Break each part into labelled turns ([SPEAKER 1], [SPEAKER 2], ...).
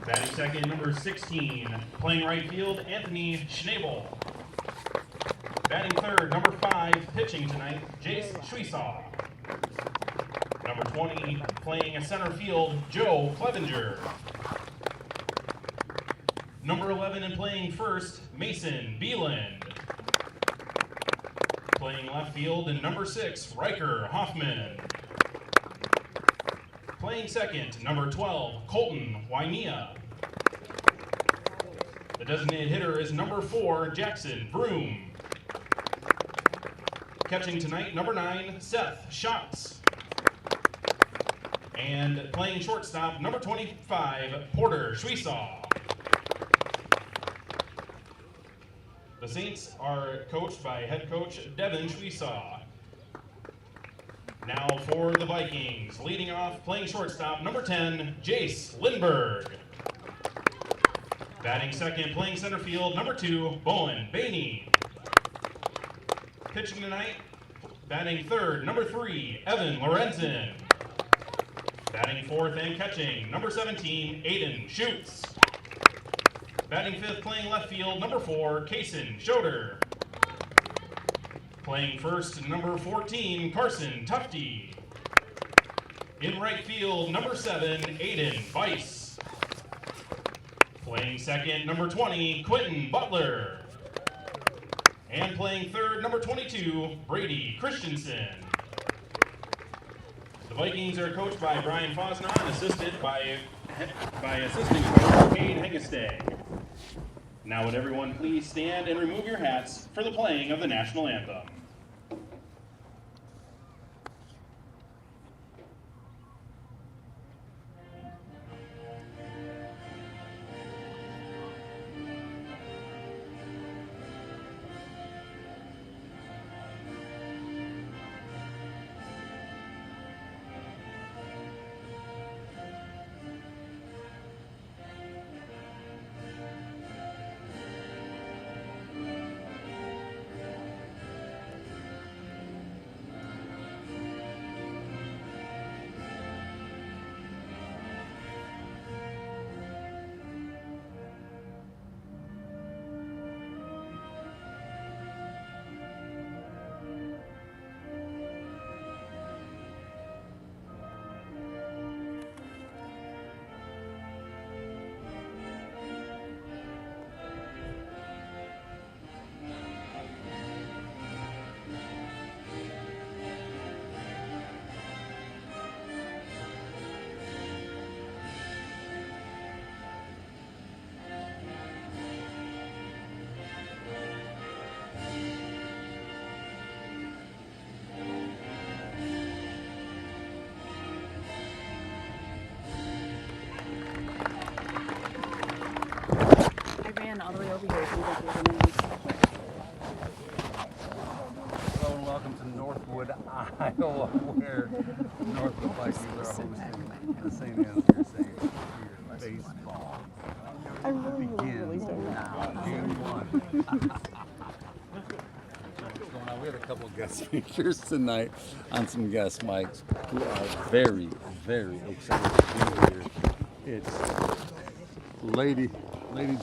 [SPEAKER 1] Batting second, number 16. Playing right field, Anthony Schnabel. Batting third, number 5. Pitching tonight, Jace Schweisaw. Number 20, playing center field, Joe Clevenger. Number 11 and playing first, Mason Beeland. Playing left field in number 6, Riker Hoffman. Playing second, number 12, Colton Waimea. The designated hitter is number 4, Jackson Broom. Catching tonight, number 9, Seth Schatz. And playing shortstop, number 25, Porter Schweisaw. The Saints are coached by head coach Devin Schweisaw. Now for the Vikings, leading off, playing shortstop, number 10, Jace Lindberg. Batting second, playing center field, number 2, Bowen Bainey. Pitching tonight, batting third, number 3, Evan Lorenzen. Batting fourth and catching, number 17, Aiden Schutz. Batting fifth, playing left field, number 4, Kason Schroeder. Playing first, number 14, Carson Tufte. In right field, number 7, Aiden Weiss. Playing second, number 20, Quentin Butler. And playing third, number 22, Brady Christensen. The Vikings are coached by Brian Fosna and assisted by assistant coach Cade Hengestay. Now would everyone please stand and remove your hats for the playing of the national anthem.
[SPEAKER 2] All the way over here.
[SPEAKER 3] Hello and welcome to Northwood, Iowa, where Northwood Vikings are hosting the St. Ansgar Saints here baseball.
[SPEAKER 2] I really
[SPEAKER 3] Begins now, game 1. We have a couple guest speakers tonight on some guest mics who are very, very excited to be here. It's Lady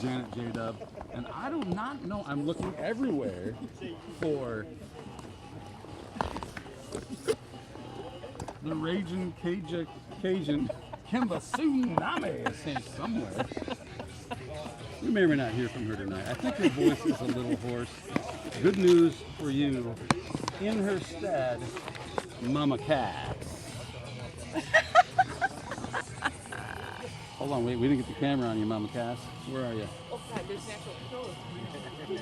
[SPEAKER 3] Janet J-Dub, and I do not know, I'm looking everywhere for the Raging Cajun Kimba Tsunami is here somewhere. You may or may not hear from her tonight. I think her voice is a little hoarse. Good news for you, in her stead, Mama Cat. Hold on, wait, we didn't get the camera on you, Mama Cass. Where are you?
[SPEAKER 2] Oh, God, there's natural clothes.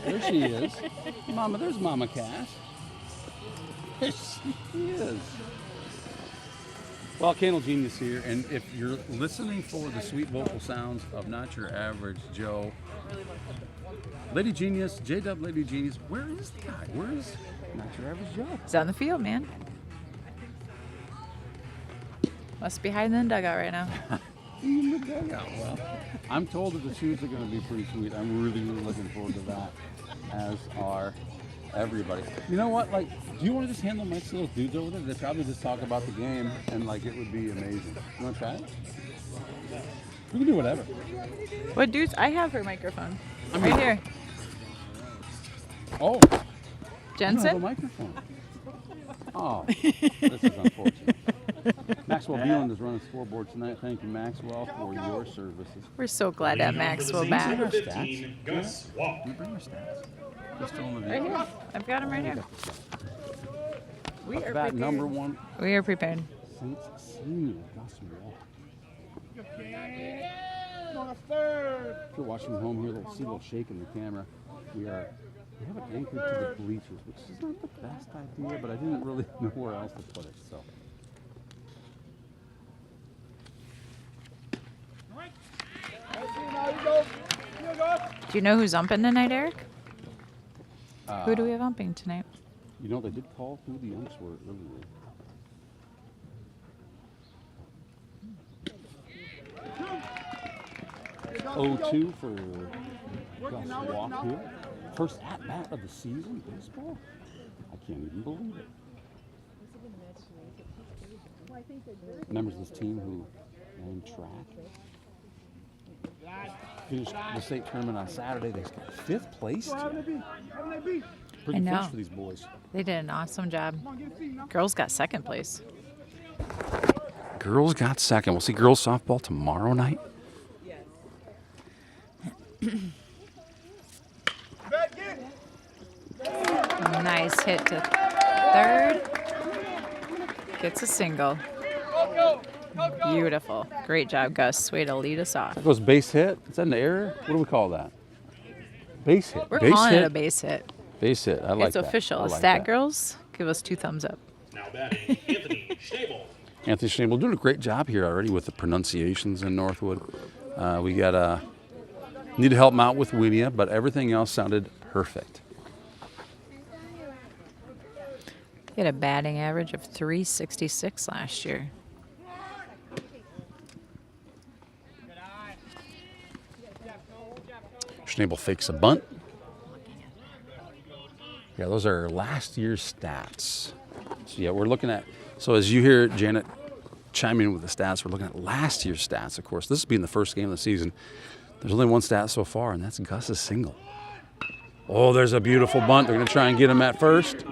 [SPEAKER 3] There she is. Mama, there's Mama Cass. There she is. Well, Candle Genius here, and if you're listening for the sweet vocal sounds of not your average Joe, Lady Genius, J-Dub Lady Genius, where is the guy? Where is not your average Joe?
[SPEAKER 4] He's on the field, man. Must be hiding in the dugout right now.
[SPEAKER 3] In the dugout. Well, I'm told that the shoes are going to be pretty sweet. I'm really, really looking forward to that, as are everybody. You know what? Like, do you want to just handle Mike's little dudes over there? They probably just talk about the game, and like it would be amazing. You want to try it? We can do whatever.
[SPEAKER 4] What dudes? I have her microphone. Right here.
[SPEAKER 3] Oh, you have a
[SPEAKER 4] Jensen?
[SPEAKER 3] microphone. Oh, this is unfortunate. Maxwell Beeland is running scoreboard tonight. Thank you, Maxwell, for your services.
[SPEAKER 4] We're so glad to have
[SPEAKER 1] Leading on for the
[SPEAKER 4] Maxwell
[SPEAKER 1] Saints,
[SPEAKER 4] back.
[SPEAKER 1] number 15, Gus Walk.
[SPEAKER 3] Can you bring your stats? Just on the
[SPEAKER 4] Right
[SPEAKER 3] video.
[SPEAKER 4] here. I've got him right here. We
[SPEAKER 3] Up
[SPEAKER 4] are
[SPEAKER 3] to bat
[SPEAKER 4] prepared.
[SPEAKER 3] number 1,
[SPEAKER 4] We are prepared.
[SPEAKER 3] Saints senior Gus Walk. If you're watching from home here, you'll see a little shake in the camera. We have it anchored to the bleachers, which is not the best idea, but I didn't really know where else to put it. So.
[SPEAKER 4] Do you know who's umping tonight, Eric? Who do we have umping tonight?
[SPEAKER 3] You know, they did call who the umps were earlier. Oh, 2 for Gus Walk here. First at-bat of the season, baseball? I can't even believe it. Members of this team who ran track finished the state tournament on Saturday. They got 5th place. Pretty
[SPEAKER 4] I know.
[SPEAKER 3] finish for these boys.
[SPEAKER 4] They did an awesome job. Girls got second place.
[SPEAKER 3] Girls got second. We'll see girls softball tomorrow night.
[SPEAKER 4] Nice hit to third. Gets a single. Beautiful. Great job, Gus. Way to lead us off.
[SPEAKER 3] That goes base hit. Is that an error? What do we call that? Base hit.
[SPEAKER 4] We're
[SPEAKER 3] base
[SPEAKER 4] calling
[SPEAKER 3] hit.
[SPEAKER 4] it a base hit.
[SPEAKER 3] Base hit. I like
[SPEAKER 4] It's
[SPEAKER 3] that.
[SPEAKER 4] official.
[SPEAKER 3] I
[SPEAKER 4] The
[SPEAKER 3] like
[SPEAKER 4] Stat
[SPEAKER 3] that.
[SPEAKER 4] Girls give us 2 thumbs up.
[SPEAKER 1] Now batting, Anthony Schnabel.
[SPEAKER 3] Anthony Schnabel doing a great job here already with the pronunciations in Northwood. We got need to help him out with Widia, but everything else sounded perfect.
[SPEAKER 4] He had a batting average of 366 last year.
[SPEAKER 3] Schnabel fakes a bunt. Yeah, those are last year's stats. So yeah, we're looking at, so as you hear Janet chime in with the stats, we're looking at last year's stats, of course. This is being the first game of the season. There's only one stat so far, and that's Gus's single. Oh, there's a beautiful bunt. They're going to try and get him at first.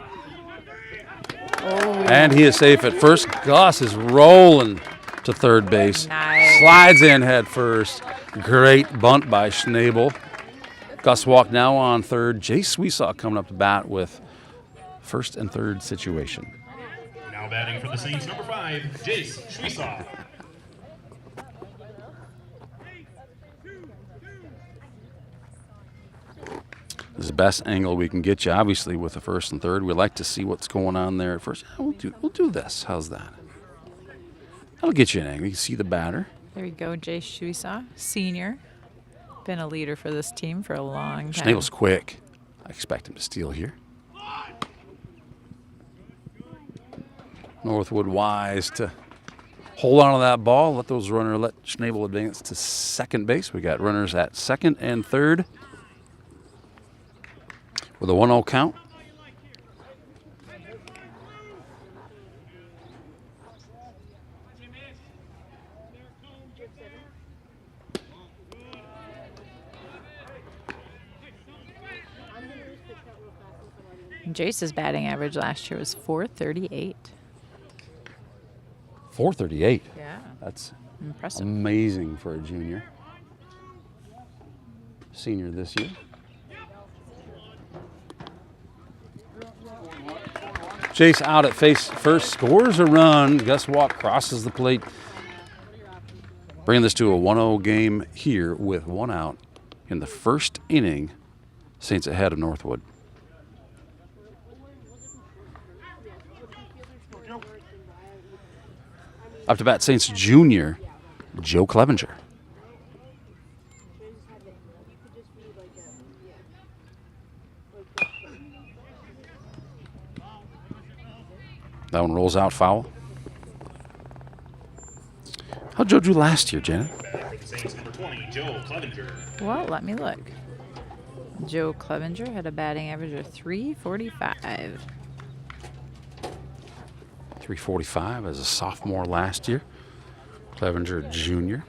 [SPEAKER 3] And he is safe at first. Gus is rolling to third base.
[SPEAKER 4] Nice.
[SPEAKER 3] Slides in head first. Great bunt by Schnabel. Gus Walk now on third. Jace Sweesaw coming up to bat with first and third situation.
[SPEAKER 1] Now batting for the Saints, number 5, Jace Schwiesaw.
[SPEAKER 3] This is the best angle we can get you, obviously, with the first and third. We like to see what's going on there at first. Yeah, we'll do this. How's that? That'll get you an angle. You can see the batter.
[SPEAKER 4] There we go, Jay Shuisa, senior. Been a leader for this team for a long time.
[SPEAKER 3] Schnabel's quick. I expect him to steal here. Northwood wise to hold on to that ball. Let Schnabel advance to second base. We got runners at second and third with a 1-0 count.
[SPEAKER 4] Jace's batting average last year was 438.
[SPEAKER 3] 438.
[SPEAKER 4] Yeah.
[SPEAKER 3] That's
[SPEAKER 4] Impressive.
[SPEAKER 3] amazing for a junior. Senior this year. Jace out at face first, scores a run. Gus Walk crosses the plate. Bringing this to a 1-0 game here with 1 out in the first inning. Saints ahead of Northwood. Up to bat, Saints junior, Joe Clevenger. That one rolls out foul. How'd Joe do last year, Janet?
[SPEAKER 1] Batting for the Saints, number 20, Joe Clevenger.
[SPEAKER 4] Well, let me look. Joe Clevenger had a batting average of 345.
[SPEAKER 3] 345 as a sophomore last year. Clevenger junior.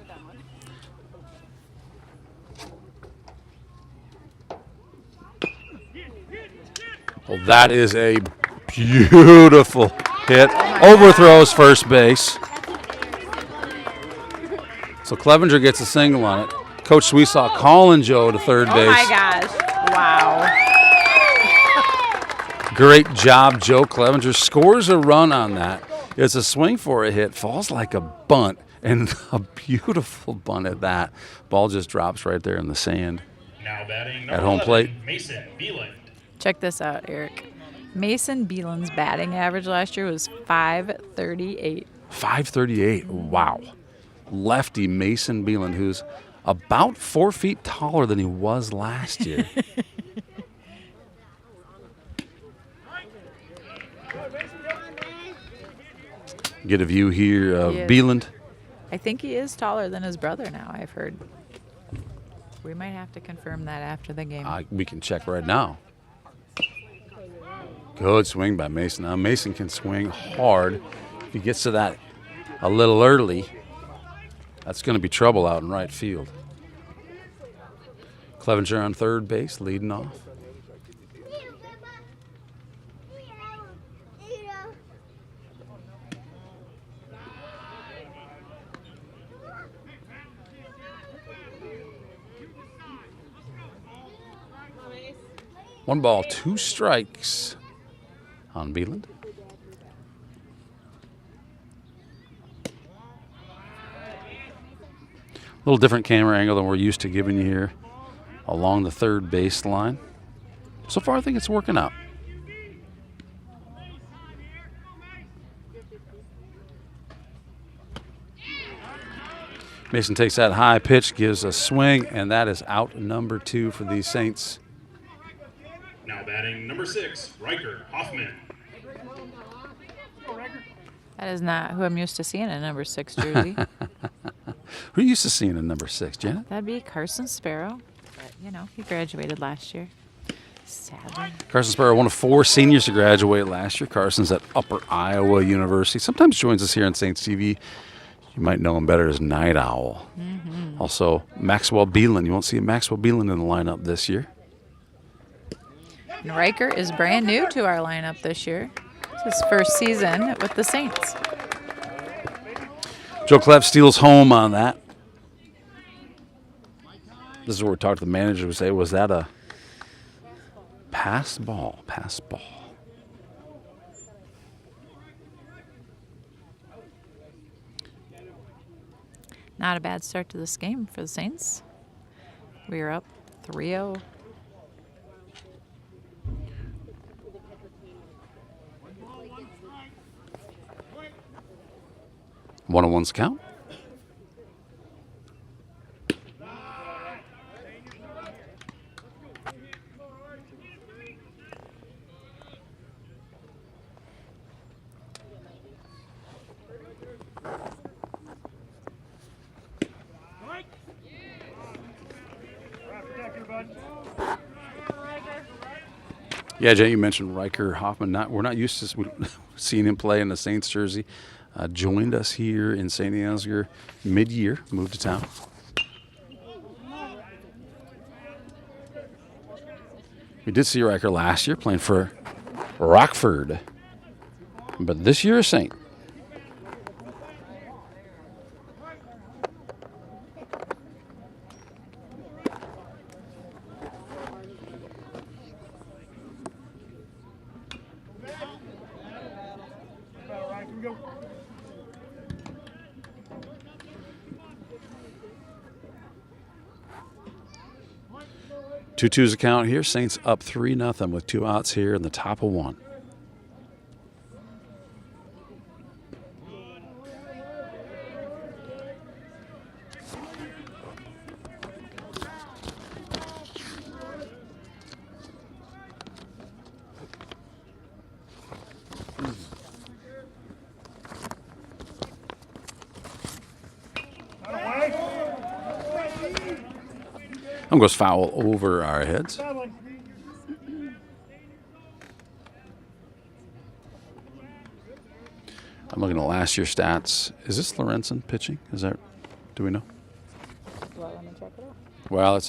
[SPEAKER 3] Well, that is a beautiful hit. Overthrows first base. So Clevenger gets a single on it. Coach Sweesaw calling Joe to third base.
[SPEAKER 4] Oh my gosh. Wow.
[SPEAKER 3] Great job, Joe Clevenger. Scores a run on that. It's a swing for a hit. Falls like a bunt. And a beautiful bunt at that. Ball just drops right there in the sand.
[SPEAKER 1] Now batting
[SPEAKER 3] At home plate.
[SPEAKER 1] Mason Beeland.
[SPEAKER 4] Check this out, Eric. Mason Beeland's batting average last year was .538.
[SPEAKER 3] 538. Wow. Lefty Mason Beeland, who's about 4 feet taller than he was last year. Get a view here of Beeland.
[SPEAKER 4] I think he is taller than his brother now, I've heard. We might have to confirm that after the game.
[SPEAKER 3] We can check right now. Good swing by Mason. Now Mason can swing hard. If he gets to that a little early, that's going to be trouble out in right field. Clevenger on third base, leading off. One ball, 2 strikes on Beeland. A little different camera angle than we're used to giving you here along the third baseline. So far, I think it's working out. Mason takes that high pitch, gives a swing, and that is out number 2 for the Saints.
[SPEAKER 1] Now batting number 6, Riker Hoffman.
[SPEAKER 4] That is not who I'm used to seeing in number 6 jersey.
[SPEAKER 3] Who are you used to seeing in number 6, Janet?
[SPEAKER 4] That'd be Carson Sparrow. But, he graduated last year. Sadly.
[SPEAKER 3] Carson Sparrow, one of 4 seniors to graduate last year. Carson's at Upper Iowa University. Sometimes joins us here on Saints TV. You might know him better as Night Owl. Mm-hmm. Also, Maxwell Beeland. You won't see Maxwell Beeland in the lineup this year.
[SPEAKER 4] And Riker is brand new to our lineup this year. It's his first season with the Saints.
[SPEAKER 3] Joe Clev steals home on that. This is where we talked to the manager. We say, was that a pass ball? Pass ball.
[SPEAKER 4] Not a bad start to this game for the Saints. We are up 3-0.
[SPEAKER 3] One-on-ones count. Yeah, Jay, you mentioned Riker Hoffman. We're not used to seeing him play in the Saints jersey. Joined us here in St. Ansgar mid-year, moved to town. We did see Riker last year playing for Rockford, but this year a Saint. Two-twos account here. Saints up 3-0 with 2 outs here in the top of 1. One goes foul over our heads. I'm looking at last year's stats. Is this Lorenzen pitching? Is that? Do we know?
[SPEAKER 4] Well, let me check it out.
[SPEAKER 3] Well,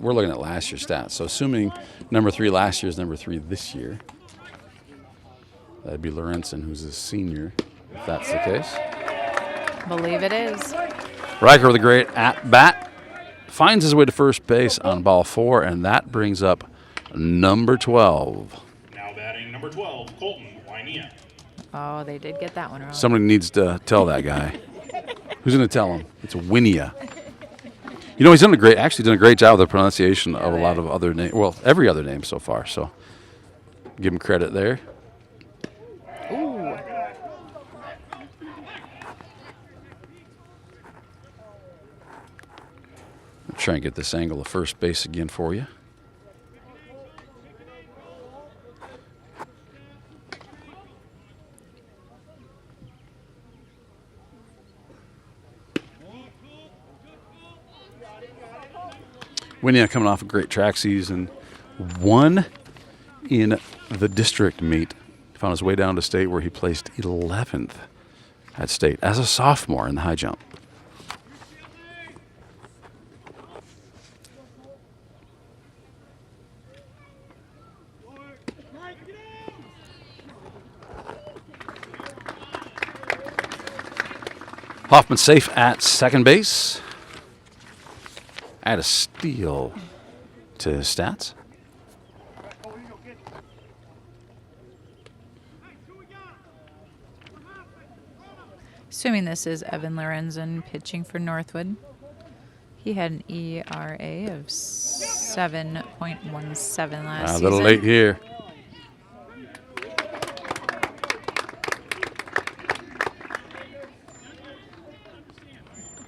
[SPEAKER 3] we're looking at last year's stats. So assuming number 3 last year is number 3 this year. That'd be Lorenzen, who's a senior, if that's the case.
[SPEAKER 4] Believe it is.
[SPEAKER 3] Riker with a great at-bat. Finds his way to first base on ball 4, and that brings up number 12.
[SPEAKER 1] Now batting number 12, Colton Wynea.
[SPEAKER 4] Oh, they did get that one wrong.
[SPEAKER 3] Somebody needs to tell that guy. Who's going to tell him? It's Winia. You know, he's done a great job with the pronunciation of a lot of other names. Well, every other name so far. So give him credit there.
[SPEAKER 4] Ooh.
[SPEAKER 3] Try and get this angle of first base again for you. Winia coming off a great track season. Won in the district meet. Found his way down to state where he placed 11th at state as a sophomore in the high jump. Hoffman safe at second base. Add a steal to his stats.
[SPEAKER 4] Assuming this is Evan Lorenzen pitching for Northwood. He had an ERA of 7.17 last season.
[SPEAKER 3] A little late here.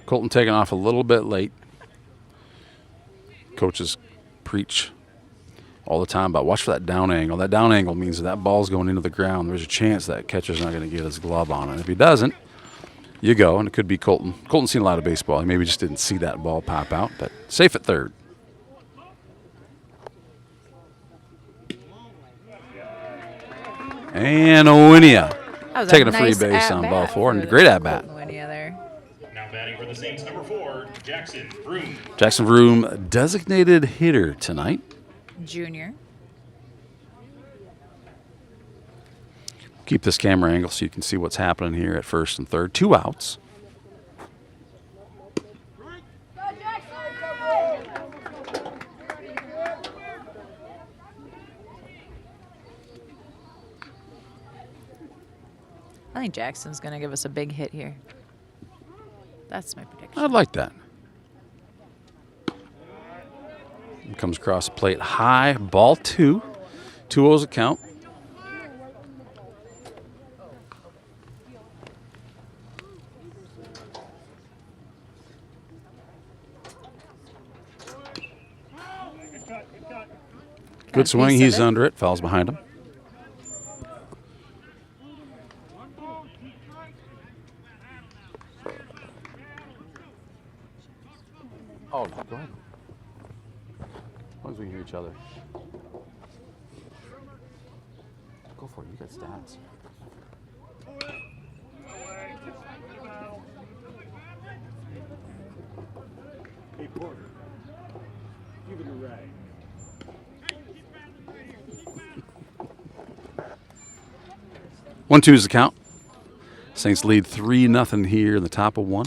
[SPEAKER 3] Colton taking off a little bit late. Coaches preach all the time about watch for that down angle. That down angle means that ball's going into the ground. There's a chance that catcher's not going to get his glove on it. If he doesn't, you go, and it could be Colton. Colton's seen a lot of baseball. He maybe just didn't see that ball pop out, but safe at third. And Owinia taking a free base on ball 4, and great at bat.
[SPEAKER 1] Now batting for the Saints, number 4, Jackson Vroom.
[SPEAKER 3] Jackson Vroom, designated hitter tonight.
[SPEAKER 4] Junior.
[SPEAKER 3] Keep this camera angle so you can see what's happening here at first and third. 2 outs.
[SPEAKER 4] I think Jackson's going to give us a big hit here. That's my prediction.
[SPEAKER 3] I'd like that. Comes across the plate high, ball 2. 2-0's a count. Good swing, he's under it, fouls behind him. Oh, go ahead. As long as we can hear each other. Go for it, you got stats.
[SPEAKER 5] Hey, Porter, give it a ride.
[SPEAKER 3] One, 2 is the count. Saints lead 3-0 here in the top of 1.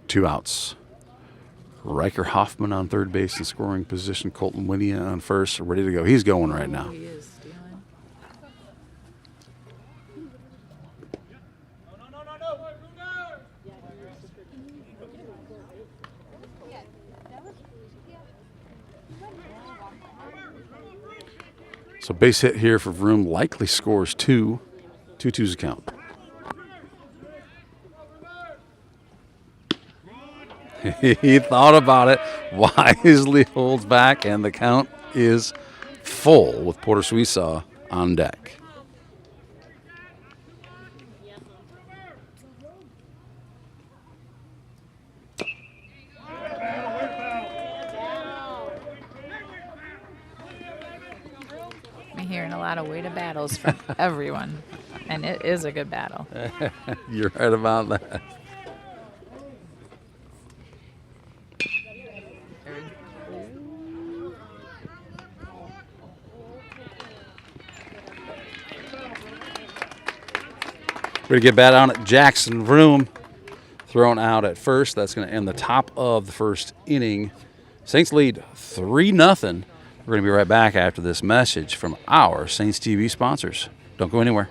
[SPEAKER 3] 2 outs. Riker Hoffman on third base in scoring position. Colton Winia on first, ready to go. He's going right now.
[SPEAKER 4] He is stealing.
[SPEAKER 3] So base hit here for Vroom, likely scores 2. 2-2's a count. He thought about it, wisely holds back, and the count is full with Porter Suisaw on deck.
[SPEAKER 4] I'm hearing a lot of way to battles from everyone, and it is a good battle.
[SPEAKER 3] You're right about that. We're going to get bat on it. Jackson Vroom thrown out at first. That's going to end the top of the first inning. Saints lead 3-0. We're going to be right back after this message from our Saints TV sponsors. Don't go anywhere.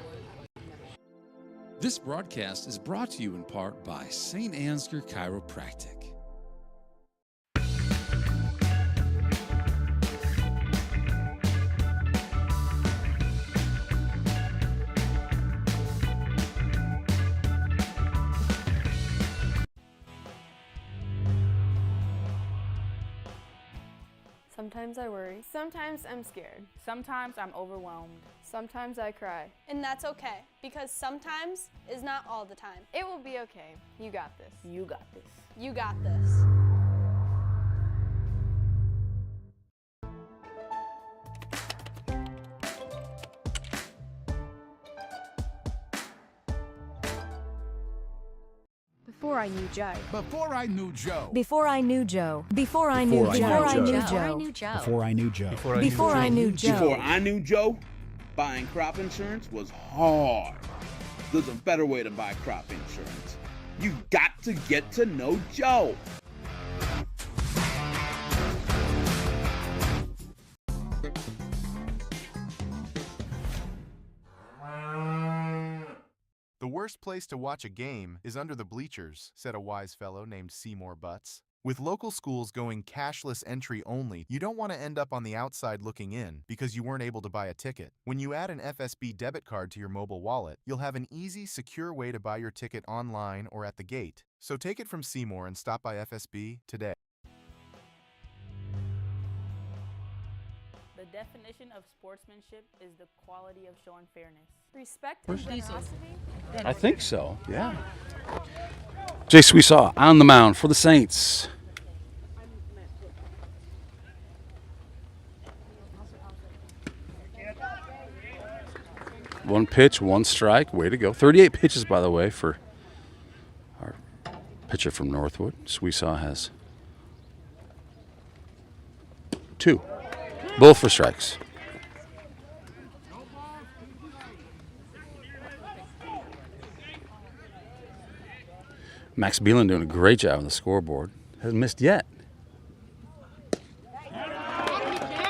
[SPEAKER 3] This broadcast is brought to you in part by St. Ansgar Chiropractic.
[SPEAKER 6] Sometimes I worry.
[SPEAKER 7] Sometimes I'm scared.
[SPEAKER 2] Sometimes I'm overwhelmed.
[SPEAKER 6] Sometimes I cry.
[SPEAKER 7] And that's okay, because sometimes is not all the time.
[SPEAKER 6] It will be okay. You got this.
[SPEAKER 2] You got this.
[SPEAKER 7] You got this.
[SPEAKER 8] Before I knew Joe.
[SPEAKER 9] Before I knew Joe.
[SPEAKER 8] Before I knew Joe. Before I knew Joe. Before I knew Joe.
[SPEAKER 9] Before I knew Joe.
[SPEAKER 8] Before I knew Joe.
[SPEAKER 10] Before I knew Joe, buying crop insurance was hard. There's a better way to buy crop insurance. You got to get to know Joe.
[SPEAKER 11] The worst place to watch a game is under the bleachers, said a wise fellow named Seymour Butts. With local schools going cashless entry only, you don't want to end up on the outside looking in because you weren't able to buy a ticket. When you add an FSB debit card to your mobile wallet, you'll have an easy, secure way to buy your ticket online or at the gate. So take it from Seymour and stop by FSB today.
[SPEAKER 2] The definition of sportsmanship is the quality of showing fairness.
[SPEAKER 6] Respect and generosity.
[SPEAKER 3] I think so, yeah. Jace, we saw on the mound for the Saints. One pitch, one strike. Way to go. 38 pitches, by the way, for our pitcher from Northwood. Sweesaw has 2. Both for strikes. Max Beelan doing a great job on the scoreboard. Hasn't missed yet.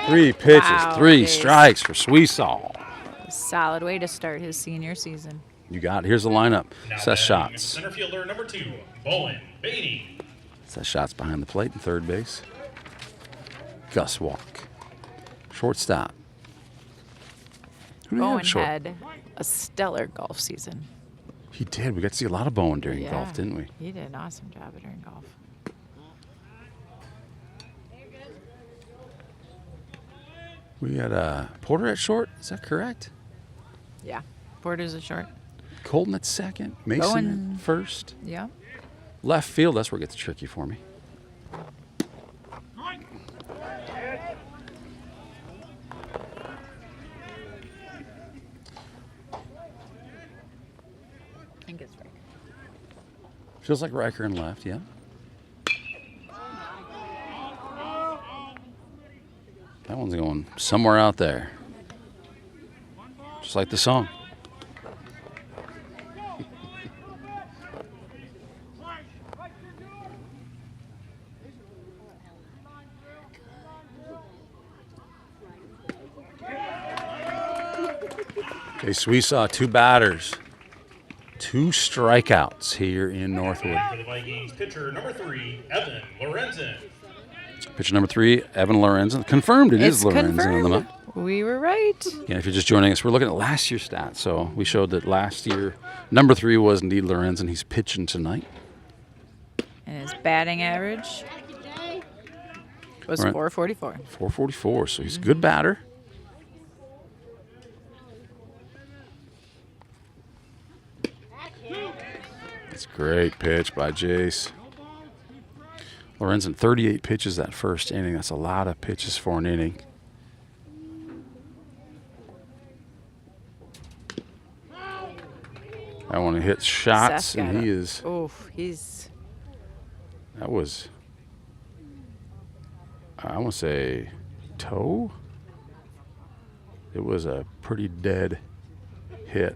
[SPEAKER 3] 3 pitches,
[SPEAKER 4] Wow,
[SPEAKER 3] 3
[SPEAKER 4] Jace.
[SPEAKER 3] strikes for Sweesaw.
[SPEAKER 4] Solid way to start his senior season.
[SPEAKER 3] You got it. Here's the lineup.
[SPEAKER 1] Now
[SPEAKER 3] Set
[SPEAKER 1] batting
[SPEAKER 3] shots.
[SPEAKER 1] Center fielder number 2, Bowen Beatty.
[SPEAKER 3] Set shots behind the plate in third base. Gus Walk. Shortstop. Who do we have
[SPEAKER 4] Bowen
[SPEAKER 3] short?
[SPEAKER 4] had a stellar golf season.
[SPEAKER 3] He did. We got to see a lot of Bowen during
[SPEAKER 4] Yeah,
[SPEAKER 3] golf, didn't we?
[SPEAKER 4] He did an awesome job during golf.
[SPEAKER 3] We had Porter at short. Is that correct?
[SPEAKER 4] Yeah. Porter's a short.
[SPEAKER 3] Colton at second. Mason
[SPEAKER 4] Bowen.
[SPEAKER 3] at first.
[SPEAKER 4] Yeah.
[SPEAKER 3] Left field. That's where it gets tricky for me.
[SPEAKER 4] I think it's right.
[SPEAKER 3] Feels like Riker in left, yeah. That one's going somewhere out there. Just like the song. Okay, so we saw 2 batters. 2 strikeouts here in Northwood.
[SPEAKER 1] For the Vikings, pitcher number 3, Evan Lorenzen.
[SPEAKER 3] Pitcher number 3, Evan Lorenzen. Confirmed it is
[SPEAKER 4] It's
[SPEAKER 3] Lorenzen on the
[SPEAKER 4] confirmed.
[SPEAKER 3] mound.
[SPEAKER 4] We were right.
[SPEAKER 3] Again, if you're just joining us, we're looking at last year's stats. So we showed that last year, number 3 was indeed Lorenzen. He's pitching tonight.
[SPEAKER 4] And his batting average was
[SPEAKER 3] Right.
[SPEAKER 4] 444.
[SPEAKER 3] 444, so he's a good batter. That's a great pitch by Jace. Lorenzen, 38 pitches that first inning. That's a lot of pitches for an inning. I want to hit shots,
[SPEAKER 4] Seth got
[SPEAKER 3] and he
[SPEAKER 4] it.
[SPEAKER 3] is.
[SPEAKER 4] Oof, he's
[SPEAKER 3] That was, I want to say, toe. It was a pretty dead hit.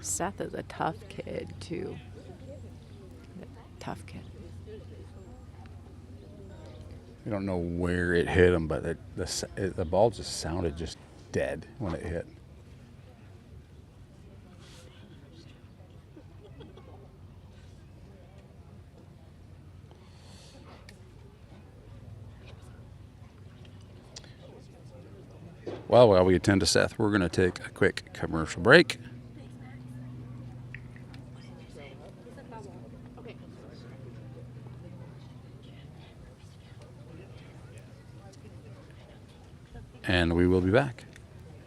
[SPEAKER 4] Seth is a tough kid, too. Tough kid.
[SPEAKER 3] I don't know where it hit him, but the ball just sounded just dead when it hit. Well, while we attend to Seth, we're going to take a quick commercial break. And we will be back.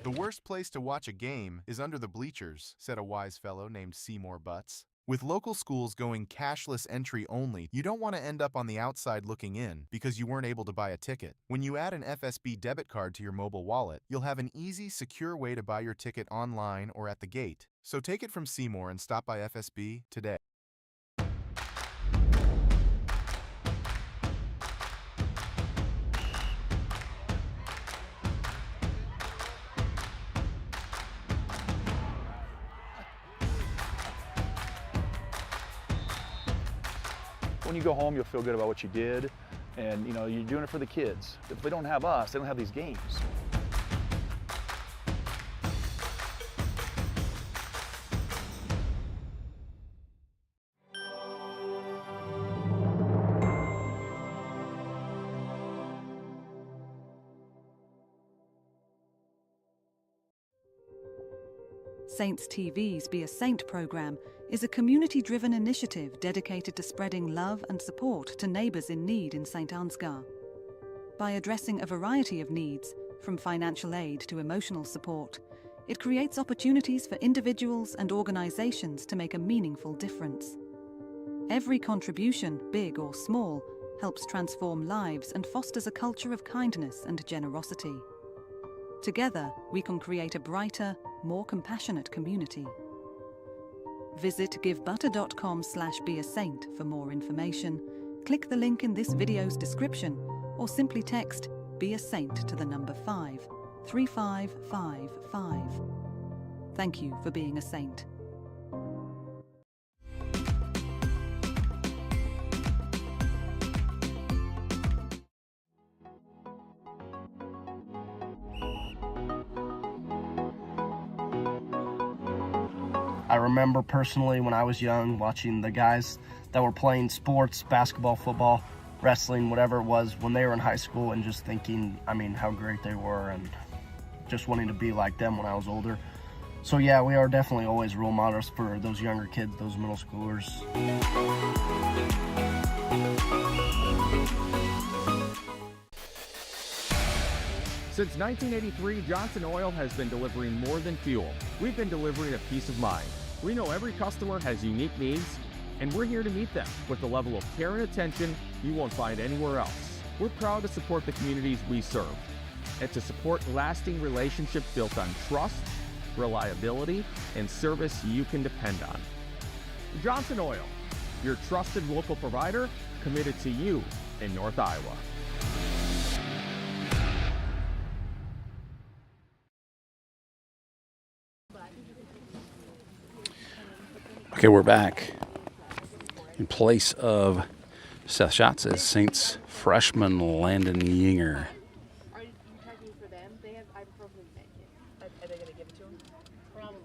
[SPEAKER 11] The worst place to watch a game is under the bleachers, said a wise fellow named Seymour Butts. With local schools going cashless entry only, you don't want to end up on the outside looking in because you weren't able to buy a ticket. When you add an FSB debit card to your mobile wallet, you'll have an easy, secure way to buy your ticket online or at the gate. So take it from Seymour and stop by FSB today.
[SPEAKER 5] When you go home, you'll feel good about what you did, and you know, you're doing it for the kids. If they don't have us, they don't have these games.
[SPEAKER 8] Saints TV's Be a Saint program is a community-driven initiative dedicated to spreading love and support to neighbours in need in St Ansgar. By addressing a variety of needs, from financial aid to emotional support, it creates opportunities for individuals and organisations to make a meaningful difference. Every contribution, big or small, helps transform lives and fosters a culture of kindness and generosity. Together, we can create a brighter, more compassionate community. Visit givebutter.com/beasaint for more information, click the link in this video's description, or simply text Be a Saint to the number 53555. Thank you for being a saint.
[SPEAKER 9] I remember personally when I was young watching the guys that were playing sports, basketball, football, wrestling, whatever it was, when they were in high school, and just thinking, I mean, how great they were, and just wanting to be like them when I was older. So yeah, we are definitely always role models for those younger kids, those middle schoolers.
[SPEAKER 12] Since 1983, Johnson Oil has been delivering more than fuel. We've been delivering a peace of mind. We know every customer has unique needs, and we're here to meet them with the level of care and attention you won't find anywhere else. We're proud to support the communities we serve and to support lasting relationships built on trust, reliability, and service you can depend on. Johnson Oil, your trusted local provider committed to you in North Iowa.
[SPEAKER 3] Okay, we're back. In place of Seth Schatz is Saints freshman Landon Yinger.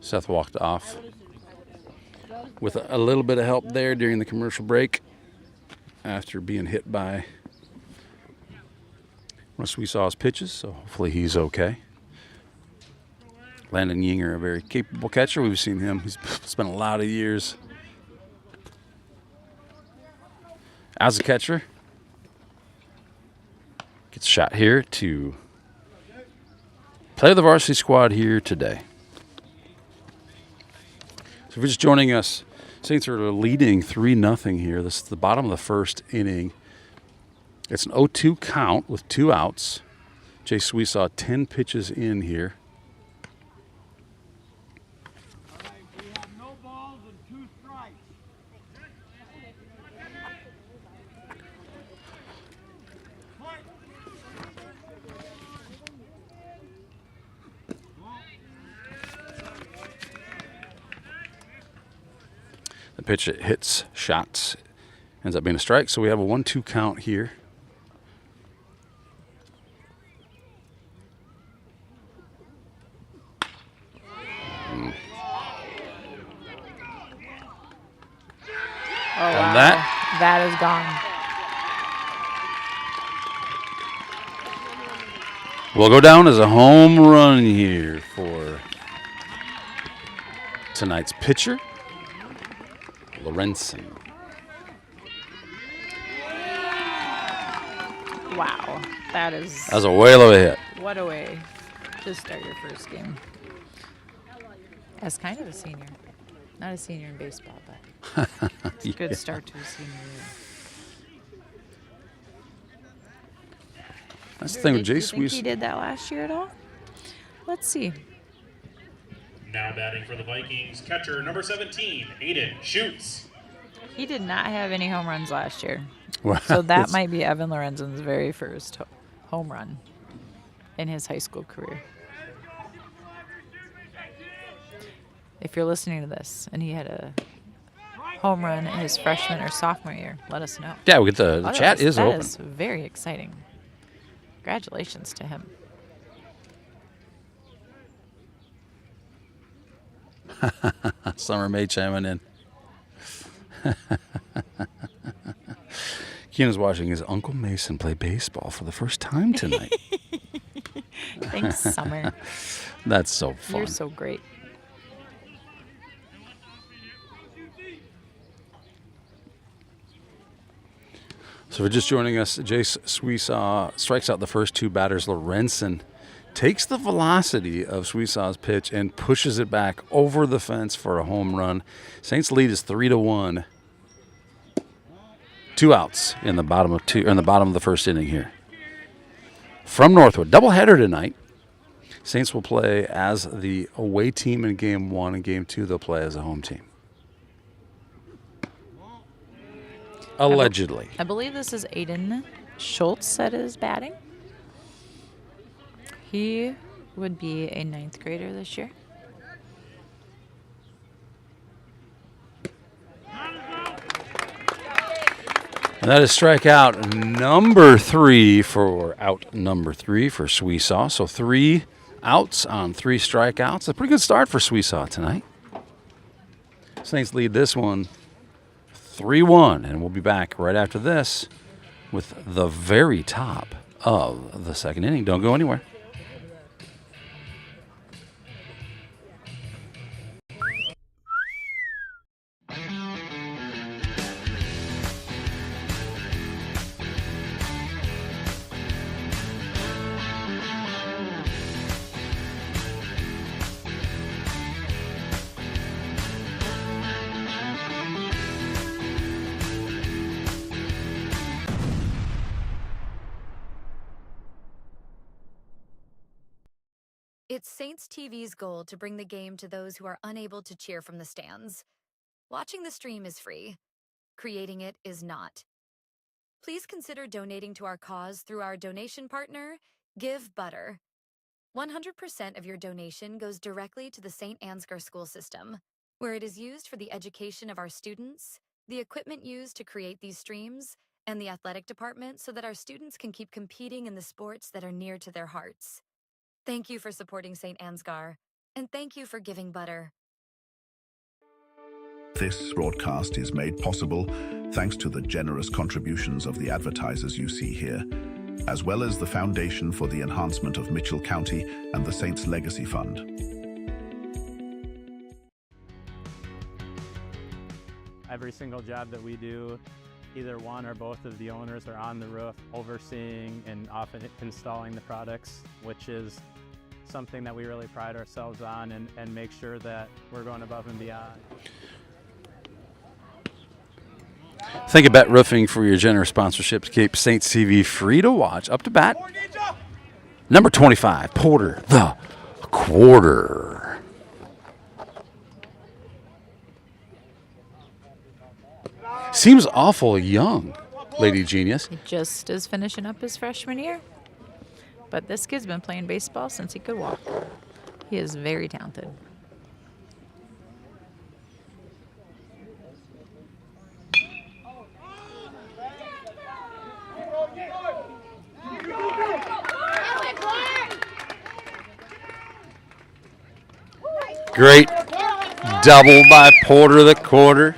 [SPEAKER 3] Seth walked off with a little bit of help there during the commercial break after being hit by once we saw his pitches, so hopefully he's okay. Landon Yinger, a very capable catcher. We've seen him. He's spent a lot of years as a catcher. Gets shot here to play the varsity squad here today. So if you're just joining us, Saints are leading 3-0 here. This is the bottom of the first inning. It's an 0-2 count with 2 outs. Chase Sweesaw 10 pitches in here. The pitch it hits shots. Ends up being a strike, so we have a 1-2 count here.
[SPEAKER 4] Oh,
[SPEAKER 3] And
[SPEAKER 4] wow. That is gone.
[SPEAKER 3] Will go down as a home run here for tonight's pitcher, Lorenzen.
[SPEAKER 4] Wow. That is...
[SPEAKER 3] That's a whale of a hit.
[SPEAKER 4] What a way to start your first game. As kind of a senior. Not a senior in baseball, but it's a good
[SPEAKER 3] Yeah.
[SPEAKER 4] start to a senior year.
[SPEAKER 3] That's the thing with
[SPEAKER 4] Do you
[SPEAKER 3] Jace.
[SPEAKER 4] think he did that last year at all? Let's see.
[SPEAKER 1] Now batting for the Vikings, catcher number 17, Aiden shoots.
[SPEAKER 4] He did not have any home runs last year.
[SPEAKER 3] Wow.
[SPEAKER 4] So that might be Evan Lorenzen's very first home run in his high school career. If you're listening to this and he had a home run in his freshman or sophomore year, let us know.
[SPEAKER 3] Yeah, we get the chat is
[SPEAKER 4] that
[SPEAKER 3] open.
[SPEAKER 4] That is very exciting. Congratulations to him.
[SPEAKER 3] Summer May chiming in. Keenan's watching his Uncle Mason play baseball for the first time tonight.
[SPEAKER 4] Thanks, Summer.
[SPEAKER 3] That's so fun.
[SPEAKER 4] You're so great.
[SPEAKER 3] So if you're just joining us, Jace Sweesaw strikes out the first two batters. Lorenzen takes the velocity of Sweesaw's pitch and pushes it back over the fence for a home run. Saints lead is 3-1. 2 outs in the bottom of the first inning here. From Northwood, doubleheader tonight. Saints will play as the away team in Game 1, and Game 2 they'll play as a home team. Allegedly.
[SPEAKER 4] I believe this is Aiden Schultz that is batting. He would be a 9th grader this year.
[SPEAKER 3] And that is strikeout number 3 for Sweesaw. So 3 outs on 3 strikeouts. A pretty good start for Sweesaw tonight. Saints lead this one 3-1, and we'll be back right after this with the very top of the second inning. Don't go anywhere.
[SPEAKER 13] It's Saints TV's goal to bring the game to those who are unable to cheer from the stands. Watching the stream is free. Creating it is not. Please consider donating to our cause through our donation partner, Give Butter. 100% of your donation goes directly to the St. Ansgar school system, where it is used for the education of our students, the equipment used to create these streams, and the athletic department so that our students can keep competing in the sports that are near to their hearts. Thank you for supporting St. Ansgar, and thank you for giving butter.
[SPEAKER 14] This broadcast is made possible thanks to the generous contributions of the advertisers you see here, as well as the Foundation for the Enhancement of Mitchell County and the Saints Legacy Fund.
[SPEAKER 15] Every single job that we do, either one or both of the owners are on the roof overseeing and often installing the products, which is something that we really pride ourselves on and make sure that we're going above and beyond.
[SPEAKER 3] Think about roofing for your generous sponsorships. Keep Saints TV free to watch. Up to bat, number 25, Porter, the quarter. Seems awful young, Lady Genius.
[SPEAKER 4] He just is finishing up his freshman year. But this kid's been playing baseball since he could walk. He is very talented.
[SPEAKER 3] Great double by Porter the quarter.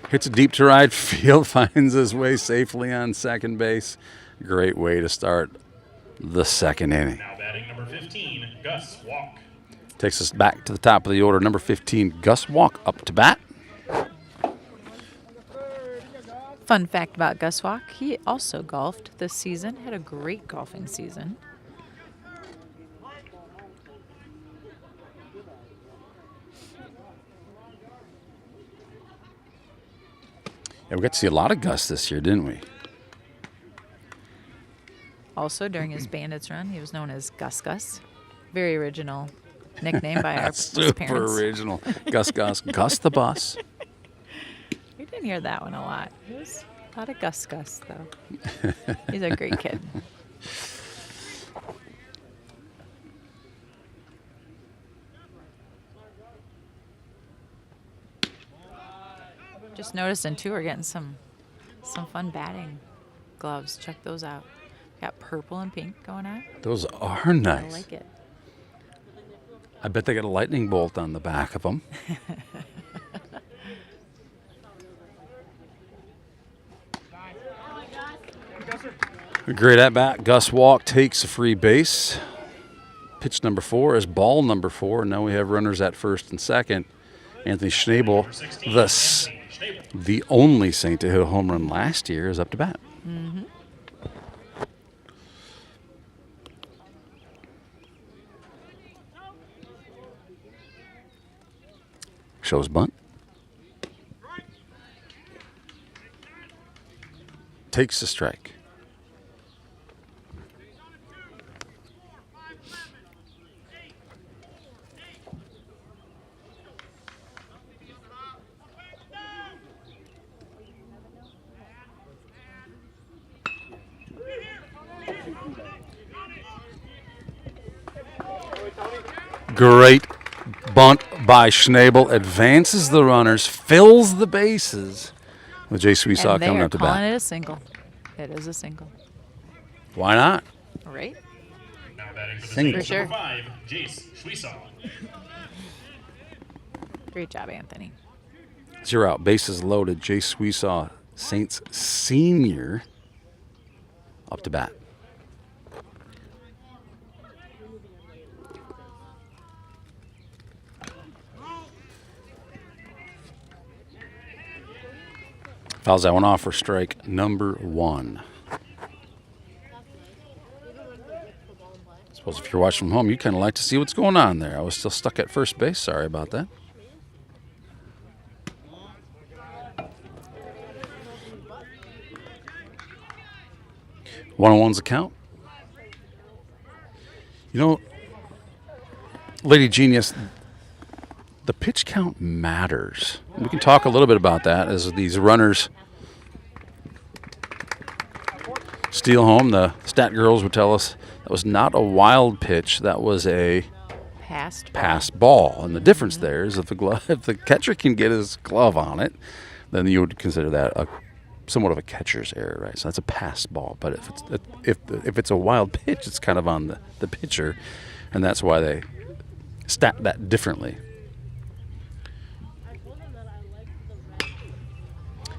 [SPEAKER 3] Hits a deep to right field, finds his way safely on second base. Great way to start the second inning.
[SPEAKER 1] Now batting number 15, Gus Walk.
[SPEAKER 3] Takes us back to the top of the order. Number 15, Gus Walk, up to bat.
[SPEAKER 4] Fun fact about Gus Walk, he also golfed this season, had a great golfing season.
[SPEAKER 3] Yeah, we got to see a lot of Gus this year, didn't we?
[SPEAKER 4] Also, during his Bandits run, he was known as Gus Gus. Very original nickname by our
[SPEAKER 3] Super
[SPEAKER 4] parents.
[SPEAKER 3] original. Gus Gus. Gus the Bus.
[SPEAKER 4] We didn't hear that one a lot. It was a lot of Gus Gus, though. He's a great kid. Just noticing, too, we're getting some fun batting gloves. Check those out. Got purple and pink going on.
[SPEAKER 3] Those are nice.
[SPEAKER 4] I like it.
[SPEAKER 3] I bet they got a lightning bolt on the back of them. Great at bat. Gus Walk takes a free base. Pitch number 4 is ball number 4. Now we have runners at first and second. Anthony Schnabel, the only Saint to hit a home run last year, is up to bat.
[SPEAKER 4] Mm-hmm.
[SPEAKER 3] Shows bunt. Takes the strike. Great bunt by Schnabel, advances the runners, fills the bases with Jay Sweesaw coming up to bat.
[SPEAKER 4] Calling it a single. It is a single.
[SPEAKER 3] Why not?
[SPEAKER 4] Right?
[SPEAKER 1] Now batting for the
[SPEAKER 3] Single.
[SPEAKER 1] Saints,
[SPEAKER 4] For sure.
[SPEAKER 1] number 5, Jace Schweesaw.
[SPEAKER 4] Great job, Anthony.
[SPEAKER 3] 0 out, bases loaded. Jay Sweesaw, Saints senior, up to bat. Fouls that one off for strike number 1. Suppose if you're watching from home, you kind of like to see what's going on there. I was still stuck at first base. Sorry about that. One-on-one's the count. You know, Lady Genius, the pitch count matters. We can talk a little bit about that as these runners steal home. The stat girls would tell us that was not a wild pitch. That was a passed ball. And the difference there is if the catcher can get his glove on it, then you would consider that somewhat of a catcher's error, right? So that's a passed ball. But if it's a wild pitch, it's kind of on the pitcher, and that's why they stat that differently.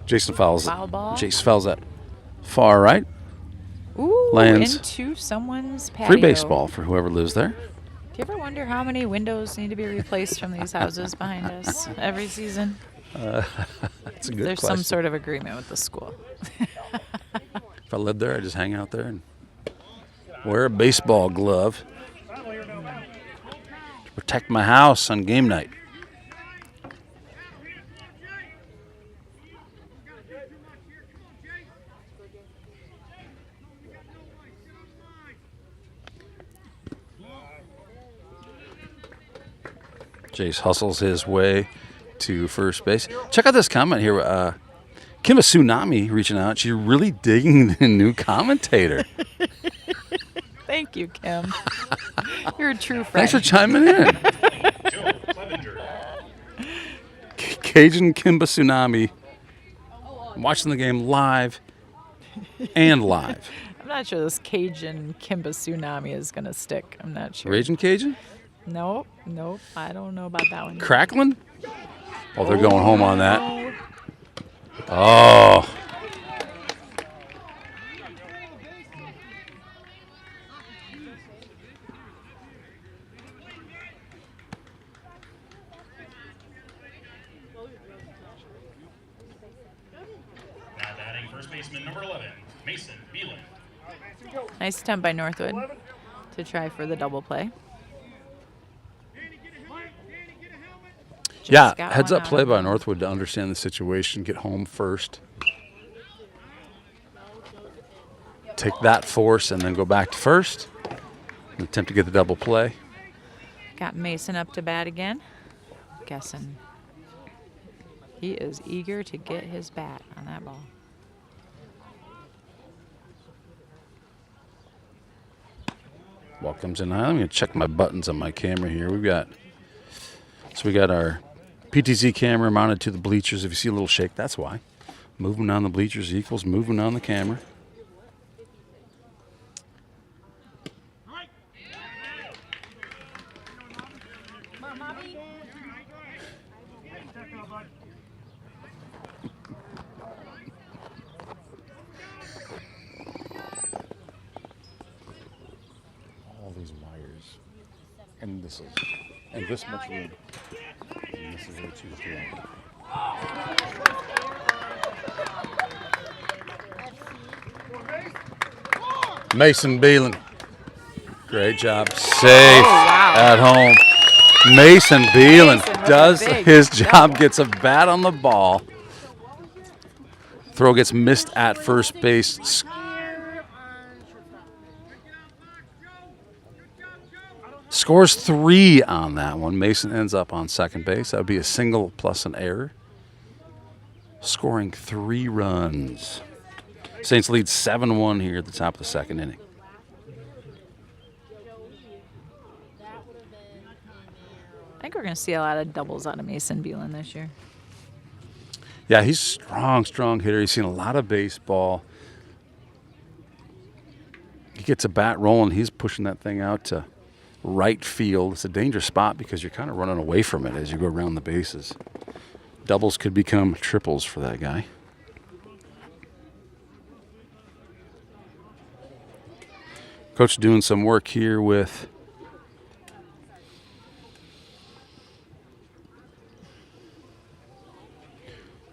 [SPEAKER 3] Jason fouls.
[SPEAKER 4] Foul ball.
[SPEAKER 3] Jason fouls that far right.
[SPEAKER 4] Ooh,
[SPEAKER 3] lands
[SPEAKER 4] into somene's patio.
[SPEAKER 3] free baseball for whoever lives there.
[SPEAKER 4] Do you ever wonder how many windows need to be replaced from these houses behind us every season?
[SPEAKER 3] That's a good
[SPEAKER 4] There's
[SPEAKER 3] question.
[SPEAKER 4] some sort of agreement with the school.
[SPEAKER 3] If I lived there, I'd just hang out there and wear a baseball glove to protect my house on game night. Jace hustles his way to first base. Check out this comment here. Kimba Tsunami reaching out. She's really digging the new commentator.
[SPEAKER 4] Thank you, Kim. You're a true friend.
[SPEAKER 3] Thanks for chiming in. Cajun Kimba Tsunami watching the game live and live.
[SPEAKER 4] I'm not sure this Cajun Kimba Tsunami is going to stick. I'm not sure.
[SPEAKER 3] Raging Cajun?
[SPEAKER 4] Nope. I don't know about that one.
[SPEAKER 3] Crackling? Oh, they're going home on that. Oh.
[SPEAKER 1] Now batting first baseman number 11, Mason Beelan.
[SPEAKER 4] Nice attempt by Northwood to try for the double play.
[SPEAKER 3] Yeah,
[SPEAKER 4] got
[SPEAKER 3] heads
[SPEAKER 4] one
[SPEAKER 3] up
[SPEAKER 4] out
[SPEAKER 3] play
[SPEAKER 4] of
[SPEAKER 3] by
[SPEAKER 4] him.
[SPEAKER 3] Northwood to understand the situation, get home first. Take that force and then go back to first and attempt to get the double play.
[SPEAKER 4] Got Mason up to bat again. Guessing he is eager to get his bat on that ball.
[SPEAKER 3] Ball comes in high. I'm going to check my buttons on my camera here. We got our PTZ camera mounted to the bleachers. If you see a little shake, that's why. Movement on the bleachers equals movement on the camera. All these wires. And this much room. And this is way too long. Mason Beelan. Great job. Safe at home. Mason Beelan does his job, gets a bat on the ball. Throw gets missed at first base. Scores 3 on that one. Mason ends up on second base. That would be a single plus an error. Scoring 3 runs. Saints lead 7-1 here at the top of the second inning.
[SPEAKER 4] I think we're going to see a lot of doubles out of Mason Beelan this year.
[SPEAKER 3] Yeah, he's strong hitter. He's seen a lot of baseball. He gets a bat rolling. He's pushing that thing out to right field. It's a dangerous spot because you're kind of running away from it as you go around the bases. Doubles could become triples for that guy. Coach doing some work here with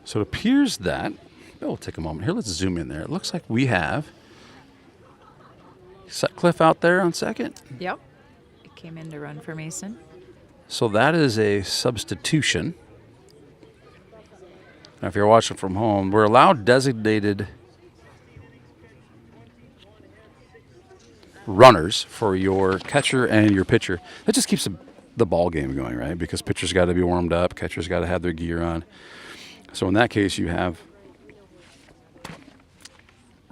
[SPEAKER 3] so it appears that we'll take a moment here. Let's zoom in there. It looks like we have Sutcliffe out there on second.
[SPEAKER 4] Yep. It came in to run for Mason.
[SPEAKER 3] So that is a substitution. Now, if you're watching from home, we're allowed designated runners for your catcher and your pitcher. That just keeps the ball game going, right? Because pitchers got to be warmed up, catchers got to have their gear on. So in that case, you have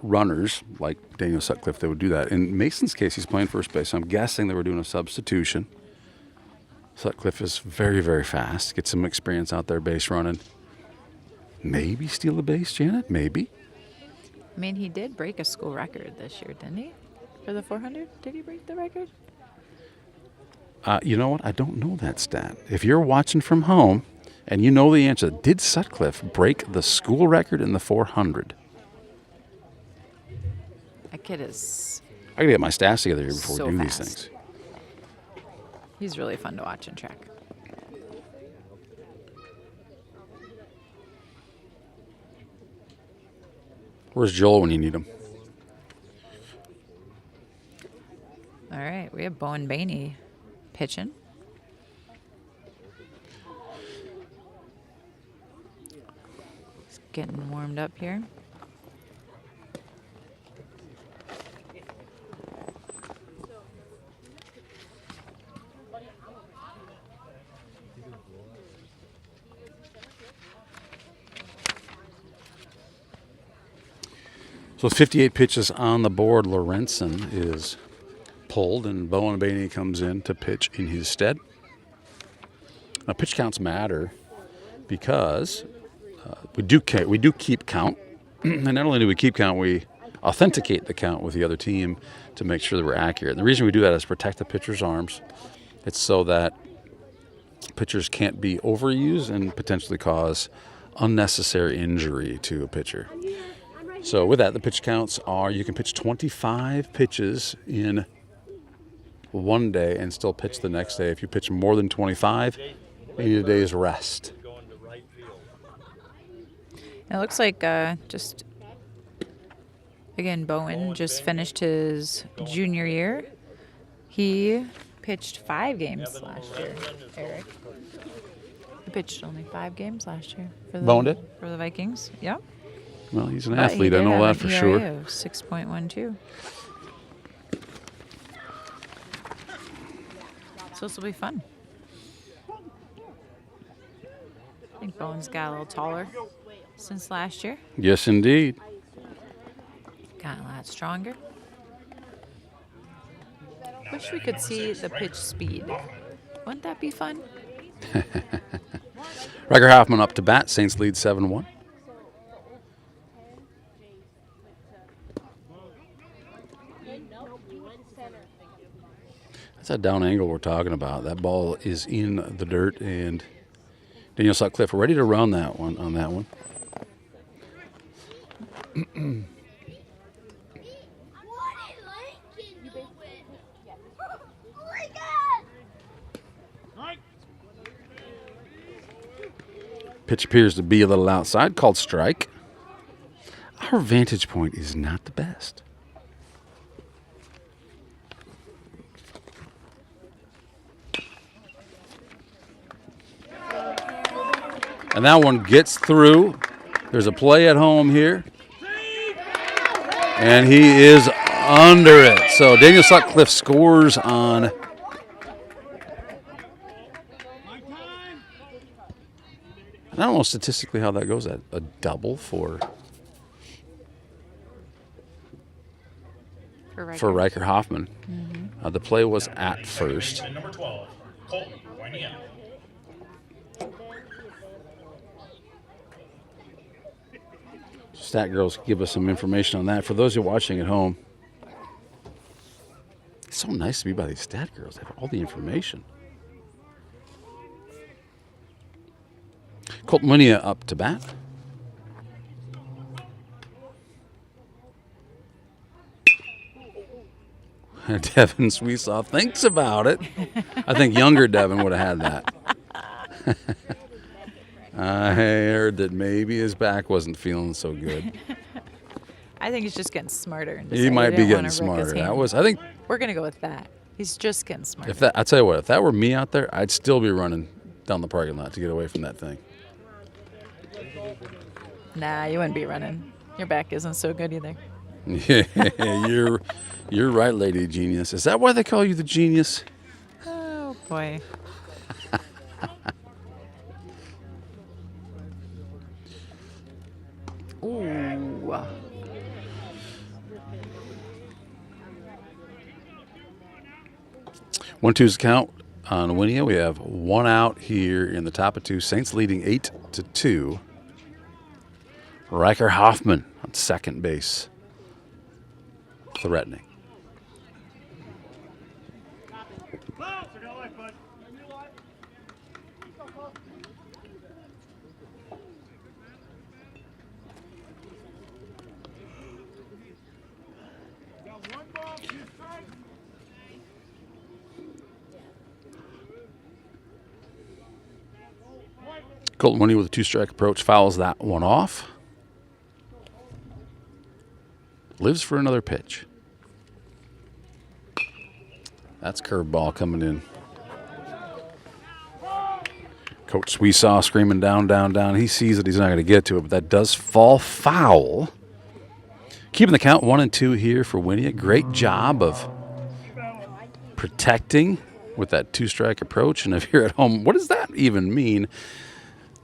[SPEAKER 3] runners like Daniel Sutcliffe that would do that. In Mason's case, he's playing first base. So I'm guessing they were doing a substitution. Sutcliffe is very, very fast. Get some experience out there base running. Maybe steal a base, Janet? Maybe.
[SPEAKER 4] I mean, he did break a school record this year, didn't he? For the 400? Did he break the record?
[SPEAKER 3] You know what? I don't know that stat. If you're watching from home and you know the answer, did Sutcliffe break the school record in the 400?
[SPEAKER 4] That kid is
[SPEAKER 3] I got to get my stats together here before
[SPEAKER 4] so
[SPEAKER 3] we do
[SPEAKER 4] fast.
[SPEAKER 3] these things.
[SPEAKER 4] He's really fun to watch and track.
[SPEAKER 3] Where's Joel when you need him?
[SPEAKER 4] All right, we have Bowen Bainey pitching. He's getting warmed up here.
[SPEAKER 3] So 58 pitches on the board. Lorenzen is pulled, and Bowen Bainey comes in to pitch in his stead. Now, pitch counts matter because we do keep count, and not only do we keep count, we authenticate the count with the other team to make sure that we're accurate. And the reason we do that is protect the pitcher's arms It's so that pitchers can't be overused and potentially cause unnecessary injury to a pitcher. So with that, the pitch counts are you can pitch 25 pitches in one day and still pitch the next day. If you pitch more than 25, you need a day's rest.
[SPEAKER 4] It looks like just, again, Bowen just finished his junior year. He pitched 5 games last year, Eric. He pitched only 5 games last year
[SPEAKER 3] Bowen did?
[SPEAKER 4] For the Vikings. Yep.
[SPEAKER 3] Well, he's an
[SPEAKER 4] But
[SPEAKER 3] athlete,
[SPEAKER 4] he
[SPEAKER 3] I
[SPEAKER 4] did
[SPEAKER 3] know
[SPEAKER 4] have
[SPEAKER 3] that for
[SPEAKER 4] an
[SPEAKER 3] sure.
[SPEAKER 4] ERA of 6.12. So this will be fun. I think Bowen's got a little taller since last year.
[SPEAKER 3] Yes, indeed.
[SPEAKER 4] Got a lot stronger. Wish we could see the pitch speed. Wouldn't that be fun?
[SPEAKER 3] Riker Hoffman up to bat. Saints lead 7-1. That's that down angle we're talking about. That ball is in the dirt, and Daniel Sutcliffe ready to run that one on that one. Pitch appears to be a little outside, called strike. Our vantage point is not the best. And that one gets through. There's a play at home here. And he is under it. So Daniel Sutcliffe scores on... I don't know statistically how that goes. A double for Riker Hoffman.
[SPEAKER 4] Mm-hmm.
[SPEAKER 3] The play was at first.
[SPEAKER 1] Number 12, Colton Wynia.
[SPEAKER 3] Stat girls give us some information on that. For those who are watching at home, it's so nice to be by these stat girls. They have all the information. Colton Wynia up to bat. Devin Sweesaw thinks about it. I think younger Devin would have had that. I heard that maybe his back wasn't feeling so good.
[SPEAKER 4] I think he's just getting smarter.
[SPEAKER 3] He might be getting smarter. I think
[SPEAKER 4] we're gonna go with that. He's just getting smarter.
[SPEAKER 3] I tell you what, if that were me out there, I'd still be running down the parking lot to get away from that thing.
[SPEAKER 4] Nah, you wouldn't be running. Your back isn't so good either.
[SPEAKER 3] Yeah, you're right, Lady Genius. Is that why they call you the genius?
[SPEAKER 4] Oh boy. Ooh.
[SPEAKER 3] 1-2's count on Wynia. We have one out here in the top of 2. Saints leading 8-2. Riker Hoffman on second base. Threatening. Colton Wynia with a 2-strike approach fouls that one off. Lives for another pitch. That's curveball coming in. Coach Sweesaw screaming down, down, down. He sees that he's not going to get to it, but that does fall foul. Keeping the count 1-2 here for Wynia. Great job of protecting with that 2-strike approach. And if you're at home, what does that even mean?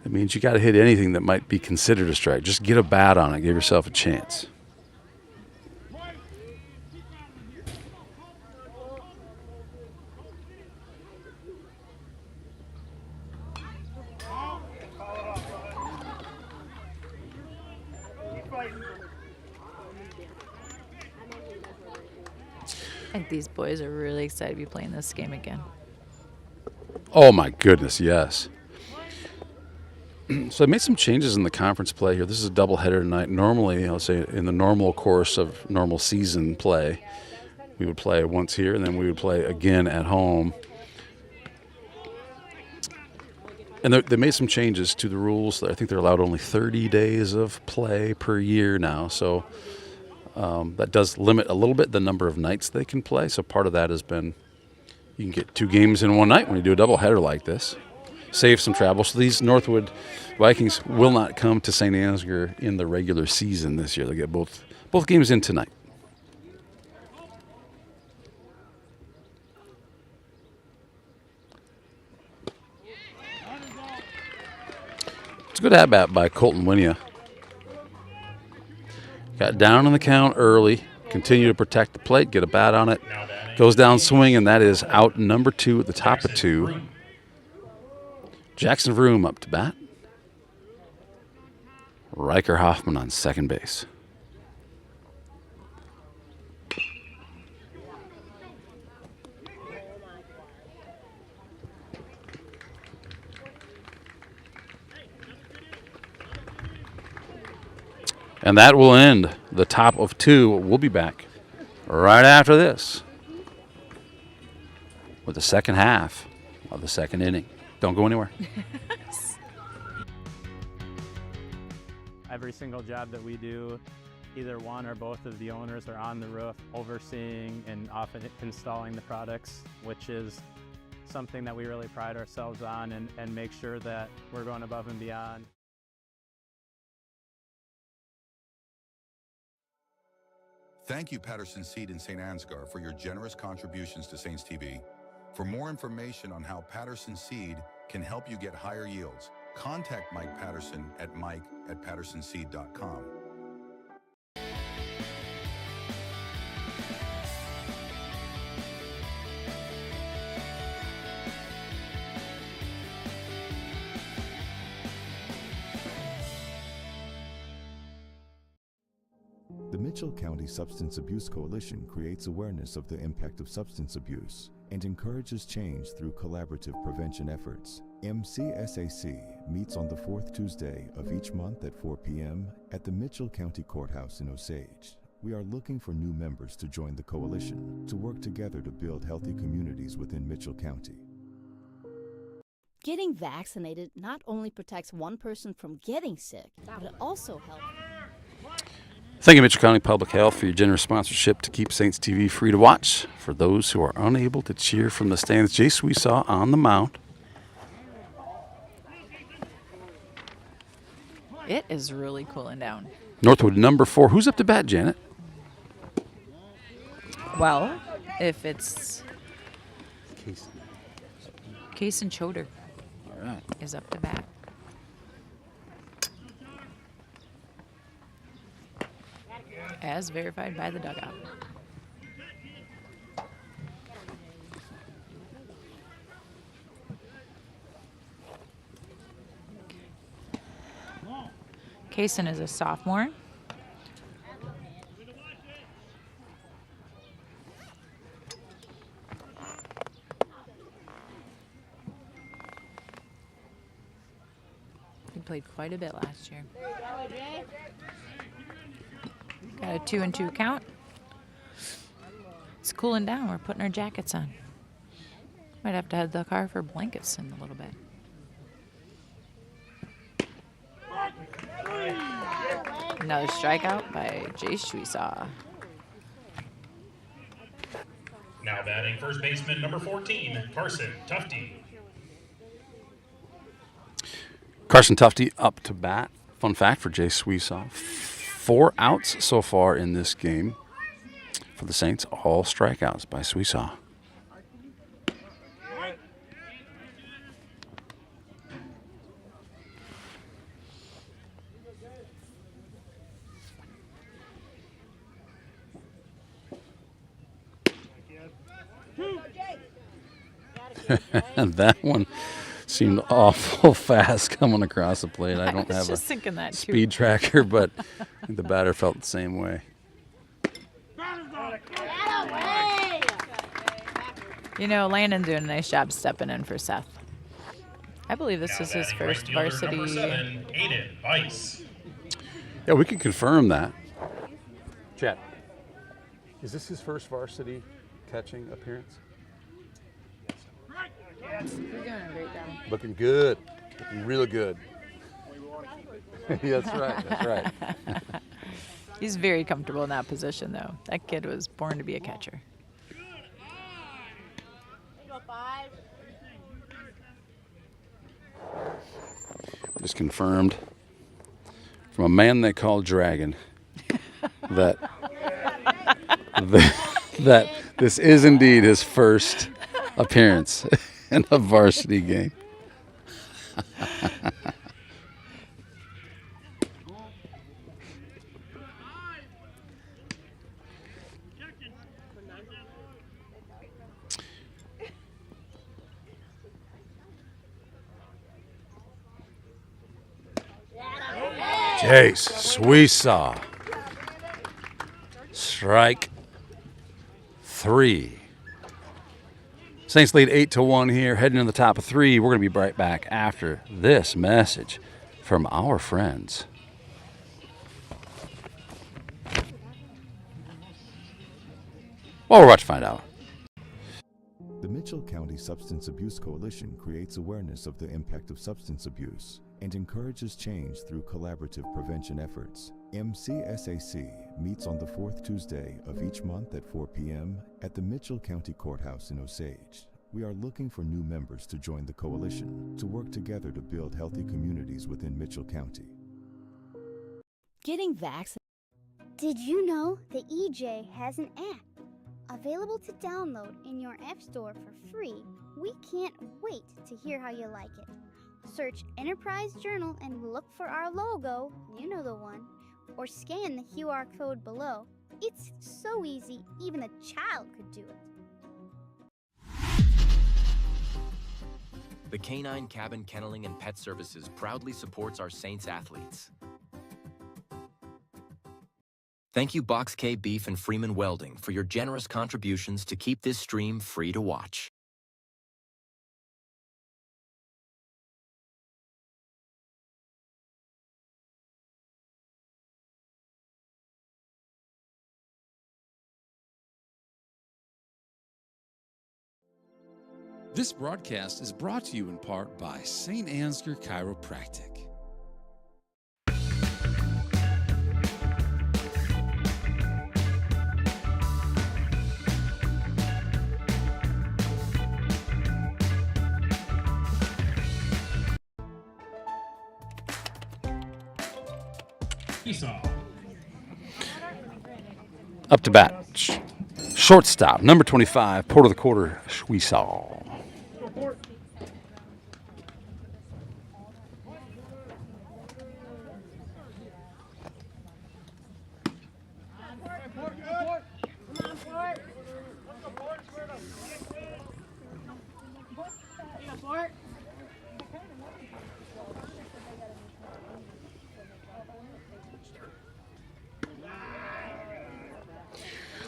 [SPEAKER 3] It means you got to hit anything that might be considered a strike. Just get a bat on it. Give yourself a chance.
[SPEAKER 4] I think these boys are really excited to be playing this game again.
[SPEAKER 3] Oh, my goodness, yes. So I made some changes in the conference play here. This is a doubleheader tonight. Normally, I'll say in the normal course of normal season play, we would play once here, and then we would play again at home. And they made some changes to the rules. I think they're allowed only 30 days of play per year now. So that does limit a little bit the number of nights they can play. So part of that has been you can get 2 games in one night when you do a doubleheader like this. Save some travel. So these Northwood Vikings will not come to St. Ansgar in the regular season this year. They'll get both games in tonight. It's a good at-bat by Colton Winia. Got down on the count early, continue to protect the plate, get a bat on it, goes down swing, and that is out number 2 at the top of 2. Jackson Vroom up to bat. Riker Hoffman on second base. And that will end the top of 2. We'll be back right after this with the second half of the second inning. Don't go anywhere.
[SPEAKER 15] Every single job that we do, either one or both of the owners are on the roof overseeing and often installing the products, which is something that we really pride ourselves on and make sure that we're going above and beyond.
[SPEAKER 16] Thank you, Patterson Seed in St. Ansgar, for your generous contributions to Saints TV. For more information on how Patterson Seed can help you get higher yields, contact Mike Patterson at mike@pattersonseed.com.
[SPEAKER 17] The Mitchell County Substance Abuse Coalition creates awareness of the impact of substance abuse and encourages change through collaborative prevention efforts. MCSAC meets on the 4th Tuesday of each month at 4 p.m. at the Mitchell County Courthouse in Osage. We are looking for new members to join the coalition to work together to build healthy communities within Mitchell County.
[SPEAKER 18] Getting vaccinated not only protects one person from getting sick, but it also helps.
[SPEAKER 3] Thank you, Mitchell County Public Health, for your generous sponsorship to keep Saints TV free to watch. For those who are unable to cheer from the stands, Jace we saw on the mound.
[SPEAKER 4] It is really cooling down.
[SPEAKER 3] Northwood number 4. Who's up to bat, Janet?
[SPEAKER 4] Well, if it's Kason Choder is up to bat. As verified by the dugout. Kason is a sophomore. He played quite a bit last year. Got a 2-2 count. It's cooling down. We're putting our jackets on. Might have to head to the car for blankets in a little bit. Another strikeout by Jace Schweesaw.
[SPEAKER 1] Now batting first baseman number 14, Carson Tufty.
[SPEAKER 3] Carson Tufty up to bat. Fun fact for Jace Schweesaw. 4 outs so far in this game for the Saints. All strikeouts by Schweesaw. And that one seemed awful fast coming across the plate. I don't have a speed tracker, but I think the batter felt the same way.
[SPEAKER 4] You know, Landon doing a nice job stepping in for Seth. I believe this is his
[SPEAKER 1] Batting right
[SPEAKER 4] first
[SPEAKER 1] fielder
[SPEAKER 4] varsity.
[SPEAKER 1] number 7, Aiden Weiss.
[SPEAKER 3] Yeah, we can confirm that. Chet, is this his first varsity catching appearance?
[SPEAKER 4] He's doing a great job.
[SPEAKER 3] Looking good. Looking real good. Yeah, that's right. That's right.
[SPEAKER 4] He's very comfortable in that position, though. That kid was born to be a catcher.
[SPEAKER 3] Just confirmed from a man they call Dragon that that this is indeed his first appearance in a varsity game. Jace, sweet saw. Strike 3. Saints lead 8-1 here, heading to the top of 3. We're going to be right back after this message from our friends. Well, we're about to find out.
[SPEAKER 17] The Mitchell County Substance Abuse Coalition creates awareness of the impact of substance abuse and encourages change through collaborative prevention efforts. MCSAC meets on the 4th Tuesday of each month at 4 p.m. at the Mitchell County Courthouse in Osage. We are looking for new members to join the coalition to work together to build healthy communities within Mitchell County.
[SPEAKER 18] Getting vaccinated.
[SPEAKER 19] Did you know the EJ has an app available to download in your app store for free? We can't wait to hear how you like it. Search Enterprise Journal and look for our logo, you know the one, or scan the QR code below. It's so easy, even a child could do it.
[SPEAKER 20] The Canine Cabin Kenneling and Pet Services proudly supports our Saints athletes. Thank you Box K Beef and Freeman Welding for your generous contributions to keep this stream free to watch.
[SPEAKER 21] This broadcast is brought to you in part by St. Ansgar Chiropractic.
[SPEAKER 3] Up to bat. Shortstop, number 25, Port of the Quarter, Schwesaw.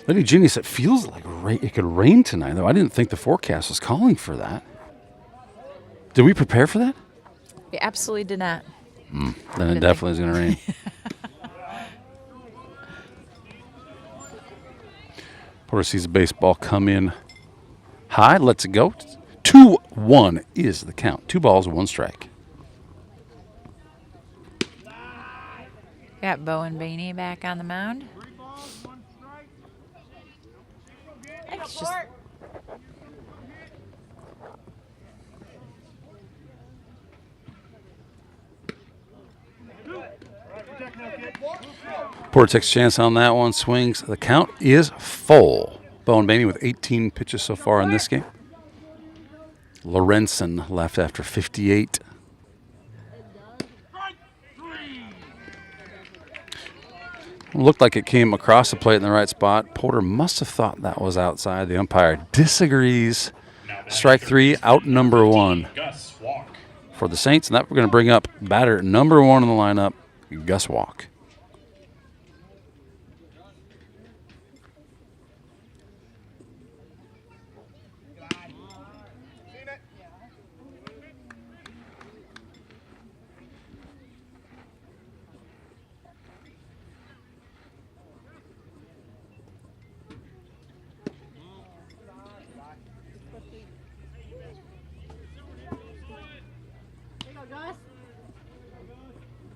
[SPEAKER 3] Lady Genius, it feels like it could rain tonight, though. I didn't think the forecast was calling for that. Did we prepare for that?
[SPEAKER 4] We absolutely did not.
[SPEAKER 3] Then it definitely is going to rain. Porter sees the baseball come in high. Lets it go. 2-1 is the count. 2 balls, 1 strike.
[SPEAKER 4] Got Bowen Bainey back on the mound. It's just
[SPEAKER 3] Porter takes a chance on that one. Swings. The count is full. Bowen Bainey with 18 pitches so far in this game. Lorenzen left after 58. Looked like it came across the plate in the right spot. Porter must have thought that was outside. The umpire disagrees. Strike 3, out number 1 for the Saints. And that we're going to bring up batter number 1 in the lineup, Gus Walk.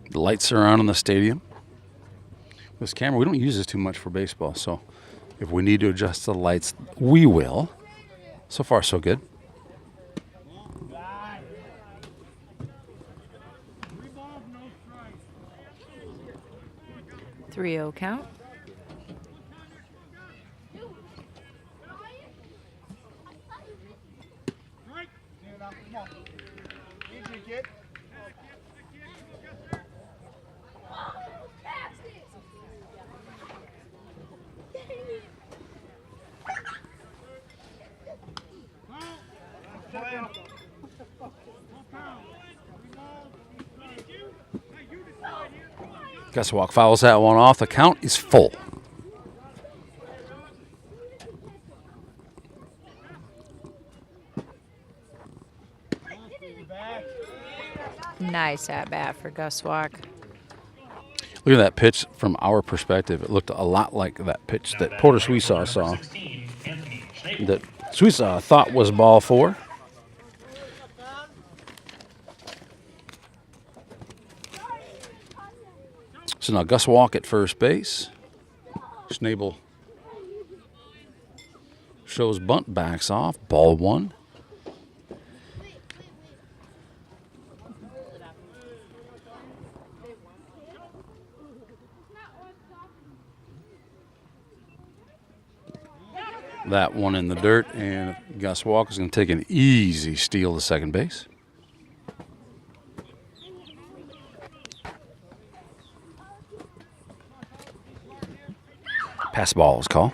[SPEAKER 3] The lights are on in the stadium. This camera, we don't use this too much for baseball, so if we need to adjust the lights, we will. So far, so good.
[SPEAKER 4] Three-oh count.
[SPEAKER 3] Gus Walk fouls that one off. The count is full.
[SPEAKER 4] Nice at bat for Gus Walk.
[SPEAKER 3] Look at that pitch from our perspective. It looked a lot like that pitch that Porter Sweesaw saw. That Sweesaw thought was ball 4. So now Gus Walk at first base. Schnabel shows bunt, backs off. Ball 1. That one in the dirt, and Gus Walk is going to take an easy steal to second base. Pass ball is called.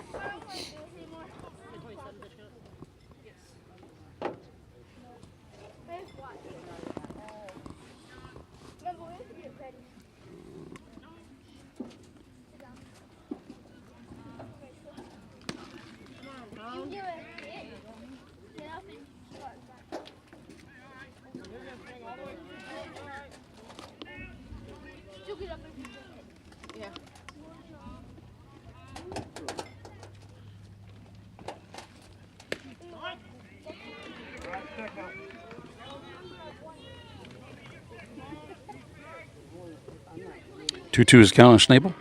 [SPEAKER 3] Two is count on Schnabel.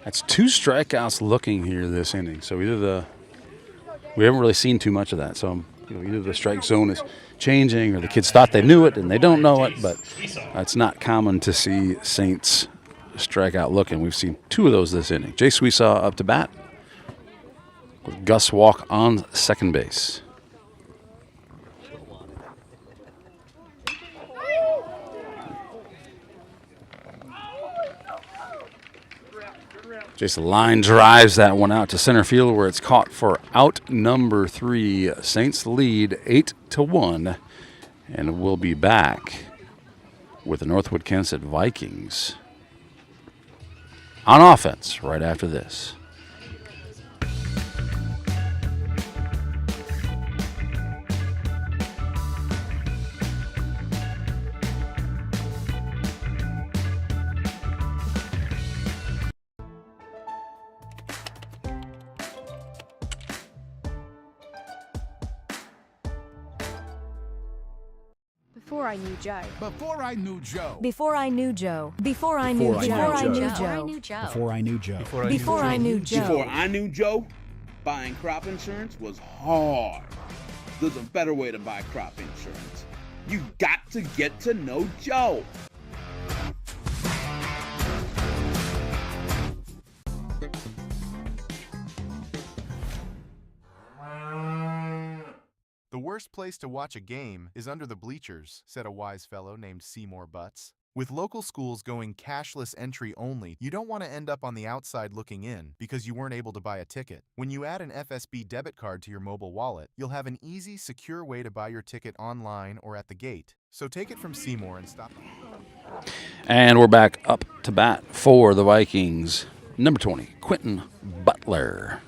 [SPEAKER 3] That's 2 strikeouts looking here this inning. So we haven't really seen too much of that. So either the strike zone is changing, or the kids thought they knew it and they don't know it. But it's not common to see Saints strikeout looking. We've seen 2 of those this inning. Jay Sweesaw up to bat with Gus Walk on second base. Jason line drives that one out to center field, where it's caught for out number 3. Saints lead 8-1, and we'll be back with the Northwood Kensett Vikings on offense right after this.
[SPEAKER 7] Before I knew Joe.
[SPEAKER 22] Before I knew Joe.
[SPEAKER 7] Before I knew Joe. Before I knew Joe. Before I knew Joe.
[SPEAKER 22] Before I knew Joe.
[SPEAKER 7] Before I knew Joe.
[SPEAKER 10] Before I knew Joe, buying crop insurance was hard. There's a better way to buy crop insurance. You got to get to know Joe.
[SPEAKER 11] The worst place to watch a game is under the bleachers, said a wise fellow named Seymour Butts. With local schools going cashless entry only, you don't want to end up on the outside looking in because you weren't able to buy a ticket. When you add an FSB debit card to your mobile wallet, you'll have an easy, secure way to buy your ticket online or at the gate. So take it from Seymour and stop.
[SPEAKER 3] And we're back up to bat for the Vikings. Number 20, Quentin Butler.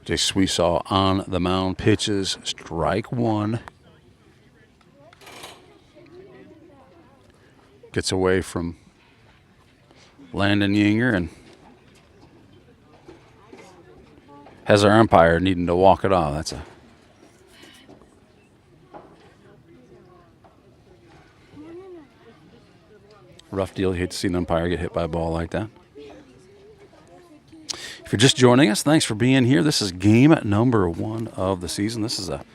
[SPEAKER 3] Jay Sweesaw on the mound, pitches strike one. Gets away from Landon Yinger and has our umpire needing to walk it off. That's a rough deal. You hate to see an umpire get hit by a ball like that. If you're just joining us, thanks for being here. This is game number 1 of the season. This is a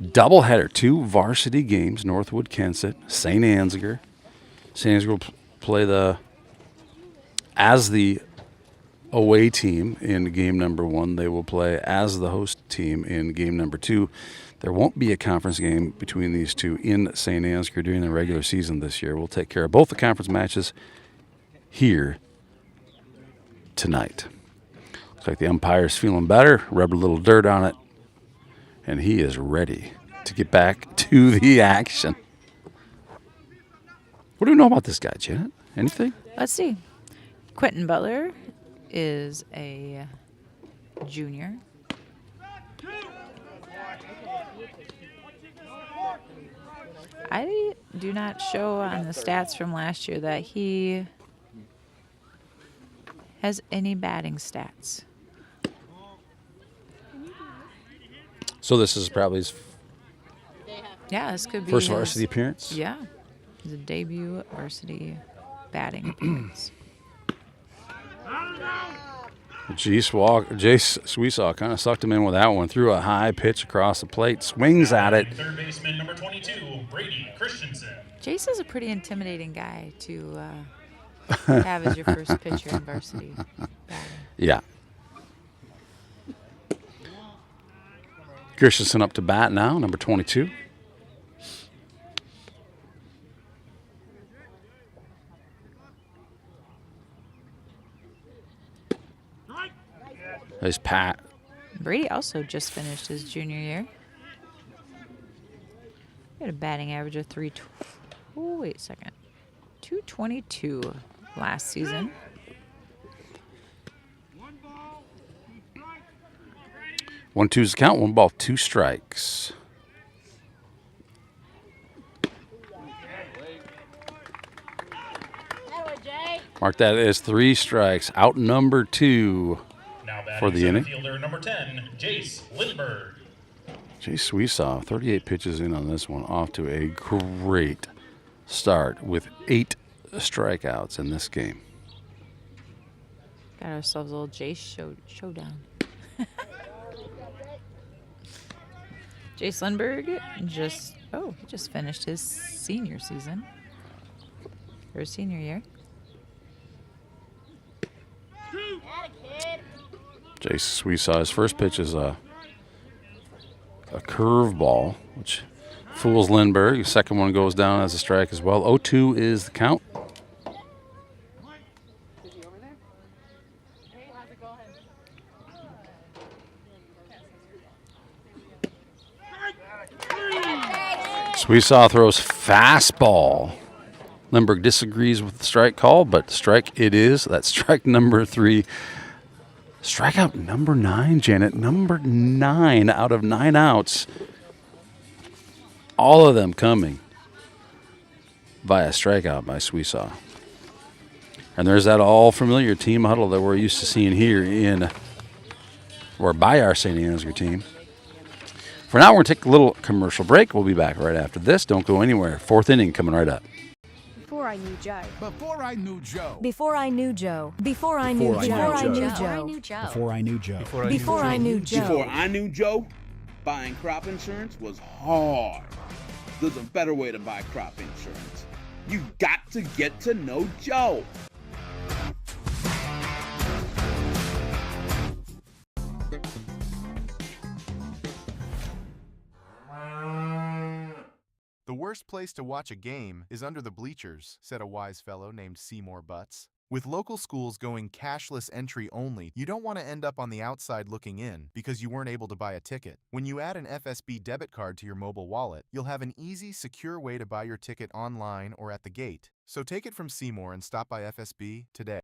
[SPEAKER 3] doubleheader, 2 varsity games, Northwood, Kensett, St. Ansgar. St. Ansgar will play as the away team in game number 1. They will play as the host team in game number 2. There won't be a conference game between these two in St. Ansgar during the regular season this year. We'll take care of both the conference matches here tonight. Looks like the umpire's feeling better, rubbed a little dirt on it, and he is ready to get back to the action. What do we know about this guy, Janet? Anything?
[SPEAKER 4] Let's see. Quentin Butler is a junior. I do not show on the stats from last year that he has any batting stats.
[SPEAKER 3] So this is probably his
[SPEAKER 4] this could be
[SPEAKER 3] first
[SPEAKER 4] his
[SPEAKER 3] varsity appearance?
[SPEAKER 4] Yeah. His debut varsity batting appearance.
[SPEAKER 3] Jay Sweesaw kind of sucked him in with that one. Threw a high pitch across the plate. Swings at it.
[SPEAKER 1] Third baseman number 22, Brady Christensen.
[SPEAKER 4] Jace is a pretty intimidating guy to have as your first pitcher in varsity batting.
[SPEAKER 3] Yeah. Christensen up to bat now, number 22. There's Pat.
[SPEAKER 4] Brady also just finished his junior year. He had a batting average of 222 last season.
[SPEAKER 3] 1-2's the count. 1 ball, 2 strikes. Mark that as 3 strikes. Out number 2 for the inning.
[SPEAKER 1] Fielder number 10, Jace Lindbergh.
[SPEAKER 3] Jace Sweesaw, 38 pitches in on this one, off to a great start with 8 strikeouts in this game.
[SPEAKER 4] Got ourselves a little Jace showdown. Jace Lindbergh he just finished his senior season. Or his senior year.
[SPEAKER 3] Jace Sweesaw, his first pitch is a curveball, which fools Lindbergh. The second one goes down as a strike as well. 0-2 is the count. Sweesaw throws fastball. Lindbergh disagrees with the strike call, but strike it is. That's strike number 3. Strikeout number 9, Janet. Number 9 out of 9 outs. All of them coming via strikeout by Sweesaw. And there's that all familiar team huddle that we're used to seeing here by our St. Ansgar team. For now, we're going to take a little commercial break. We'll be back right after this. Don't go anywhere. 4th inning coming right up.
[SPEAKER 7] Before I knew Joe.
[SPEAKER 22] Before I knew Joe.
[SPEAKER 7] Before I knew Joe. Before I knew Joe. Before I knew Joe.
[SPEAKER 22] Before I knew Joe.
[SPEAKER 7] Before I knew Joe.
[SPEAKER 10] Before I knew Joe, buying crop insurance was hard. There's a better way to buy crop insurance. You got to get to know Joe.
[SPEAKER 11] The worst place to watch a game is under the bleachers, said a wise fellow named Seymour Butts. With local schools going cashless entry only, you don't want to end up on the outside looking in because you weren't able to buy a ticket. When you add an FSB debit card to your mobile wallet, you'll have an easy, secure way to buy your ticket online or at the gate. So take it from Seymour and stop by FSB today.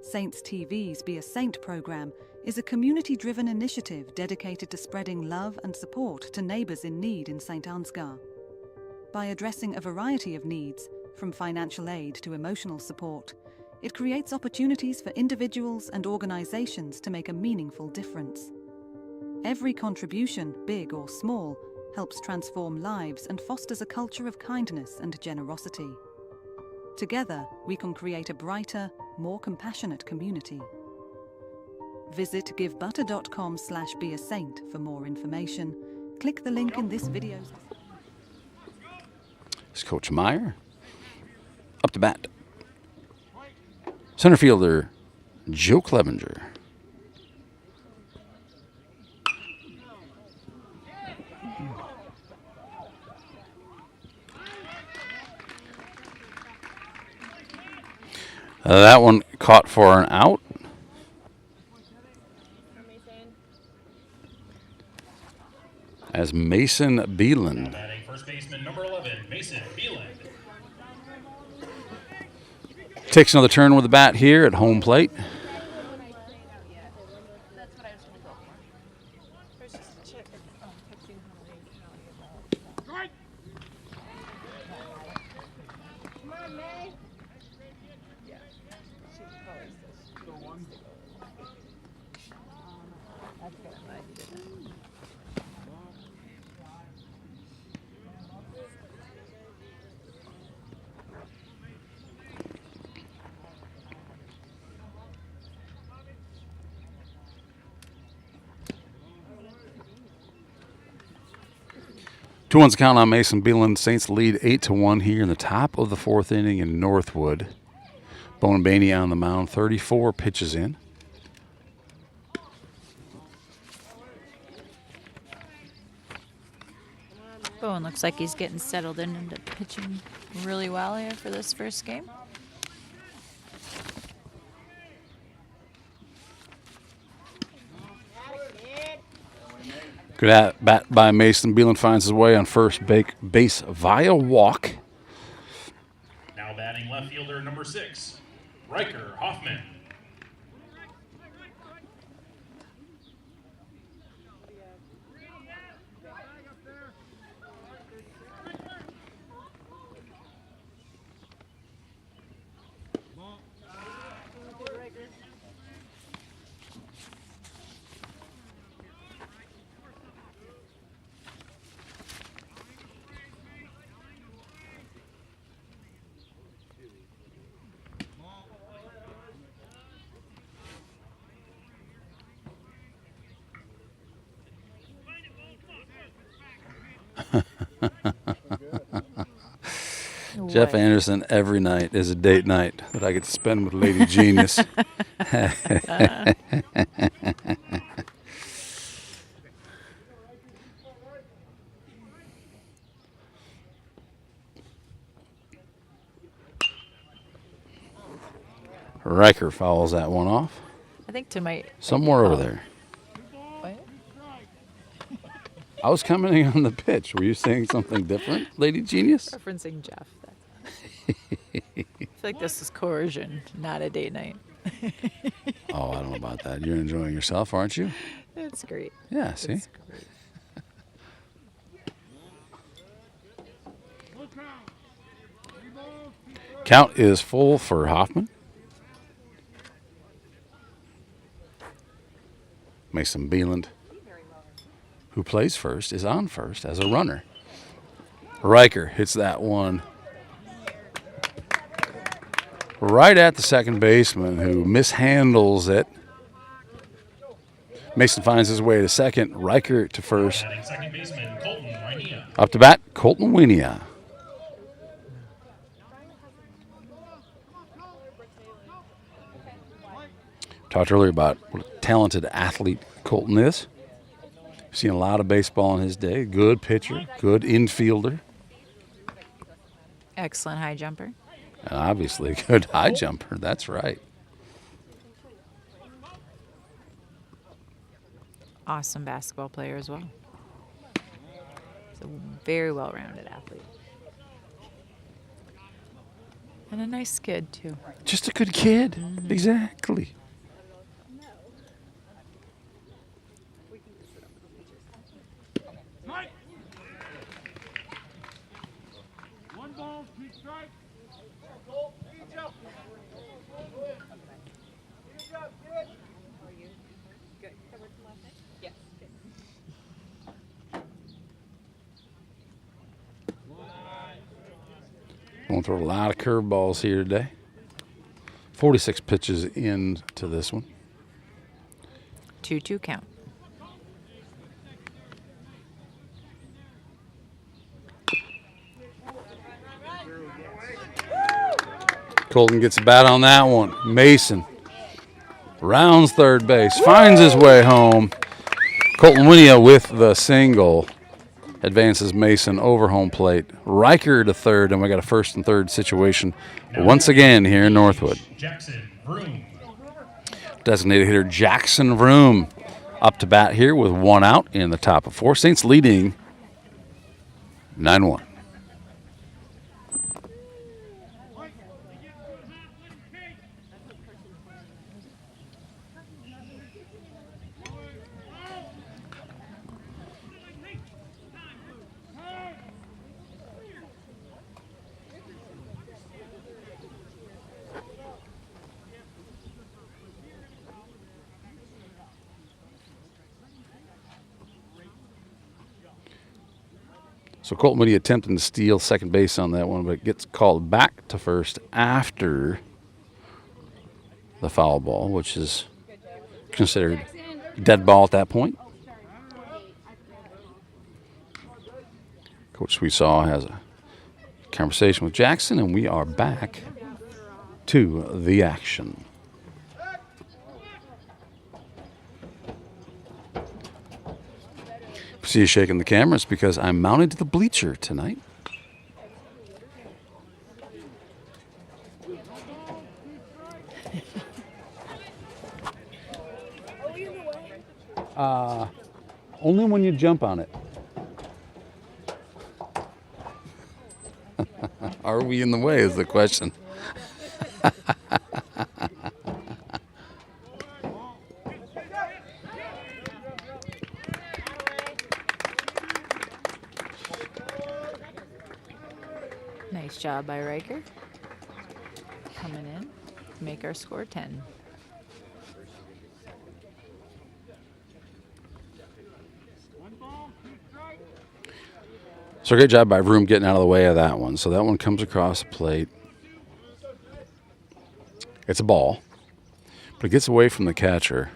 [SPEAKER 8] Saints TV's Be a Saint program is a community-driven initiative dedicated to spreading love and support to neighbours in need in St Ansgar. By addressing a variety of needs, from financial aid to emotional support, it creates opportunities for individuals and organisations to make a meaningful difference. Every contribution, big or small, helps transform lives and fosters a culture of kindness and generosity. Together, we can create a brighter, more compassionate community. Visit givebutter.com/beasaint for more information. Click the link in this video.
[SPEAKER 3] It's Coach Meyer. Up to bat. Center fielder, Joe Clevenger. That one caught for an out. As Mason Beeland.
[SPEAKER 1] Batting first baseman number 11, Mason Beeland.
[SPEAKER 3] Takes another turn with the bat here at home plate. Two ones count on Mason Beeland. Saints lead 8-1 here in the top of the fourth inning in Northwood. Bowen Baney on the mound, 34 pitches in.
[SPEAKER 4] Bowen looks like he's getting settled in and pitching really well here for this first game.
[SPEAKER 3] Good at bat by Mason. Beeland finds his way on first base via walk.
[SPEAKER 1] Now batting left fielder number 6, Riker Hoffman.
[SPEAKER 3] Jeff Anderson every night is a date night that I get to spend with Lady Genius. Riker fouls that one off.
[SPEAKER 4] I think to my
[SPEAKER 3] somewhere over there.
[SPEAKER 4] What?
[SPEAKER 3] I was commenting on the pitch. Were you saying something different, Lady Genius?
[SPEAKER 4] Referencing Jeff. I feel like this is coercion, not a date night.
[SPEAKER 3] Oh, I don't know about that. You're enjoying yourself, aren't you?
[SPEAKER 4] It's great.
[SPEAKER 3] Yeah, see?
[SPEAKER 4] It's great.
[SPEAKER 3] Count is full for Hoffman. Mason Beeland, who plays first, is on first as a runner. Riker hits that one right at the second baseman, who mishandles it. Mason finds his way to second. Riker to first.
[SPEAKER 1] Second baseman Colton Winia.
[SPEAKER 3] Up to bat, Colton Winia. Talked earlier about what a talented athlete Colton is. Seen a lot of baseball in his day. Good pitcher, good infielder,
[SPEAKER 4] Excellent high jumper.
[SPEAKER 3] and obviously a good high jumper. That's right.
[SPEAKER 4] Awesome basketball player as well. He's a very well-rounded athlete. And a nice kid, too.
[SPEAKER 3] Just a good kid. Exactly. Going to throw a lot of curveballs here today. 46 pitches into this one.
[SPEAKER 4] 2-2 count.
[SPEAKER 3] Colton gets a bat on that one. Mason rounds third base, finds his way home. Colton Winia with the single. Advances Mason over home plate. Riker to third, and we got a first and third situation once again here in Northwood.
[SPEAKER 1] Jackson Vroom.
[SPEAKER 3] Designated hitter Jackson Vroom up to bat here with one out in the top of four. Saints leading 9-1. So Colton Moody attempting to steal second base on that one, but it gets called back to first after the foul ball, which is considered dead ball at that point. Coach Sweetsaw has a conversation with Jackson, and we are back to the action. See you shaking the camera, it's because I'm mounted to the bleacher tonight. Only when you jump on it. Are we in the way is the question.
[SPEAKER 4] Nice job by Riker. Coming in to make our score 10.
[SPEAKER 3] So great job by Vroom getting out of the way of that one. So that one comes across the plate. It's a ball, but it gets away from the catcher.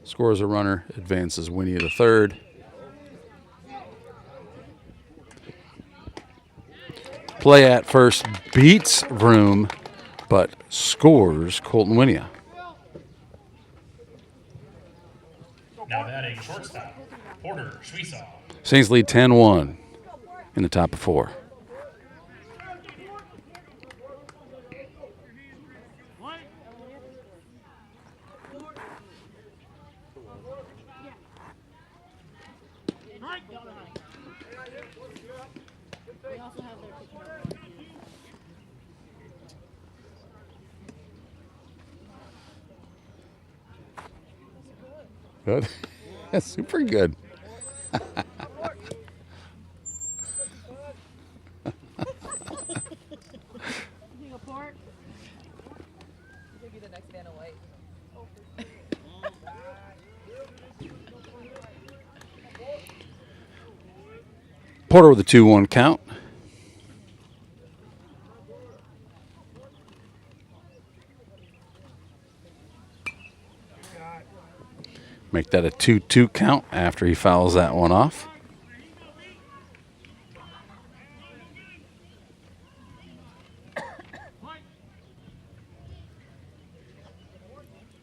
[SPEAKER 3] Scores a runner, advances Winnie to third. Play at first beats Vroom, but scores Colton Winia.
[SPEAKER 1] Now batting shortstop, Porter Schweisaw.
[SPEAKER 3] Saints lead 10-1 in the top of four. Good. That's super good. Porter with a 2-1 count. Make that a 2-2 count after he fouls that one off.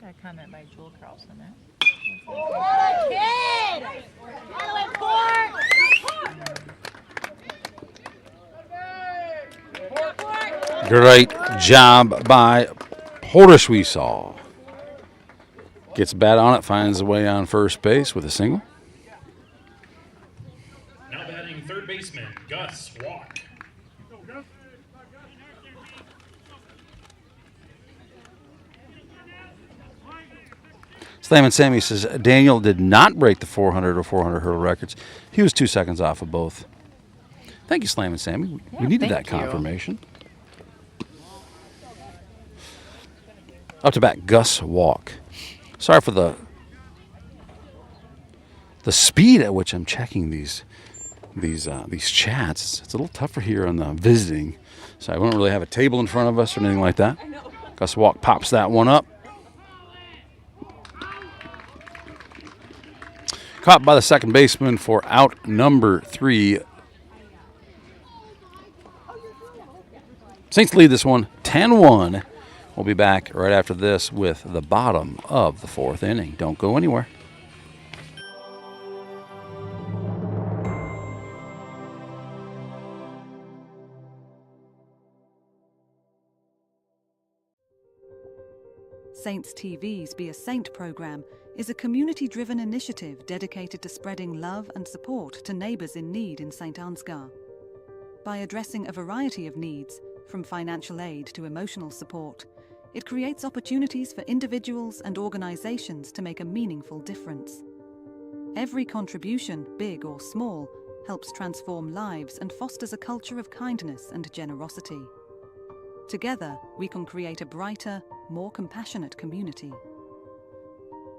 [SPEAKER 4] Got a comment by Joel Carlson there.
[SPEAKER 2] Kid!
[SPEAKER 3] Great job by Porter-Sweesaw. Gets a bat on it, finds a way on first base with a single.
[SPEAKER 1] Now batting third baseman, Gus Walk.
[SPEAKER 3] Slam and Sammy says Daniel did not break the 400 or 400 hurdle records. He was 2 seconds off of both. Thank you, Slam and Sammy. We needed that confirmation. Up to bat, Gus Walk. Sorry for the speed at which I'm checking these chats. It's a little tougher here on the visiting, so I don't really have a table in front of us or anything like that. Gus Walk pops that one up. Caught by the second baseman for out number 3. Saints lead this one 10-1. We'll be back right after this with the bottom of the 4th inning. Don't go anywhere.
[SPEAKER 8] Saints TV's Be a Saint program is a community-driven initiative dedicated to spreading love and support to neighbours in need in St. Ansgar. By addressing a variety of needs, from financial aid to emotional support, it creates opportunities for individuals and organisations to make a meaningful difference. Every contribution, big or small, helps transform lives and fosters a culture of kindness and generosity. Together, we can create a brighter, more compassionate community.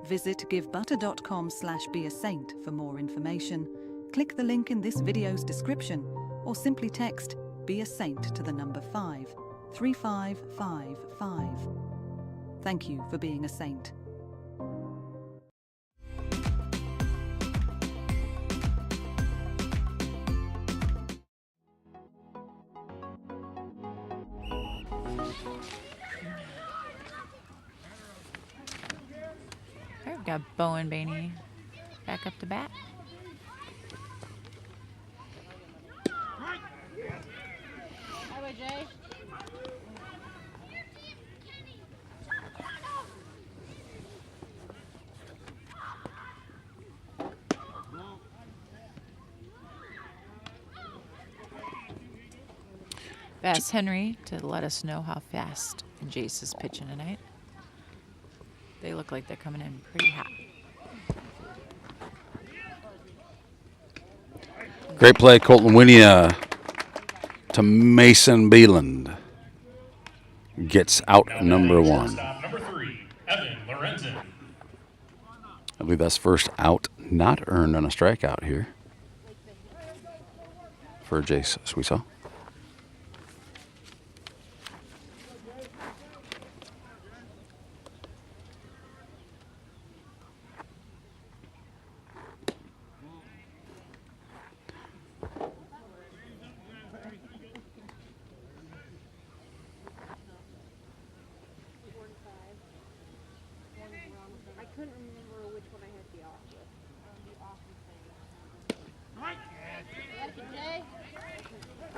[SPEAKER 8] Visit givebutter.com/beasaint for more information, click the link in this video's description, or simply text Be a Saint to the number 53555. Thank you for being a saint.
[SPEAKER 4] We've got Bowen Bainey back up to bat.
[SPEAKER 2] Highway Jay.
[SPEAKER 4] Bass Henry to let us know how fast Jace is pitching tonight. They look like they're coming in pretty hot.
[SPEAKER 3] Great play, Colton Winia to Mason Beeland. Gets out number 1.
[SPEAKER 1] Stop number 3, Evan Lorenzen.
[SPEAKER 3] I believe that's first out not earned on a strikeout here for Jace Sweesaw.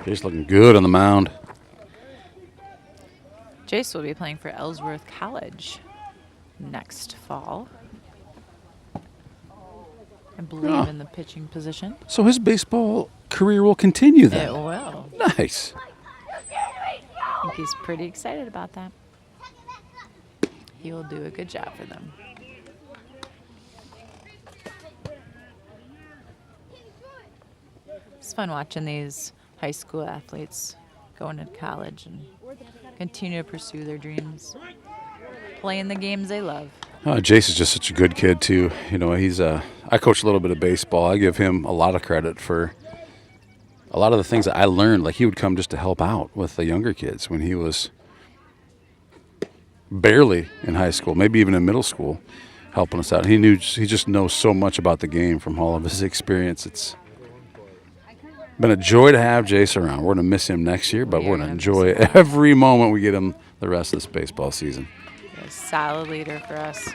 [SPEAKER 3] Jace looking good on the mound.
[SPEAKER 4] Jace will be playing for Ellsworth College next fall. I believe in the pitching position.
[SPEAKER 3] So his baseball career will continue then?
[SPEAKER 4] It will.
[SPEAKER 3] Nice.
[SPEAKER 4] I think he's pretty excited about that. He will do a good job for them. It's fun watching these high school athletes going to college and continue to pursue their dreams, playing the games they love.
[SPEAKER 3] Jace is just such a good kid too. You know, he's I coach a little bit of baseball. I give him a lot of credit for a lot of the things that I learned. Like, he would come just to help out with the younger kids when he was barely in high school, maybe even in middle school, helping us out. He just knows so much about the game from all of his experience. It's been a joy to have Jace around. We're going to miss him next year, but we're going to enjoy every moment we get him the rest of this baseball season.
[SPEAKER 4] A solid leader for us.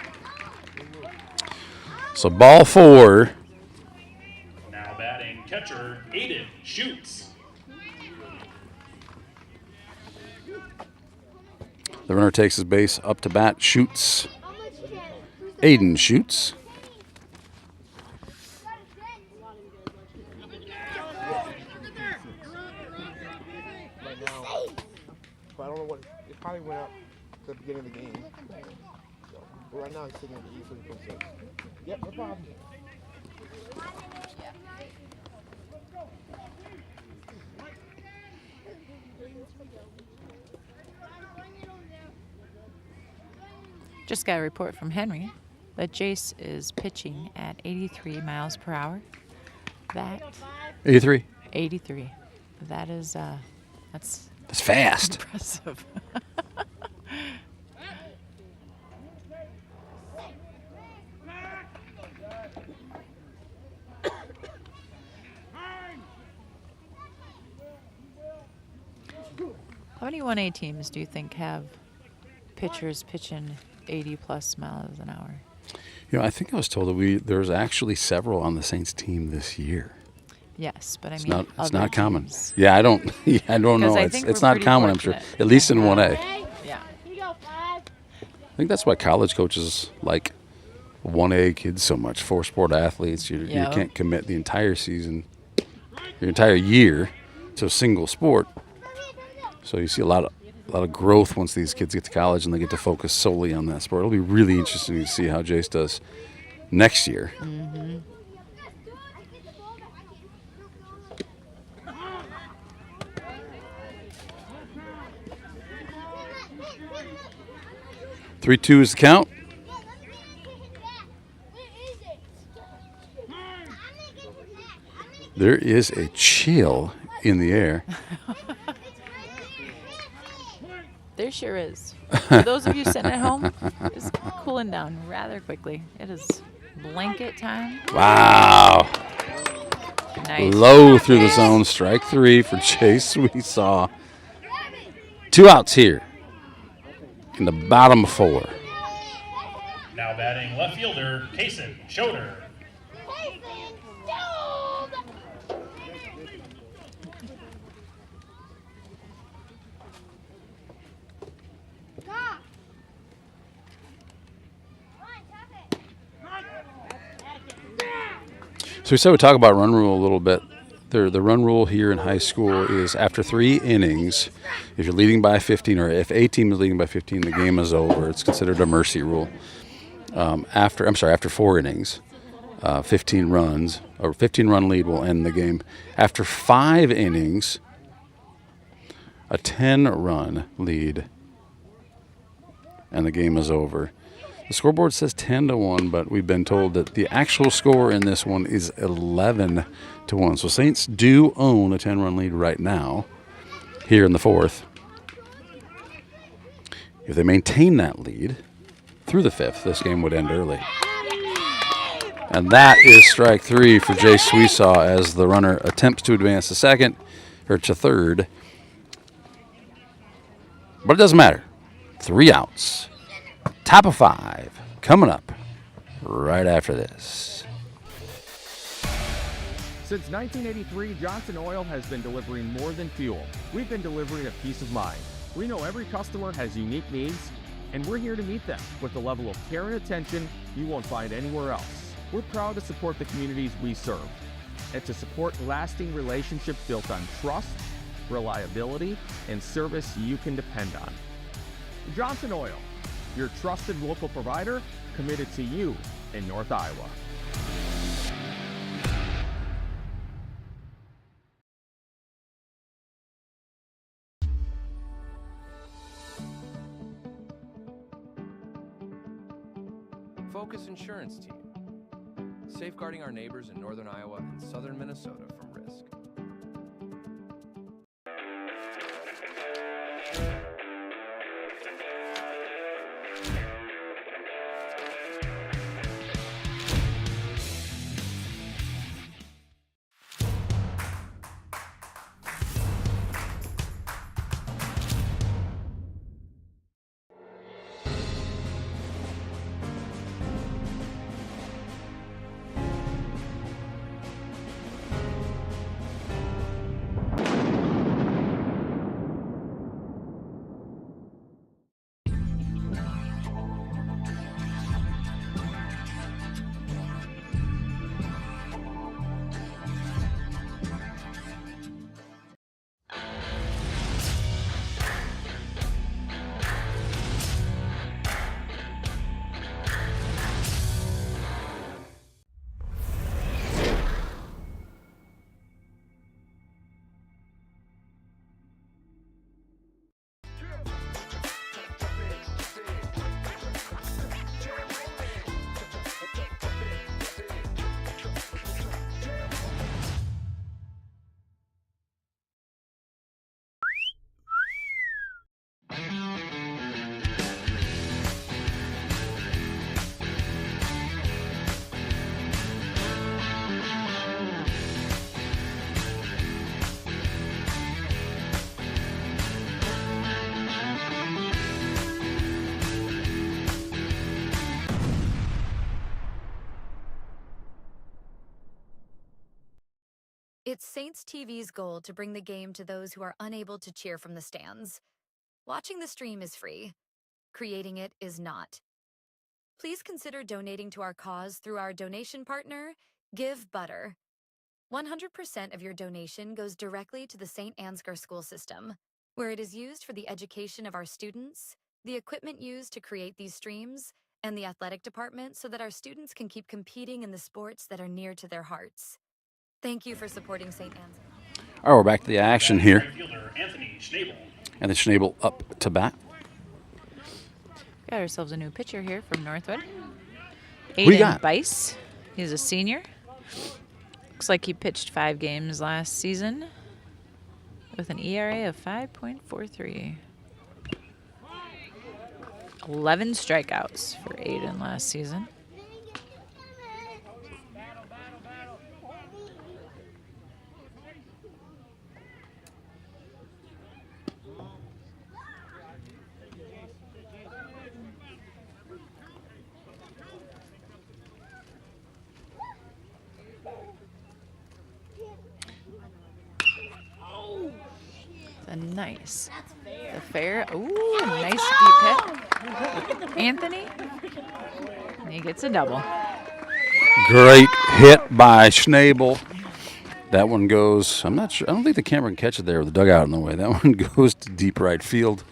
[SPEAKER 3] So ball 4.
[SPEAKER 1] Now batting catcher Aiden shoots.
[SPEAKER 3] The runner takes his base up to bat, shoots. Aiden shoots.
[SPEAKER 5] I don't know what, it probably went up at the beginning of the game. So, but right now it's sitting at the E3.6. Yep, no problem.
[SPEAKER 4] Just got a report from Henry that Jace is pitching at 83 miles per hour. That
[SPEAKER 3] 83.
[SPEAKER 4] 83. That is that's
[SPEAKER 3] fast.
[SPEAKER 4] Impressive. How many 1A teams do you think have pitchers pitching 80+ miles an hour?
[SPEAKER 3] You know, I think I was told that there's actually several on the Saints team this year.
[SPEAKER 4] Yes, but I
[SPEAKER 3] It's
[SPEAKER 4] mean,
[SPEAKER 3] not. It's
[SPEAKER 4] other
[SPEAKER 3] not common.
[SPEAKER 4] teams.
[SPEAKER 3] Yeah, I don't. Yeah, I don't know.
[SPEAKER 4] Because I
[SPEAKER 3] It's
[SPEAKER 4] think
[SPEAKER 3] it's
[SPEAKER 4] we're
[SPEAKER 3] not
[SPEAKER 4] pretty
[SPEAKER 3] common. I'm sure.
[SPEAKER 4] fortunate
[SPEAKER 3] At least in
[SPEAKER 4] to
[SPEAKER 3] 1A.
[SPEAKER 4] Yeah.
[SPEAKER 3] I think that's why college coaches like 1A kids so much. 4-sport athletes. You
[SPEAKER 4] Yeah.
[SPEAKER 3] can't commit the entire season, your entire year, to a single sport. So you see a lot of growth once these kids get to college and they get to focus solely on that sport. It'll be really interesting to see how Jace does next year.
[SPEAKER 4] Mm-hmm.
[SPEAKER 3] 3-2 is the count. There is a chill in the air.
[SPEAKER 4] There sure is. For those of you sitting at home, it's cooling down rather quickly. It is blanket time.
[SPEAKER 3] Wow.
[SPEAKER 4] Nice.
[SPEAKER 3] Low through the zone. Strike 3 for Chase. We saw 2 outs here in the bottom 4.
[SPEAKER 1] Now batting left fielder Kason Schroeder.
[SPEAKER 3] So we said we'd talk about run rule a little bit. The run rule here in high school is after 3 innings, if you're leading by 15, or if a team is leading by 15, the game is over. It's considered a mercy rule. After 4 innings, 15 runs, or 15-run lead will end the game. After 5 innings, a 10-run lead, and the game is over. The scoreboard says 10-1, but we've been told that the actual score in this one is 11-1. So Saints do own a 10-run lead right now, here in the 4th. If they maintain that lead through the 5th, this game would end early. And that is strike 3 for Jace Sweesaw as the runner attempts to advance to second, or to third. But it doesn't matter. 3 outs. Top of 5 coming up right after this.
[SPEAKER 12] Since 1983, Johnson Oil has been delivering more than fuel. We've been delivering a peace of mind. We know every customer has unique needs, and we're here to meet them with the level of care and attention you won't find anywhere else. We're proud to support the communities we serve and to support lasting relationships built on trust, reliability, and service you can depend on. Johnson Oil, your trusted local provider, committed to you in North Iowa.
[SPEAKER 20] Focus Insurance Team, safeguarding our neighbors in northern Iowa and southern Minnesota from risk.
[SPEAKER 13] It's Saints TV's goal to bring the game to those who are unable to cheer from the stands. Watching the stream is free. Creating it is not. Please consider donating to our cause through our donation partner, Give Butter. 100% of your donation goes directly to the St. Ansgar school system, where it is used for the education of our students, the equipment used to create these streams, and the athletic department so that our students can keep competing in the sports that are near to their hearts. Thank you for supporting St. Ansgar.
[SPEAKER 6] All right, we're back to the action here.
[SPEAKER 1] Right fielder Anthony Schnabel.
[SPEAKER 6] And the Schnabel up to bat.
[SPEAKER 4] Got ourselves a new pitcher here from Northwood.
[SPEAKER 6] Who you
[SPEAKER 4] Aiden
[SPEAKER 6] got?
[SPEAKER 4] Bice. He's a senior. Looks like he pitched 5 games last season with an ERA of 5.43. 11 strikeouts for Aiden last season. A nice. The fair. Ooh, nice deep hit. Anthony. And he gets a double.
[SPEAKER 6] Great hit by Schnabel. That one goes, I'm not sure, I don't think the camera can catch it there with the dugout in the way. That one goes to deep right field.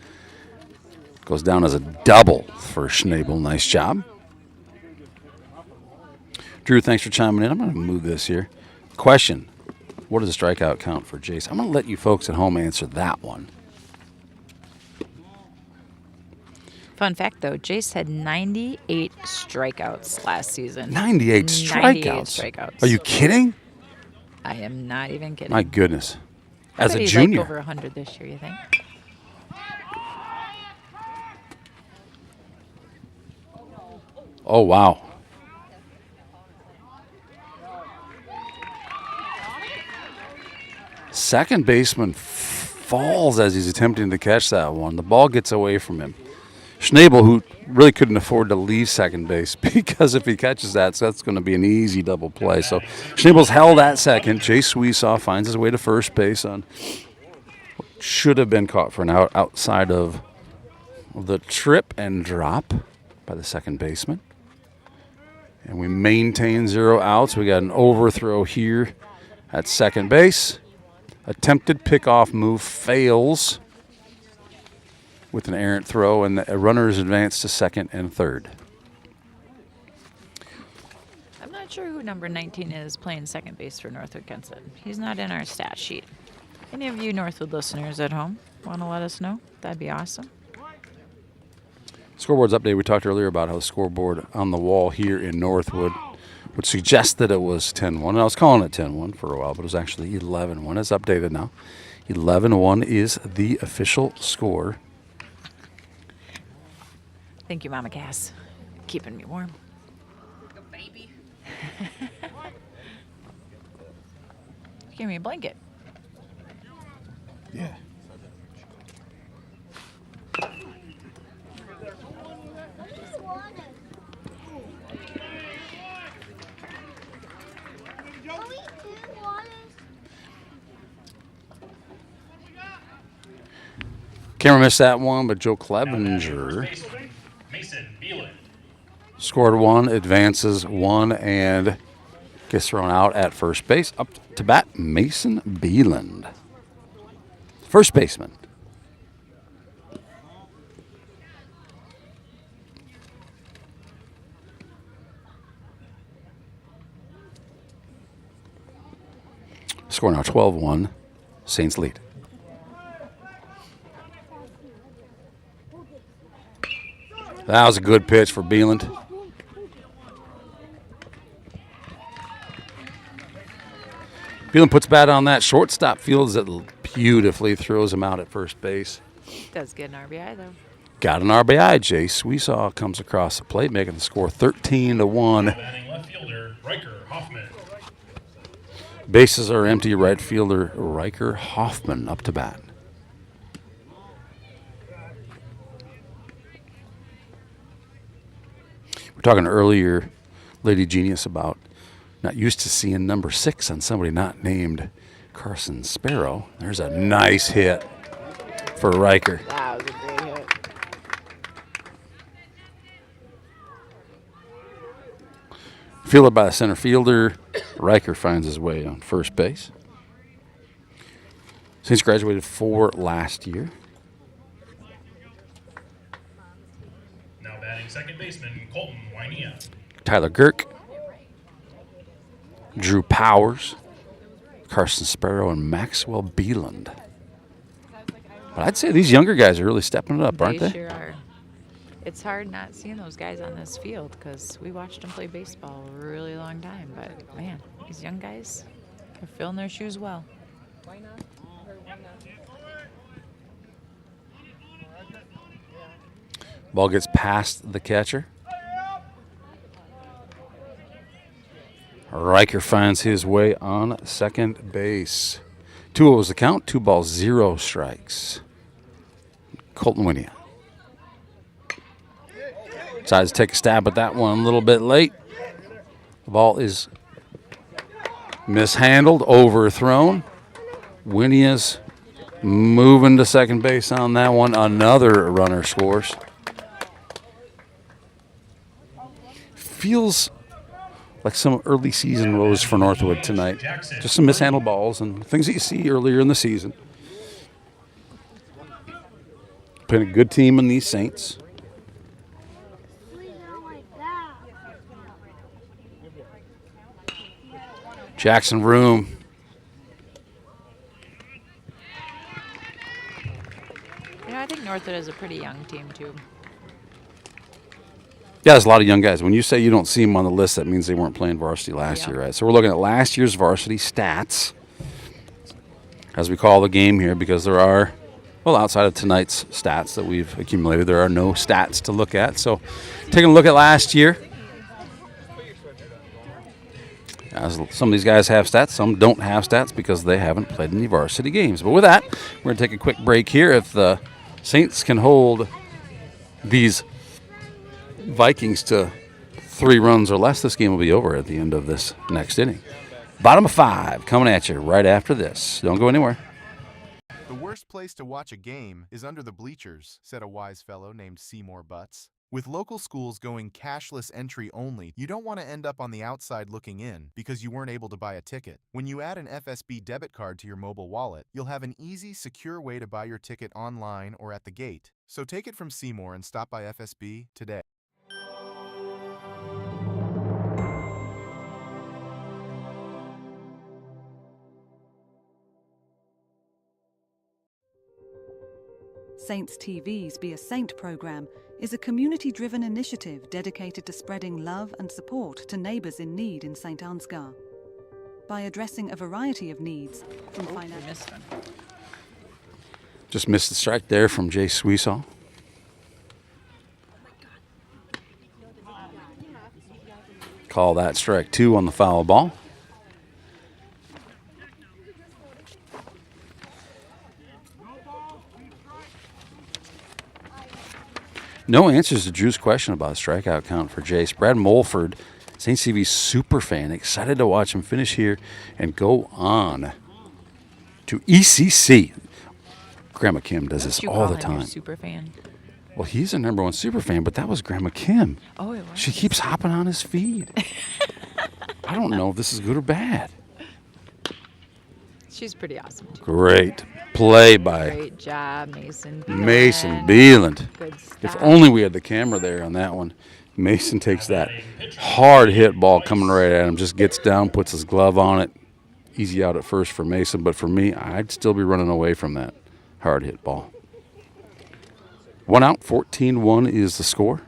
[SPEAKER 6] Goes down as a double for Schnabel. Nice job. Drew, thanks for chiming in. I'm going to move this here. Question. What is the strikeout count for Jace? I'm going to let you folks at home answer that one.
[SPEAKER 4] Fun fact, though, Jace had 98 strikeouts last season.
[SPEAKER 6] 98 strikeouts?
[SPEAKER 4] 98 strikeouts.
[SPEAKER 6] Are you kidding?
[SPEAKER 4] I am not even kidding.
[SPEAKER 6] My goodness.
[SPEAKER 4] I
[SPEAKER 6] As
[SPEAKER 4] bet
[SPEAKER 6] a
[SPEAKER 4] he's
[SPEAKER 6] junior.
[SPEAKER 4] like over 100 this year, you think?
[SPEAKER 6] Oh, wow. Second baseman falls as he's attempting to catch that one. The ball gets away from him. Schnabel, who really couldn't afford to leave second base because if he catches that, so that's going to be an easy double play. So Schnabel's held at second. Chase Weesaw finds his way to first base on what should have been caught for an out outside of the trip and drop by the second baseman. And we maintain 0 outs. We got an overthrow here at second base. Attempted pickoff move fails with an errant throw, and the runners advance to second and third.
[SPEAKER 4] I'm not sure who number 19 is playing second base for Northwood Kensett. He's not in our stat sheet. Any of you Northwood listeners at home want to let us know? That'd be awesome.
[SPEAKER 6] Scoreboards update. We talked earlier about how the scoreboard on the wall here in Northwood would suggest that it was 10-1. And I was calling it 10-1 for a while, but it was actually 11-1. It's updated now. 11-1 is the official score.
[SPEAKER 4] Thank you, Mama Cass. Keeping me warm. Like a baby. Give me a blanket.
[SPEAKER 6] Yeah. Camera missed that one, but Joe Clevenger scored 1, advances 1, and gets thrown out at first base. Up to bat, Mason Beeland. First baseman. Score now 12-1. Saints lead. That was a good pitch for Beeland. Beeland puts bat on that. Shortstop fields it beautifully, throws him out at first base.
[SPEAKER 4] Does get an RBI, though.
[SPEAKER 6] Got an RBI. Jace Weesaw comes across the plate, making the score 13-1.
[SPEAKER 1] Left fielder Riker Hoffman.
[SPEAKER 6] Bases are empty. Right fielder Riker Hoffman up to bat. We're talking earlier, Lady Genius, about Not used to seeing number 6 on somebody not named Carson Sparrow. There's a nice hit for Riker.
[SPEAKER 5] That was a great hit.
[SPEAKER 6] Fielded by the center fielder. Riker finds his way on first base. Saints graduated 4 last year.
[SPEAKER 1] Now batting second baseman Colton Wynea.
[SPEAKER 6] Tyler Girk, Drew Powers, Carson Sparrow, and Maxwell Beeland. But I'd say these younger guys are really stepping it up, aren't they?
[SPEAKER 4] They sure are. It's hard not seeing those guys on this field because we watched them play baseball a really long time. But, man, these young guys are filling their shoes well.
[SPEAKER 6] Ball gets past the catcher. Riker finds his way on second base. 2-0 is the count. 2 balls, 0 strikes. Colton Wynea decides to take a stab at that one a little bit late. The ball is mishandled, overthrown. Wynea's moving to second base on that one. Another runner scores. Feels like some early season woes for Northwood tonight. Just some mishandled balls and things that you see earlier in the season. Playing a good team in these Saints. Jackson Room.
[SPEAKER 4] You know, I think Northwood is a pretty young team, too.
[SPEAKER 6] Yeah, there's a lot of young guys. When you say you don't see them on the list, that means they weren't playing varsity last year, right? So we're looking at last year's varsity stats, as we call the game here, because there are, well, outside of tonight's stats that we've accumulated, there are no stats to look at. So taking a look at last year, as some of these guys have stats, some don't have stats because they haven't played any varsity games. But with that, we're going to take a quick break here. If the Saints can hold these Vikings to 3 runs or less, this game will be over at the end of this next inning. Bottom of 5 coming at you right after this. Don't go anywhere.
[SPEAKER 11] The worst place to watch a game is under the bleachers, said a wise fellow named Seymour Butts. With local schools going cashless entry only, you don't want to end up on the outside looking in because you weren't able to buy a ticket. When you add an FSB debit card to your mobile wallet, you'll have an easy, secure way to buy your ticket online or at the gate. So take it from Seymour and stop by FSB today.
[SPEAKER 8] Saints TV's Be a Saint program is a community-driven initiative dedicated to spreading love and support to neighbours in need in St. Ansgar. By addressing a variety of needs, from financial...
[SPEAKER 6] Just missed the strike there from Jay Sweesaw. Call that strike 2 on the foul ball. No answers to Drew's question about strikeout count for Jace. Brad Mulford, St. CV's super fan, excited to watch him finish here and go on to ECC. Grandma Kim does this all the time.
[SPEAKER 4] Super fan.
[SPEAKER 6] Well, he's a #1 super fan, but that was Grandma Kim.
[SPEAKER 4] Oh, it was.
[SPEAKER 6] She keeps hopping on his feed. I don't know if this is good or bad.
[SPEAKER 4] She's pretty awesome, too.
[SPEAKER 6] Great play by
[SPEAKER 4] Great job, Mason.
[SPEAKER 6] Mason Beeland.
[SPEAKER 4] Good stuff.
[SPEAKER 6] If only we had the camera there on that one. Mason takes that hard hit ball coming right at him, just gets down, puts his glove on it. Easy out at first for Mason, but for me, I'd still be running away from that hard hit ball. 1 out, 14-1 is the score.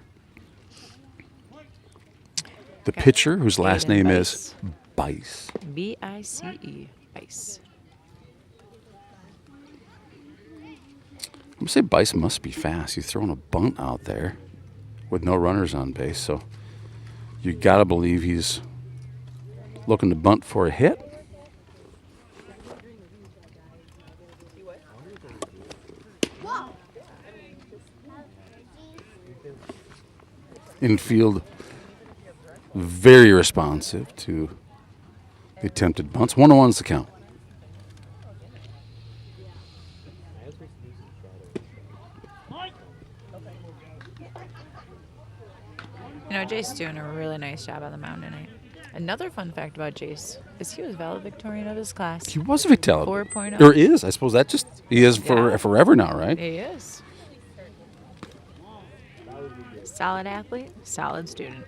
[SPEAKER 6] The pitcher, whose last name is Bice.
[SPEAKER 4] B-I-C-E. Bice.
[SPEAKER 6] I'm going to say Bice must be fast. He's throwing a bunt out there with no runners on base, so you got to believe he's looking to bunt for a hit. Infield very responsive to The attempted bunts. 1-1's the count.
[SPEAKER 4] You know, Jace's doing a really nice job on the mound tonight. Another fun fact about Jace is he was valedictorian of his class.
[SPEAKER 6] He was a Victel.
[SPEAKER 4] 4.0.
[SPEAKER 6] Or is. I suppose that just, he is forever now, right?
[SPEAKER 4] He is. Solid athlete, solid student.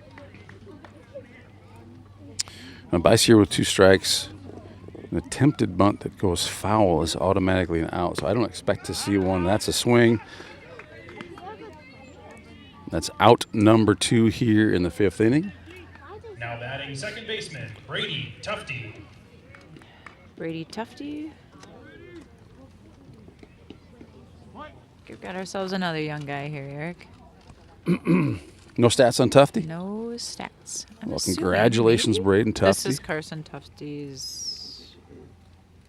[SPEAKER 6] Now, Bice here with 2 strikes. An attempted bunt that goes foul is automatically an out, so I don't expect to see one. That's a swing. That's out number 2 here in the 5th inning.
[SPEAKER 1] Now batting second baseman, Brady Tufty.
[SPEAKER 4] Brady Tufty. We've got ourselves another young guy here, Eric.
[SPEAKER 6] No stats on Tufty?
[SPEAKER 4] No stats.
[SPEAKER 6] Well, congratulations, Braden Tufty.
[SPEAKER 4] This is Carson Tufty's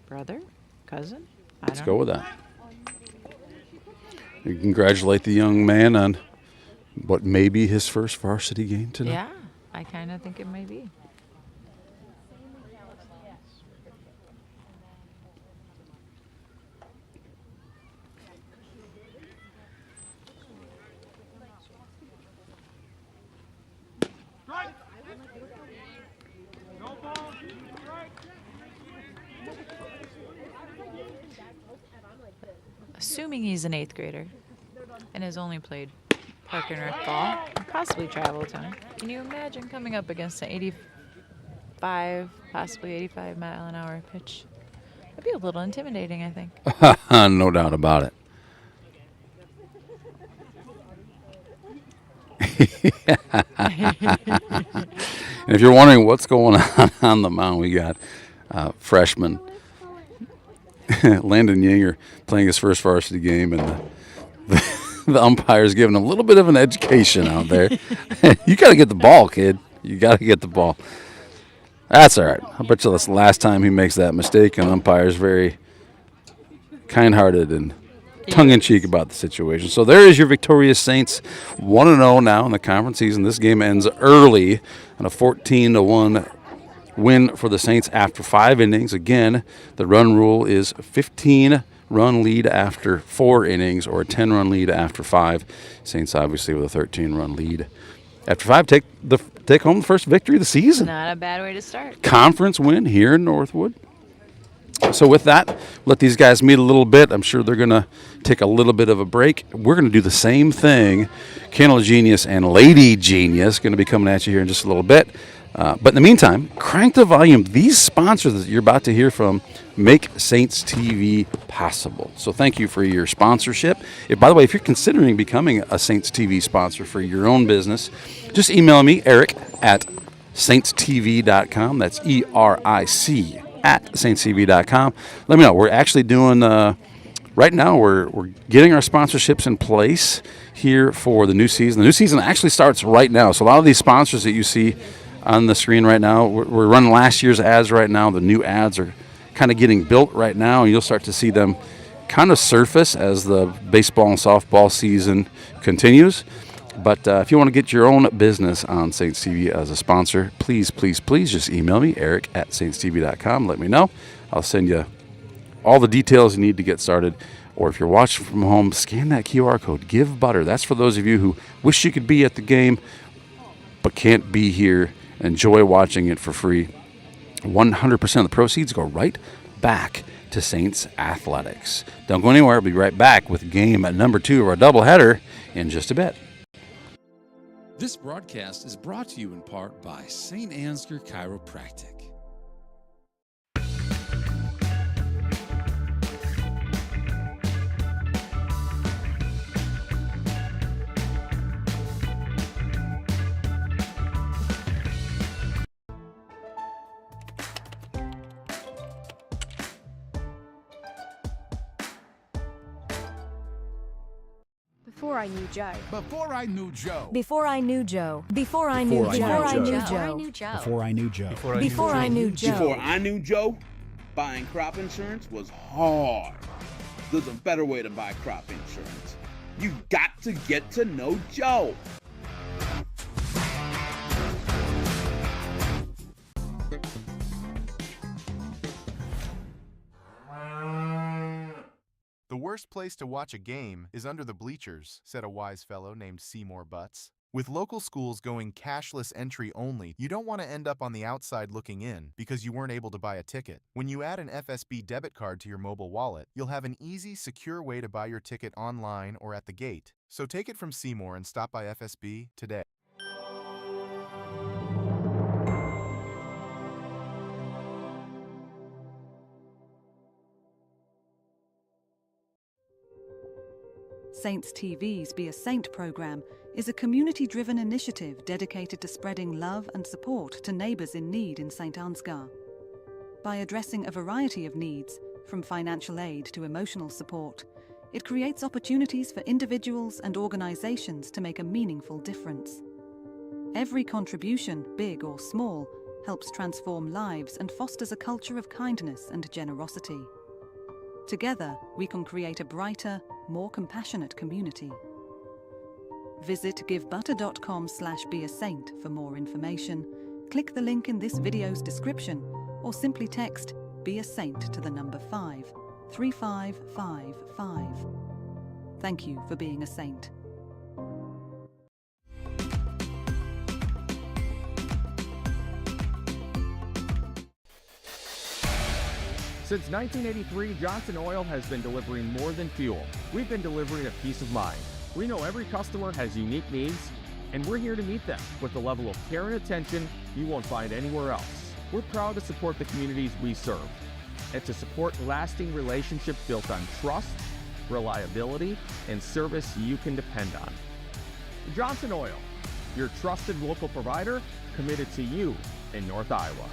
[SPEAKER 4] brother, cousin.
[SPEAKER 6] Let's go with that. You congratulate the young man on what may be his first varsity game tonight.
[SPEAKER 4] Yeah, I kind of think it may be. Assuming he's an 8th grader and has only played park and rec ball, and possibly travel time. Can you imagine coming up against an 85, possibly 85 mile an hour pitch? That'd be a little intimidating, I think.
[SPEAKER 6] No doubt about it. And if you're wondering what's going on the mound, we got freshman Landon Yanger playing his first varsity game, and the umpire's giving him a little bit of an education out there. You got to get the ball, kid. You got to get the ball. That's all right. I bet you that's the last time he makes that mistake, and the umpire's very kind-hearted and tongue-in-cheek about the situation. So there is your victorious Saints, 1-0 now in the conference season. This game ends early on a 14-1 win for the Saints after 5 innings. Again, the run rule is 15-run lead after 4 innings or a 10-run lead after 5. Saints obviously with a 13-run lead after 5 take home the first victory of the season.
[SPEAKER 4] Not a bad way to start.
[SPEAKER 6] Conference win here in Northwood. So with that, let these guys meet a little bit. I'm sure they're going to take a little bit of a break. We're going to do the same thing. Kennel Genius and Lady Genius going to be coming at you here in just a little bit. But in the meantime, crank the volume. These sponsors that you're about to hear from make Saints TV possible. So thank you for your sponsorship. By the way, if you're considering becoming a Saints TV sponsor for your own business, just email me, Eric, at saintstv.com. That's ERIC at saintstv.com. Let me know. We're actually doing, right now, we're getting our sponsorships in place here for the new season. The new season actually starts right now. So a lot of these sponsors that you see on the screen right now, we're running last year's ads right now. The new ads are kind of getting built right now, and you'll start to see them kind of surface as the baseball and softball season continues. But if you want to get your own business on Saints TV as a sponsor, please, please, please just email me, Eric at saintstv.com. Let me know. I'll send you all the details you need to get started. Or if you're watching from home, scan that QR code. Give Butter. That's for those of you who wish you could be at the game but can't be here. Enjoy watching it for free. 100% of the proceeds go right back to Saints Athletics. Don't go anywhere. I'll be right back with game number 2 of our doubleheader in just a bit.
[SPEAKER 21] This broadcast is brought to you in part by St. Ansgar Chiropractic.
[SPEAKER 2] Before I knew Joe.
[SPEAKER 22] Before I knew Joe.
[SPEAKER 7] Before I knew Joe. Before I knew Joe. Before I knew Joe.
[SPEAKER 22] Before I knew Joe.
[SPEAKER 7] Before I knew Joe.
[SPEAKER 10] Before I knew Joe, buying crop insurance was hard. There's a better way to buy crop insurance. You got to get to know Joe.
[SPEAKER 11] worst place to watch a game is under the bleachers, said a wise fellow named Seymour Butts. With local schools going cashless entry only, you don't want to end up on the outside looking in because you weren't able to buy a ticket. When you add an FSB debit card to your mobile wallet, you'll have an easy, secure way to buy your ticket online or at the gate. So take it from Seymour and stop by FSB today.
[SPEAKER 8] Saints TV's Be a Saint program is a community-driven initiative dedicated to spreading love and support to neighbours in need in St. Ansgar. By addressing a variety of needs, from financial aid to emotional support, it creates opportunities for individuals and organisations to make a meaningful difference. Every contribution, big or small, helps transform lives and fosters a culture of kindness and generosity. Together, we can create a brighter, more compassionate community. Visit givebutter.com/beasaint for more information. Click the link in this video's description or simply text Be a Saint to the number 53555. Thank you for being a saint.
[SPEAKER 12] Since 1983, Johnson Oil has been delivering more than fuel. We've been delivering a peace of mind. We know every customer has unique needs, and we're here to meet them with the level of care and attention you won't find anywhere else. We're proud to support the communities we serve and to support lasting relationships built on trust, reliability, and service you can depend on. Johnson Oil, your trusted local provider committed to you in North Iowa.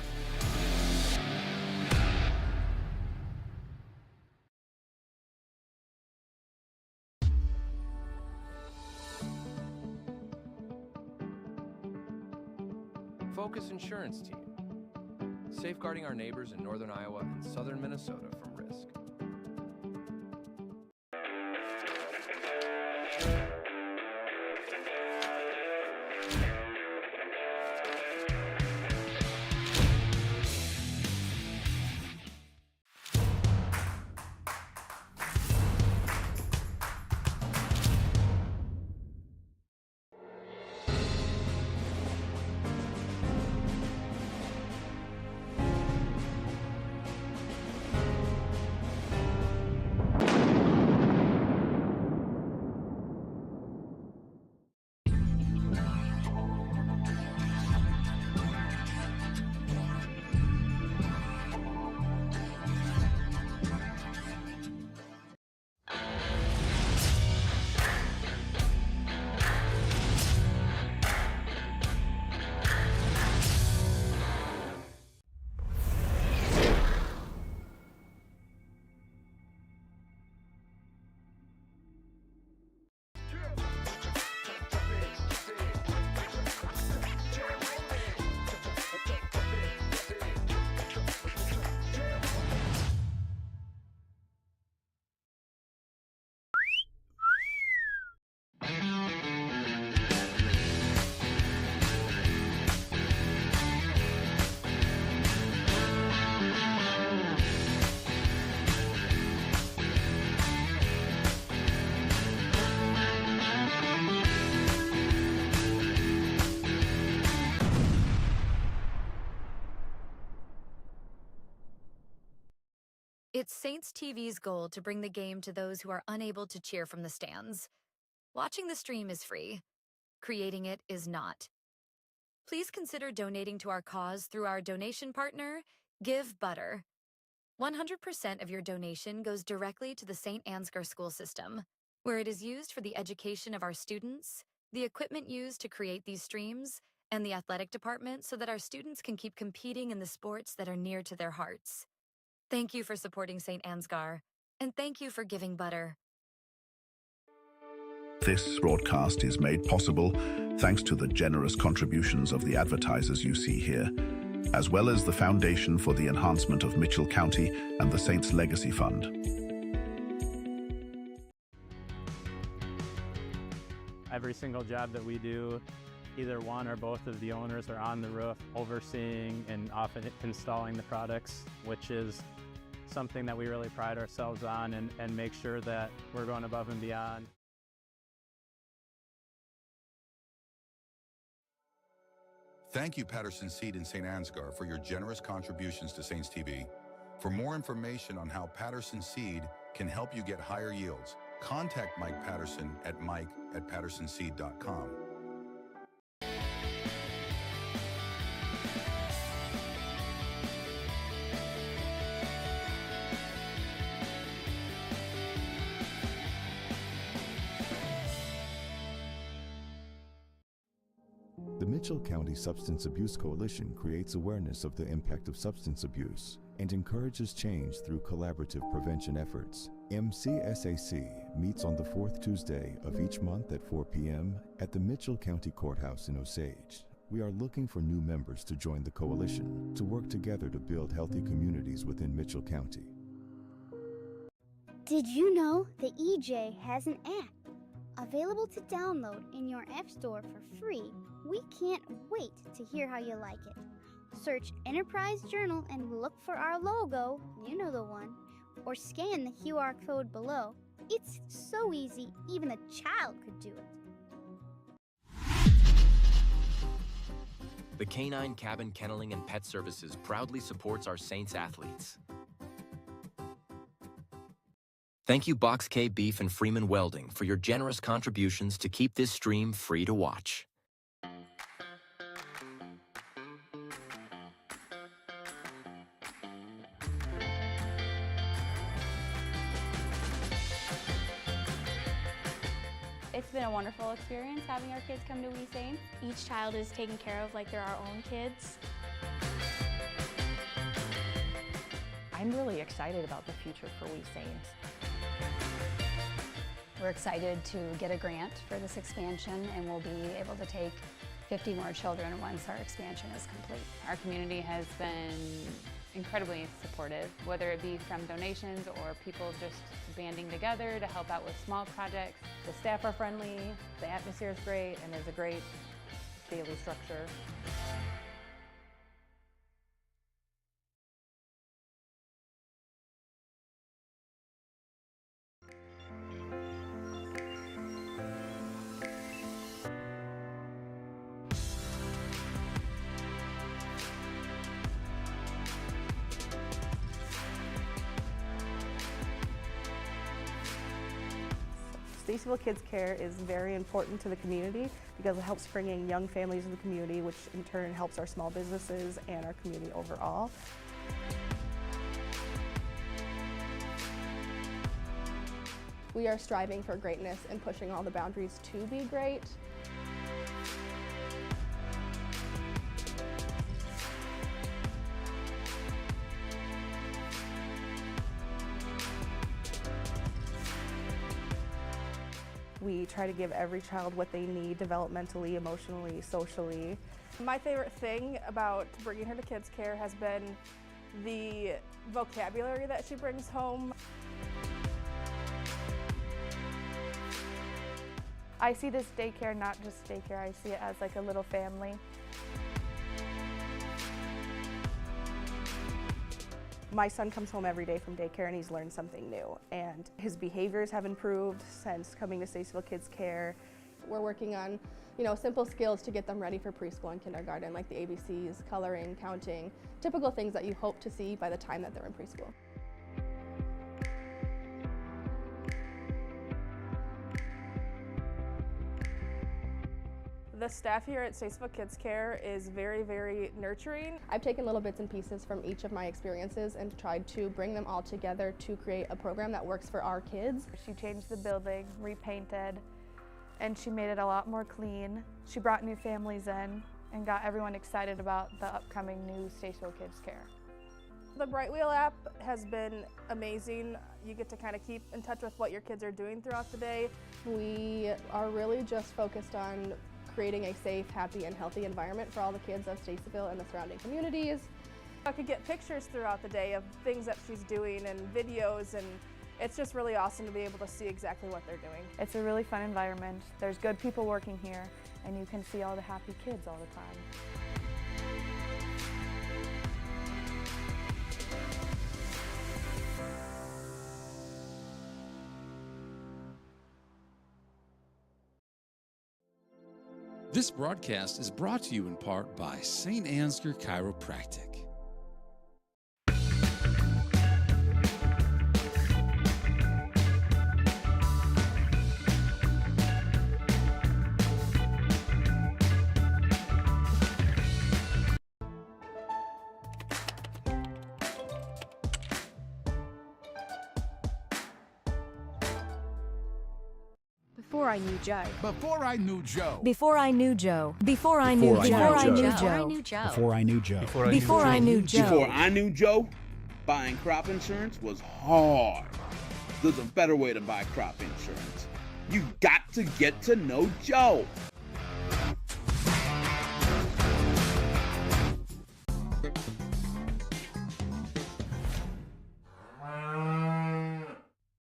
[SPEAKER 20] Focus Insurance Team, safeguarding our neighbors in northern Iowa and southern Minnesota from risk.
[SPEAKER 13] It's Saints TV's goal to bring the game to those who are unable to cheer from the stands. Watching the stream is free. Creating it is not. Please consider donating to our cause through our donation partner, Give Butter. 100% of your donation goes directly to the St. Ansgar school system, where it is used for the education of our students, the equipment used to create these streams, and the athletic department so that our students can keep competing in the sports that are near to their hearts. Thank you for supporting St. Ansgar, and thank you for giving Butter.
[SPEAKER 9] This broadcast is made possible thanks to the generous contributions of the advertisers you see here, as well as the Foundation for the Enhancement of Mitchell County and the Saints Legacy Fund.
[SPEAKER 15] Every single job that we do, either one or both of the owners are on the roof overseeing and often installing the products, which is something that we really pride ourselves on and make sure that we're going above and beyond.
[SPEAKER 22] Thank you, Patterson Seed in St. Ansgar, for your generous contributions to Saints TV. For more information on how Patterson Seed can help you get higher yields, contact Mike Patterson at mike@pattersonseed.com.
[SPEAKER 17] The Mitchell County Substance Abuse Coalition creates awareness of the impact of substance abuse and encourages change through collaborative prevention efforts. MCSAC meets on the fourth Tuesday of each month at 4 p.m. at the Mitchell County Courthouse in Osage. We are looking for new members to join the coalition to work together to build healthy communities within Mitchell County.
[SPEAKER 19] Did you know the EJ has an app available to download in your App Store for free? We can't wait to hear how you like it. Search Enterprise Journal and look for our logo, you know the one, or scan the QR code below. It's so easy, even a child could do it.
[SPEAKER 14] The Canine Cabin Kenneling and Pet Services proudly supports our Saints athletes. Thank you Box K Beef and Freeman Welding for your generous contributions to keep this stream free to watch.
[SPEAKER 16] It's been a wonderful experience having our kids come to We Saints. Each child is taken care of like they're our own kids.
[SPEAKER 23] I'm really excited about the future for We Saints.
[SPEAKER 24] We're excited to get a grant for this expansion, and we'll be able to take 50 more children once our expansion is complete.
[SPEAKER 25] Our community has been incredibly supportive, whether it be from donations or people just banding together to help out with small projects.
[SPEAKER 26] The staff are friendly, the atmosphere is great, and there's a great daily structure. Stacyville Kids Care is very important to the community because it helps bring in young families in the community, which in turn helps our small businesses and our community overall. We are striving for greatness and pushing all the boundaries to be great. We try to give every child what they need developmentally, emotionally, socially. My favorite thing about bringing her to Kids Care has been the vocabulary that she brings home. I see this daycare not just daycare, I see it as like a little family. My son comes home every day from daycare and he's learned something new, and his behaviors have improved since coming to Stacyville Kids Care. We're working on, simple skills to get them ready for preschool and kindergarten, like the ABCs, coloring, counting, typical things that you hope to see by the time that they're in preschool. The staff here at Stacyville Kids Care is very, very nurturing. I've taken little bits and pieces from each of my experiences and tried to bring them all together to create a program that works for our kids. She changed the building, repainted, and she made it a lot more clean. She brought new families in and got everyone excited about the upcoming new Stacyville Kids Care. The Bright Wheel app has been amazing. You get to kind of keep in touch with what your kids are doing throughout the day. We are really just focused on creating a safe, happy, and healthy environment for all the kids of Stacyville and the surrounding communities. I could get pictures throughout the day of things that she's doing and videos, and it's just really awesome to be able to see exactly what they're doing. It's a really fun environment. There's good people working here, and you can see all the happy kids all the time.
[SPEAKER 21] This broadcast is brought to you in part by St. Ansgar Chiropractic.
[SPEAKER 2] Before I knew Joe.
[SPEAKER 1] Before I knew Joe.
[SPEAKER 7] Before I knew Joe. Before I knew Joe.
[SPEAKER 2] Before I knew
[SPEAKER 7] Joe.
[SPEAKER 2] Before I knew
[SPEAKER 7] Joe.
[SPEAKER 2] Joe.
[SPEAKER 7] Before I knew Joe.
[SPEAKER 10] Before I knew Joe, buying crop insurance was hard. There's a better way to buy crop insurance. You got to get to know Joe.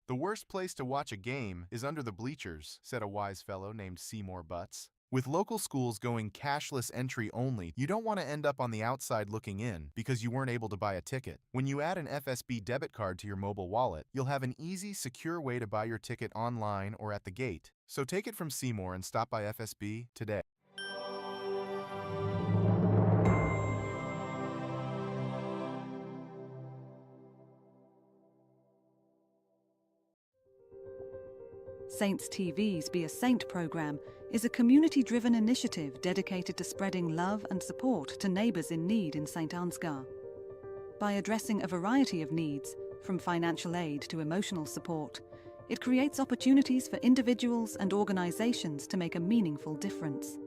[SPEAKER 11] The worst place to watch a game is under the bleachers, said a wise fellow named Seymour Butts. With local schools going cashless entry only, you don't want to end up on the outside looking in because you weren't able to buy a ticket. When you add an FSB debit card to your mobile wallet, you'll have an easy, secure way to buy your ticket online or at the gate. So take it from Seymour and stop by FSB today.
[SPEAKER 8] Saints TV's Be a Saint program is a community-driven initiative dedicated to spreading love and support to neighbours in need in St. Ansgar. By addressing a variety of needs, from financial aid to emotional support, it creates opportunities for individuals and organisations to make a meaningful difference.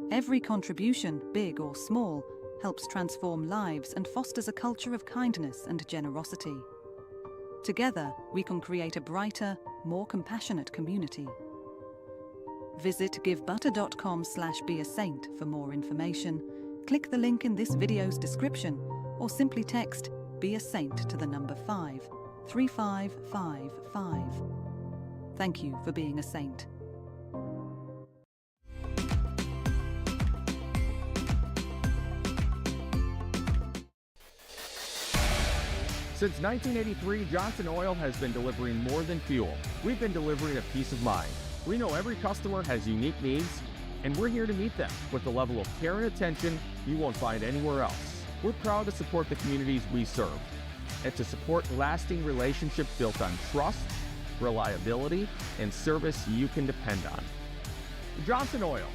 [SPEAKER 8] Every contribution, big or small, helps transform lives and fosters a culture of kindness and generosity. Together, we can create a brighter, more compassionate community. Visit givebutter.com/beasaint for more information, click the link in this video's description, or simply text Be a Saint to the number 53555. Thank you for being a saint.
[SPEAKER 12] Since 1983, Johnson Oil has been delivering more than fuel. We've been delivering a peace of mind. We know every customer has unique needs, and we're here to meet them with the level of care and attention you won't find anywhere else. We're proud to support the communities we serve and to support lasting relationships built on trust, reliability, and service you can depend on. Johnson Oil,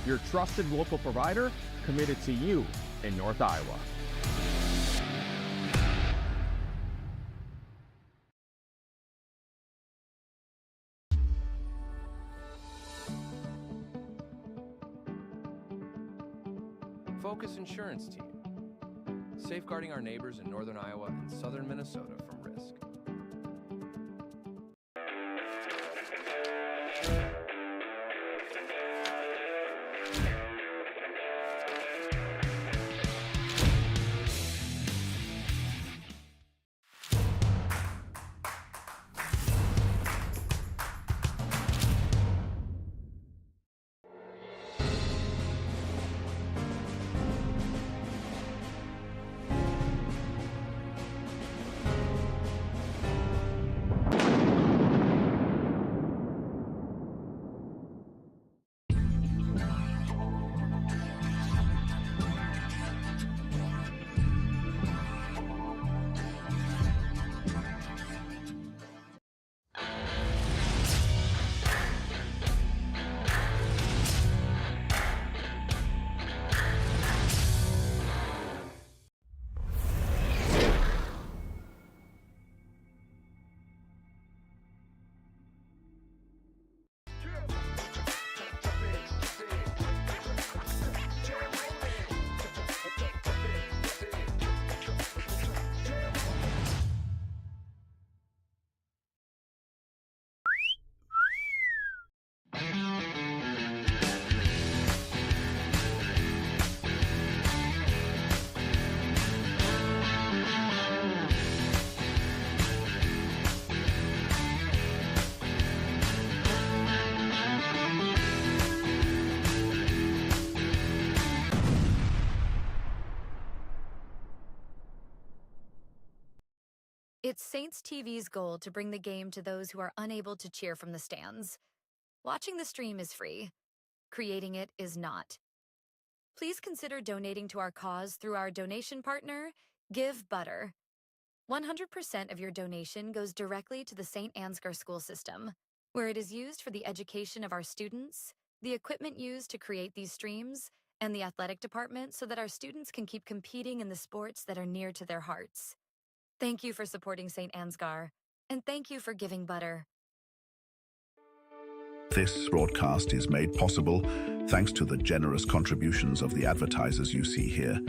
[SPEAKER 12] your trusted local provider committed to you in North Iowa.
[SPEAKER 20] Focus Insurance Team, safeguarding our neighbors in northern Iowa and southern Minnesota from risk.
[SPEAKER 13] It's Saints TV's goal to bring the game to those who are unable to cheer from the stands. Watching the stream is free. Creating it is not. Please consider donating to our cause through our donation partner, Give Butter. 100% of your donation goes directly to the St. Ansgar school system, where it is used for the education of our students, the equipment used to create these streams, and the athletic department so that our students can keep competing in the sports that are near to their hearts. Thank you for supporting St. Ansgar, and thank you for giving butter.
[SPEAKER 9] This broadcast is made possible thanks to the generous contributions of the advertisers you see here,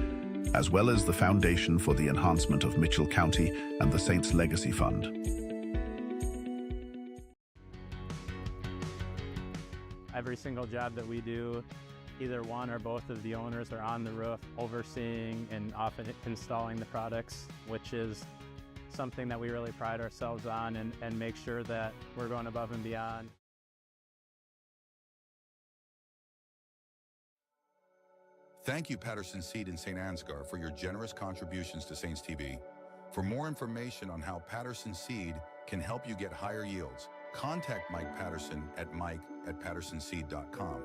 [SPEAKER 9] as well as the Foundation for the Enhancement of Mitchell County and the Saints Legacy Fund.
[SPEAKER 15] Every single job that we do, either one or both of the owners are on the roof overseeing and often installing the products, which is something that we really pride ourselves on and make sure that we're going above and beyond.
[SPEAKER 22] Thank you, Patterson Seed in St. Ansgar, for your generous contributions to Saints TV. For more information on how Patterson Seed can help you get higher yields, contact Mike Patterson at mike@pattersonseed.com.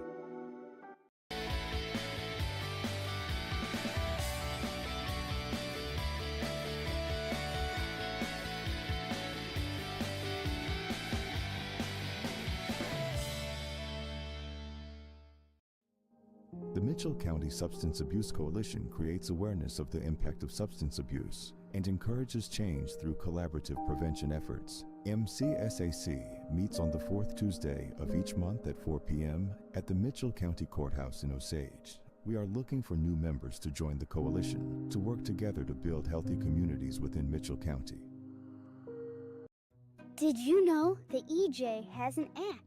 [SPEAKER 17] The Mitchell County Substance Abuse Coalition creates awareness of the impact of substance abuse and encourages change through collaborative prevention efforts. MCSAC meets on the fourth Tuesday of each month at 4 p.m. at the Mitchell County Courthouse in Osage. We are looking for new members to join the coalition to work together to build healthy communities within Mitchell County.
[SPEAKER 19] Did you know the EJ has an app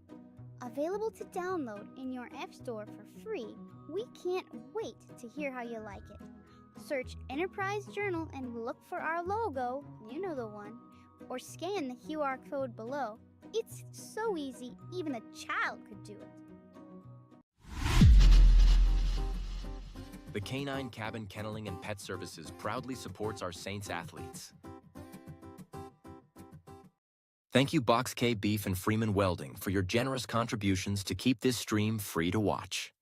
[SPEAKER 19] available to download in your App Store for free? We can't wait to hear how you like it. Search Enterprise Journal and look for our logo, you know the one, or scan the QR code below. It's so easy, even a child could do it.
[SPEAKER 14] The Canine Cabin Kenneling and Pet Services proudly supports our Saints athletes. Thank you Box K Beef and Freeman Welding for your generous contributions to keep this stream free to watch.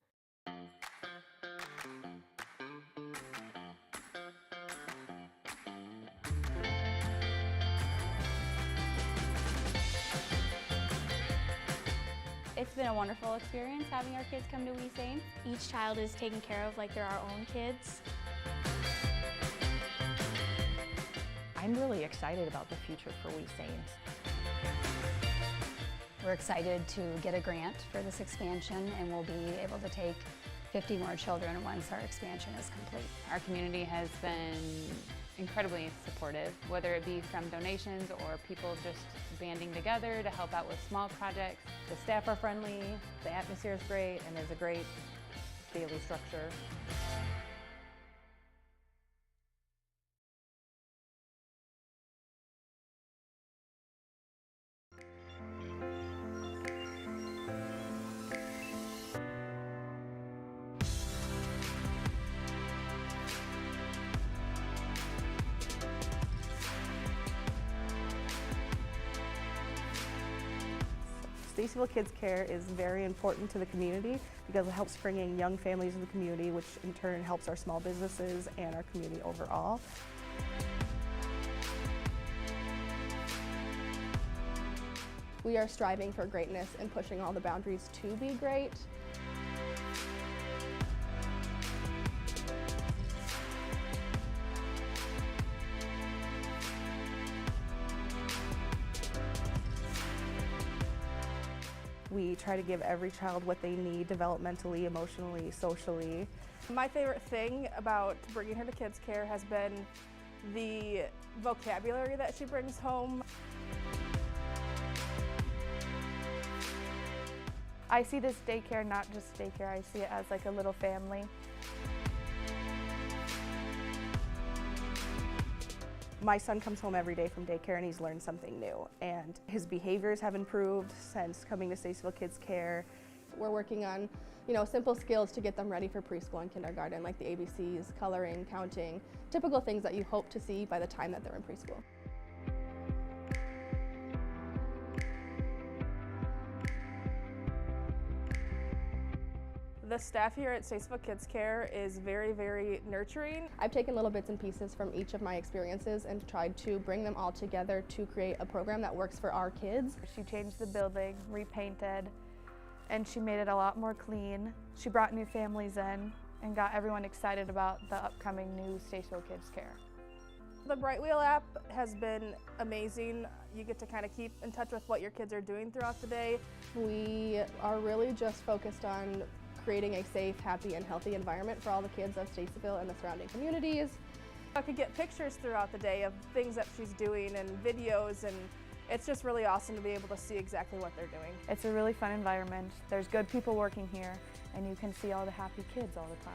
[SPEAKER 16] It's been a wonderful experience having our kids come to We Saints. Each child is taken care of like they're our own kids.
[SPEAKER 23] I'm really excited about the future for We Saints.
[SPEAKER 24] We're excited to get a grant for this expansion, and we'll be able to take 50 more children once our expansion is complete.
[SPEAKER 25] Our community has been incredibly supportive, whether it be from donations or people just banding together to help out with small projects.
[SPEAKER 23] The staff are friendly, the atmosphere is great, and there's a great daily structure.
[SPEAKER 26] Stacyville Kids Care is very important to the community because it helps bring in young families in the community, which in turn helps our small businesses and our community overall. We are striving for greatness and pushing all the boundaries to be great. We try to give every child what they need developmentally, emotionally, socially. My favorite thing about bringing her to Kids Care has been the vocabulary that she brings home.
[SPEAKER 1] I see this daycare not just daycare, I see it as like a little family.
[SPEAKER 26] My son comes home every day from daycare and he's learned something new, and his behaviors have improved since coming to Stacyville Kids Care. We're working on, simple skills to get them ready for preschool and kindergarten, like the ABCs, coloring, counting, typical things that you hope to see by the time that they're in preschool. The staff here at Statesville Kids Care is very, very nurturing. I've taken little bits and pieces from each of my experiences and tried to bring them all together to create a program that works for our kids.
[SPEAKER 1] She changed the building, repainted, and she made it a lot more clean. She brought new families in and got everyone excited about the upcoming new Statesville Kids Care.
[SPEAKER 26] The Bright Wheel app has been amazing. You get to kind of keep in touch with what your kids are doing throughout the day. We are really just focused on creating a safe, happy, and healthy environment for all the kids of Statesville and the surrounding communities. I could get pictures throughout the day of things that she's doing and videos, and it's just really awesome to be able to see exactly what they're doing.
[SPEAKER 1] It's a really fun environment. There's good people working here, and you can see all the happy kids all the time.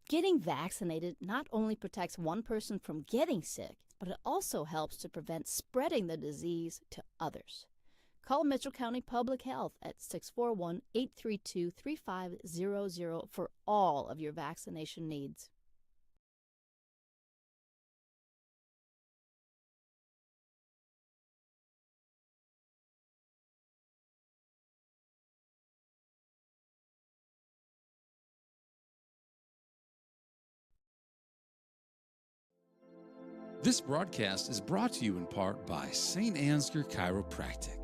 [SPEAKER 3] Getting vaccinated not only protects one person from getting sick, but it also helps to prevent spreading the disease to others. Call Mitchell County Public Health at 641-832-3500 for all of your vaccination needs.
[SPEAKER 4] This broadcast is brought to you in part by St. Ansgar Chiropractic.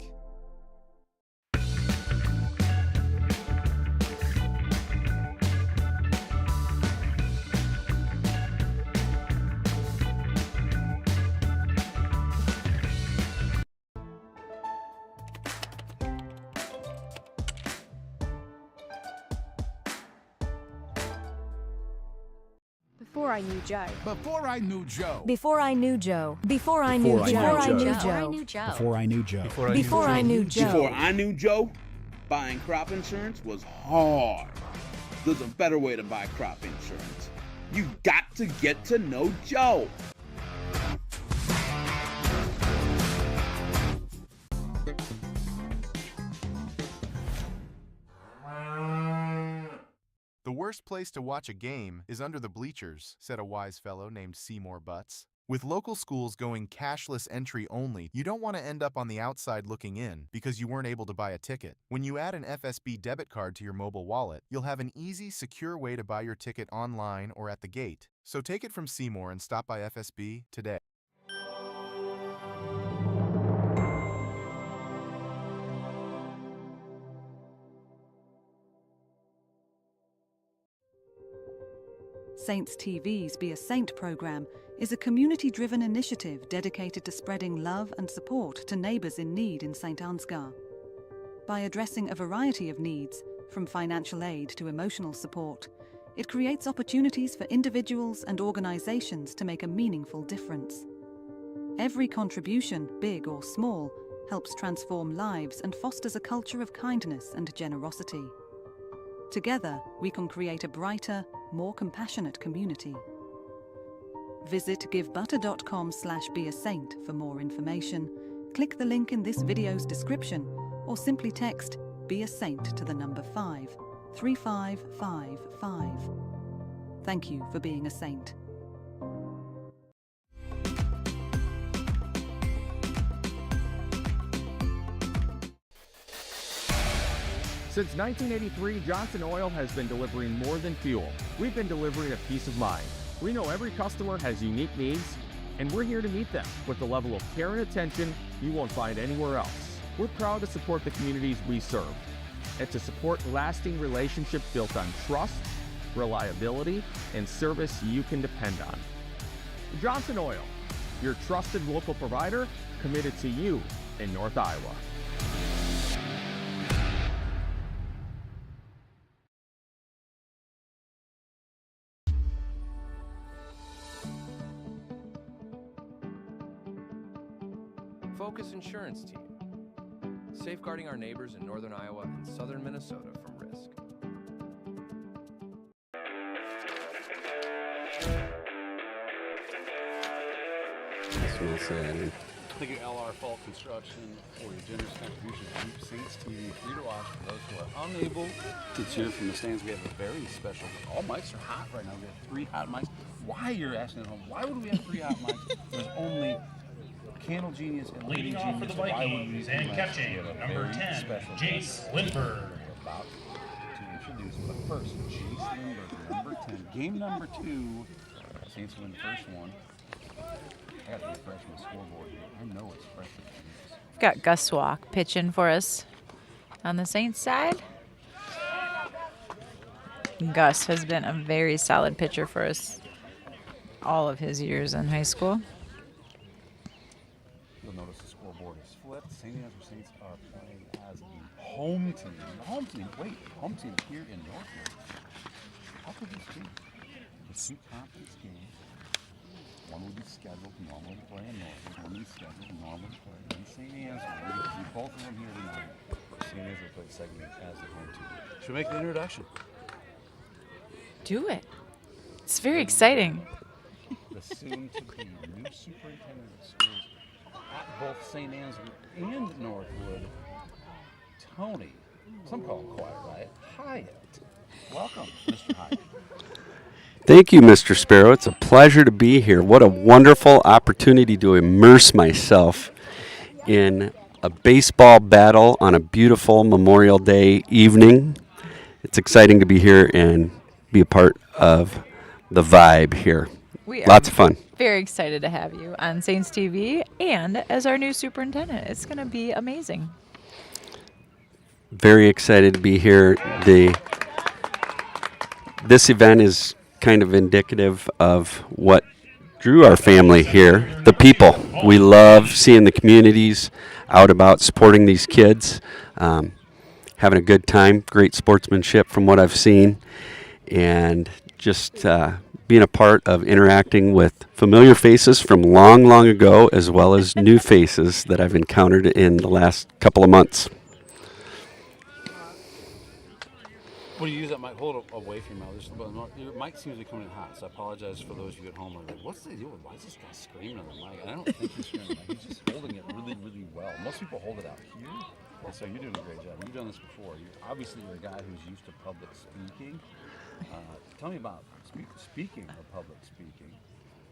[SPEAKER 2] Before I knew Joe.
[SPEAKER 5] Before I knew Joe.
[SPEAKER 7] Before I knew Joe. Before I knew Joe. Before I knew Joe.
[SPEAKER 5] Before I knew Joe.
[SPEAKER 7] Before I knew Joe.
[SPEAKER 10] Before I knew Joe, buying crop insurance was hard. There's a better way to buy crop insurance. You got to get to know Joe.
[SPEAKER 11] The worst place to watch a game is under the bleachers, said a wise fellow named Seymour Butts. With local schools going cashless entry only, you don't want to end up on the outside looking in because you weren't able to buy a ticket. When you add an FSB debit card to your mobile wallet, you'll have an easy, secure way to buy your ticket online or at the gate. So take it from Seymour and stop by FSB today.
[SPEAKER 8] Saints TV's Be a Saint program is a community-driven initiative dedicated to spreading love and support to neighbours in need in St. Ansgar. By addressing a variety of needs, from financial aid to emotional support, it creates opportunities for individuals and organisations to make a meaningful difference. Every contribution, big or small, helps transform lives and fosters a culture of kindness and generosity. Together, we can create a brighter, more compassionate community. Visit givebutter.com/beasaint for more information, click the link in this video's description, or simply text Be a Saint to the number 53555. Thank you for being a saint.
[SPEAKER 12] Since 1983, Johnson Oil has been delivering more than fuel. We've been delivering a peace of mind. We know every customer has unique needs, and we're here to meet them with the level of care and attention you won't find anywhere else. We're proud to support the communities we serve and to support lasting relationships built on trust, reliability, and service you can depend on. Johnson Oil, your trusted local provider committed to you in North Iowa.
[SPEAKER 20] Focus Insurance Team. safeguarding our neighbors in northern Iowa and southern Minnesota from risk.
[SPEAKER 6] Thank you, LR Fall Construction, for your generous contribution to Keep Saints TV free to watch for those who are unable to cheer from the stands. We have a very special, all mics are hot right now. We have 3 hot mics. Why, you're asking at home, why would we have 3 hot mics? There's only Candle Genius and Lady
[SPEAKER 9] Leading
[SPEAKER 6] Genius.
[SPEAKER 9] off for the Vikings and catching number 10, Jace Lindbergh.
[SPEAKER 6] We're about to introduce, but first, Jace Lindbergh, number 10. Game number 2, Saints win the first one. I got to refresh my scoreboard here. I know it's fresh.
[SPEAKER 13] We've got Gus Walk pitching for us on the Saints side. Gus has been a very solid pitcher for us all of his years in high school.
[SPEAKER 6] You'll notice the scoreboard is flipped. St. Andrews Saints are playing as the home team. The home team, wait, home team here in Northwood. How could this be? It's 2 conference games. One would be scheduled to normally play in Northwood. One would be scheduled to normally play in St. Ansgar. We see both of them here tonight. St. Ansgar played segment as the home team. Should we make the introduction?
[SPEAKER 13] Do it. It's very exciting.
[SPEAKER 6] The soon-to-be new superintendent of schools at both St. Ansgar and Northwood, Tony, some call him Quiet Riot, Hyatt. Welcome, Mr. Hyatt.
[SPEAKER 15] Thank you, Mr. Sparrow. It's a pleasure to be here. What a wonderful opportunity to immerse myself in a baseball battle on a beautiful Memorial Day evening. It's exciting to be here and be a part of the vibe here. Lots of fun.
[SPEAKER 13] Very excited to have you on Saints TV and as our new superintendent. It's going to be amazing.
[SPEAKER 15] Very excited to be here. This event is kind of indicative of what drew our family here, the people. We love seeing the communities out about supporting these kids, having a good time, great sportsmanship from what I've seen, and just being a part of interacting with familiar faces from long, long ago, as well as new faces that I've encountered in the last couple of months.
[SPEAKER 6] When you use that mic, hold it away from your mouth. Your mic seems to be coming in hot, so I apologize for those of you at home. Are like, what's the deal? Why is this guy screaming on the mic? And I don't think he's screaming. He's just holding it really, really well. Most people hold it out here, and so you're doing a great job. You've done this before. You're a guy who's used to public speaking. Tell me about speaking of public speaking.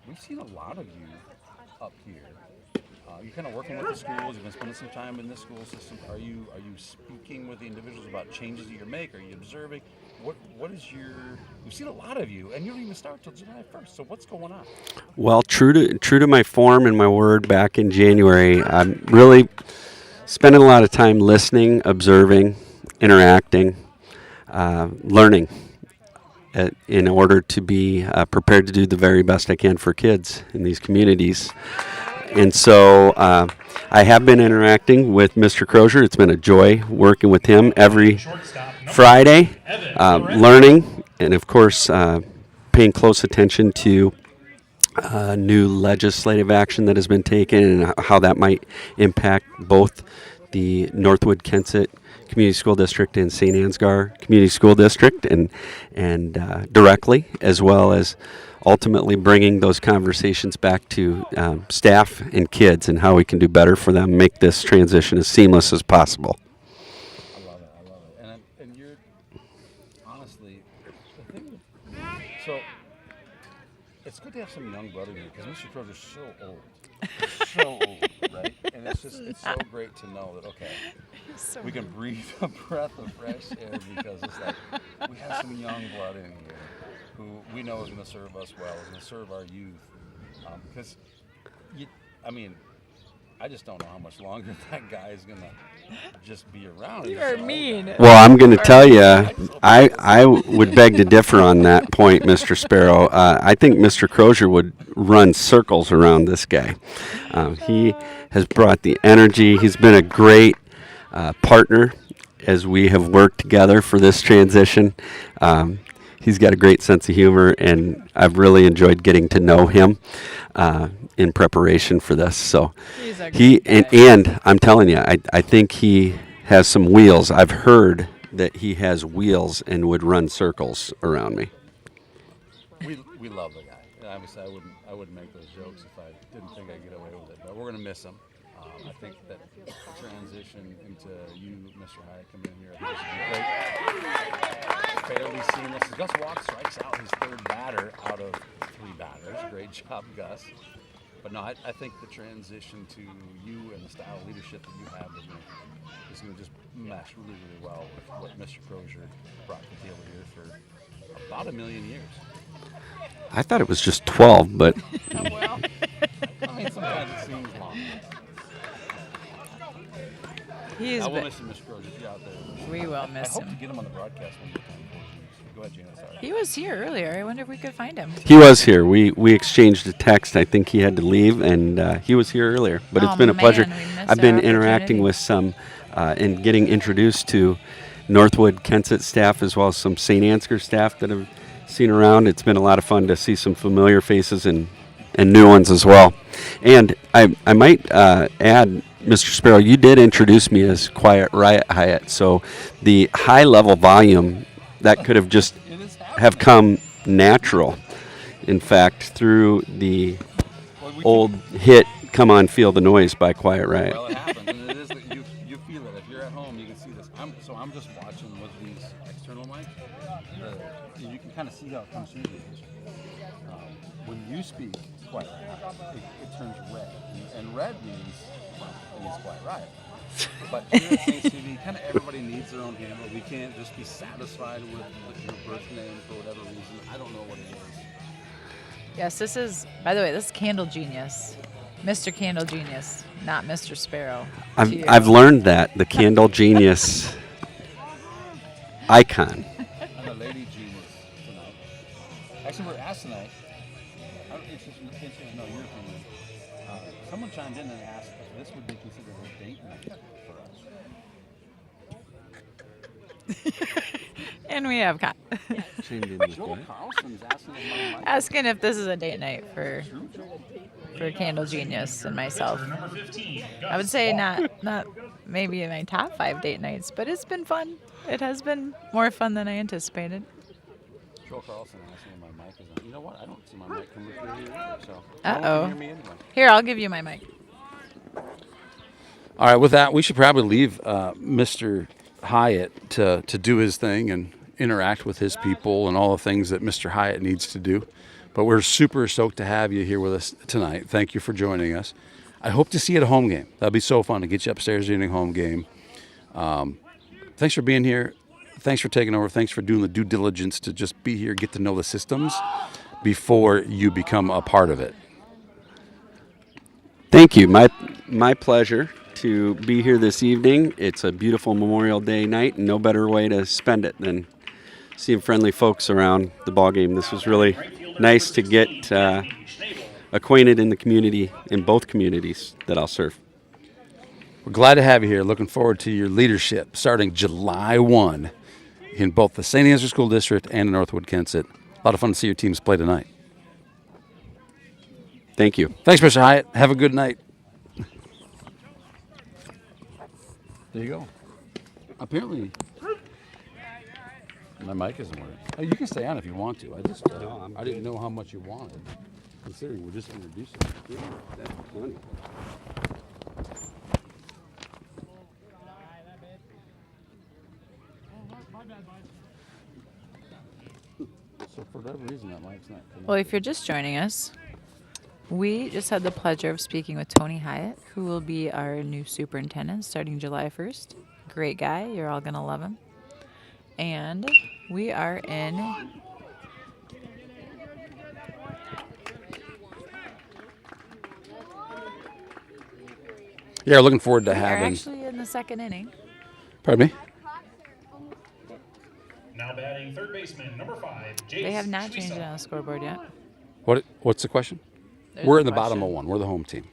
[SPEAKER 6] We've seen a lot of you up here. You're kind of working with the schools. You've been spending some time in the school system. Are you speaking with the individuals about changes that you make? Are you observing? What is your? We've seen a lot of you, and you don't even start till July 1st. So what's going on?
[SPEAKER 15] Well, true to my form and my word back in January, I'm really spending a lot of time listening, observing, interacting, learning, in order to be prepared to do the very best I can for kids in these communities. And so I have been interacting with Mr. Crozier. It's been a joy working with him every Friday, learning, and of course paying close attention to new legislative action that has been taken and how that might impact both the Northwood-Kensett Community School District and St. Ansgar Community School District, and directly, as well as ultimately bringing those conversations back to staff and kids and how we can do better for them, make this transition as seamless as possible.
[SPEAKER 6] I love it. And you're, honestly, the thing, so it's good to have some young blood in here, because Mr. Crozier's so old. So old, right? And it's so great to know that, okay, we can breathe a breath of fresh air, because it's like we have some young blood in here who we know is going to serve us well, is going to serve our youth. Because, I just don't know how much longer that guy is going to just be around.
[SPEAKER 13] You're mean.
[SPEAKER 15] Well, I'm going to tell you, I would beg to differ on that point, Mr. Sparrow. I think Mr. Crozier would run circles around this guy. He has brought the energy. He's been a great partner as we have worked together for this transition. He's got a great sense of humor, and I've really enjoyed getting to know him in preparation for this. So and I'm telling you, I think he has some wheels. I've heard that he has wheels and would run circles around me.
[SPEAKER 6] We love the guy. Obviously, I wouldn't make those jokes if I didn't think I'd get away with it. But we're gonna miss him. I think that the transition into you, Mr. Hyatt, coming in here, I think is great. Fairly seamless. Gus Walk strikes out his third batter out of 3 batters. Great job, Gus. But no, I think the transition to you and the style of leadership that you have is going to just mesh really, really well with what Mr. Crozier brought to the table here for about 1 million years.
[SPEAKER 15] I thought it was just 12, but...
[SPEAKER 6] Well, I mean, sometimes it seems long.
[SPEAKER 13] He's
[SPEAKER 6] I will miss him, Mr. Crozier, if you're out there.
[SPEAKER 13] We will miss
[SPEAKER 6] I hope
[SPEAKER 13] him.
[SPEAKER 6] to get him on the broadcast one more time. Go ahead, Gina. Sorry.
[SPEAKER 13] He was here earlier. I wonder if we could find him.
[SPEAKER 15] He was here. We exchanged a text. I think he had to leave, and he was here earlier. But it's been a pleasure. I've been interacting with some and getting introduced to Northwood Kensett staff as well as some St. Ansgar staff that I've seen around. It's been a lot of fun to see some familiar faces and new ones as well. And I might add, Mr. Sparrow, you did introduce me as Quiet Riot Hyatt. So the high-level volume, that could have just have come natural, in fact, through the old hit "Come On, Feel the Noise" by Quiet Riot.
[SPEAKER 6] Well, it happens, and it is that you feel it. If you're at home, you can see this. I'm just watching with these external mics. You can kind of see how it comes through these. When you speak Quiet Riot, it turns red, and red means Quiet Riot. But here at Saints TV, kind of everybody needs their own handle. We can't just be satisfied with your birth name for whatever reason. I don't know what it is.
[SPEAKER 13] Yes, this is, by the way, this is Candle Genius. Mr. Candle Genius, not Mr. Sparrow.
[SPEAKER 15] I've learned that, the Candle Genius icon.
[SPEAKER 6] I'm a lady genius tonight. Actually, we're asked tonight. I'm interested to know your opinion. Someone chimed in and asked if this would be considered a date night for us.
[SPEAKER 13] And we have
[SPEAKER 6] Joel Carlson's
[SPEAKER 13] asking if this is a date night for Candle Genius and myself. I would say not maybe in my top 5 date nights, but it's been fun. It has been more fun than I anticipated.
[SPEAKER 6] Joel Carlson asked me if my mic is on. You know what? I don't see my mic coming through here either, so
[SPEAKER 13] Uh-oh.
[SPEAKER 6] hear me anyway.
[SPEAKER 13] Here, I'll give you my mic.
[SPEAKER 6] All right, with that, we should probably leave Mr. Hyatt to do his thing and interact with his people and all the things that Mr. Hyatt needs to do. But we're super stoked to have you here with us tonight. Thank you for joining us. I hope to see you at a home game. That'll be so fun to get you upstairs during a home game. Thanks for being here. Thanks for taking over. Thanks for doing the due diligence to just be here, get to know the systems before you become a part of it.
[SPEAKER 15] Thank you. My pleasure to be here this evening. It's a beautiful Memorial Day night, and no better way to spend it than seeing friendly folks around the ball game. This was really nice to get acquainted in the community, in both communities that I'll serve.
[SPEAKER 6] We're glad to have you here. Looking forward to your leadership starting July 1 in both the St. Ansgar School District and Northwood Kensett. A lot of fun to see your teams play tonight.
[SPEAKER 15] Thank you.
[SPEAKER 6] Thanks, Mr. Hyatt. Have a good night. There you go. Apparently, my mic isn't working. Oh, you can stay on if you want to. I just I didn't know how much you wanted, considering we're just introducing you.
[SPEAKER 15] That's plenty.
[SPEAKER 6] So for whatever reason, that mic's not connected.
[SPEAKER 13] Well, if you're just joining us, we just had the pleasure of speaking with Tony Hyatt, who will be our new superintendent starting July 1st. Great guy. You're all going to love him. And we are in
[SPEAKER 6] Yeah, looking forward to
[SPEAKER 13] we are
[SPEAKER 6] having.
[SPEAKER 13] actually in the 2nd inning.
[SPEAKER 6] Pardon me?
[SPEAKER 9] Now batting third baseman, number 5, Jace.
[SPEAKER 13] They have not changed it on the scoreboard yet.
[SPEAKER 6] What's the question?
[SPEAKER 13] There's
[SPEAKER 6] We're
[SPEAKER 13] the
[SPEAKER 6] in the bottom
[SPEAKER 13] question.
[SPEAKER 6] of 1. We're the home team.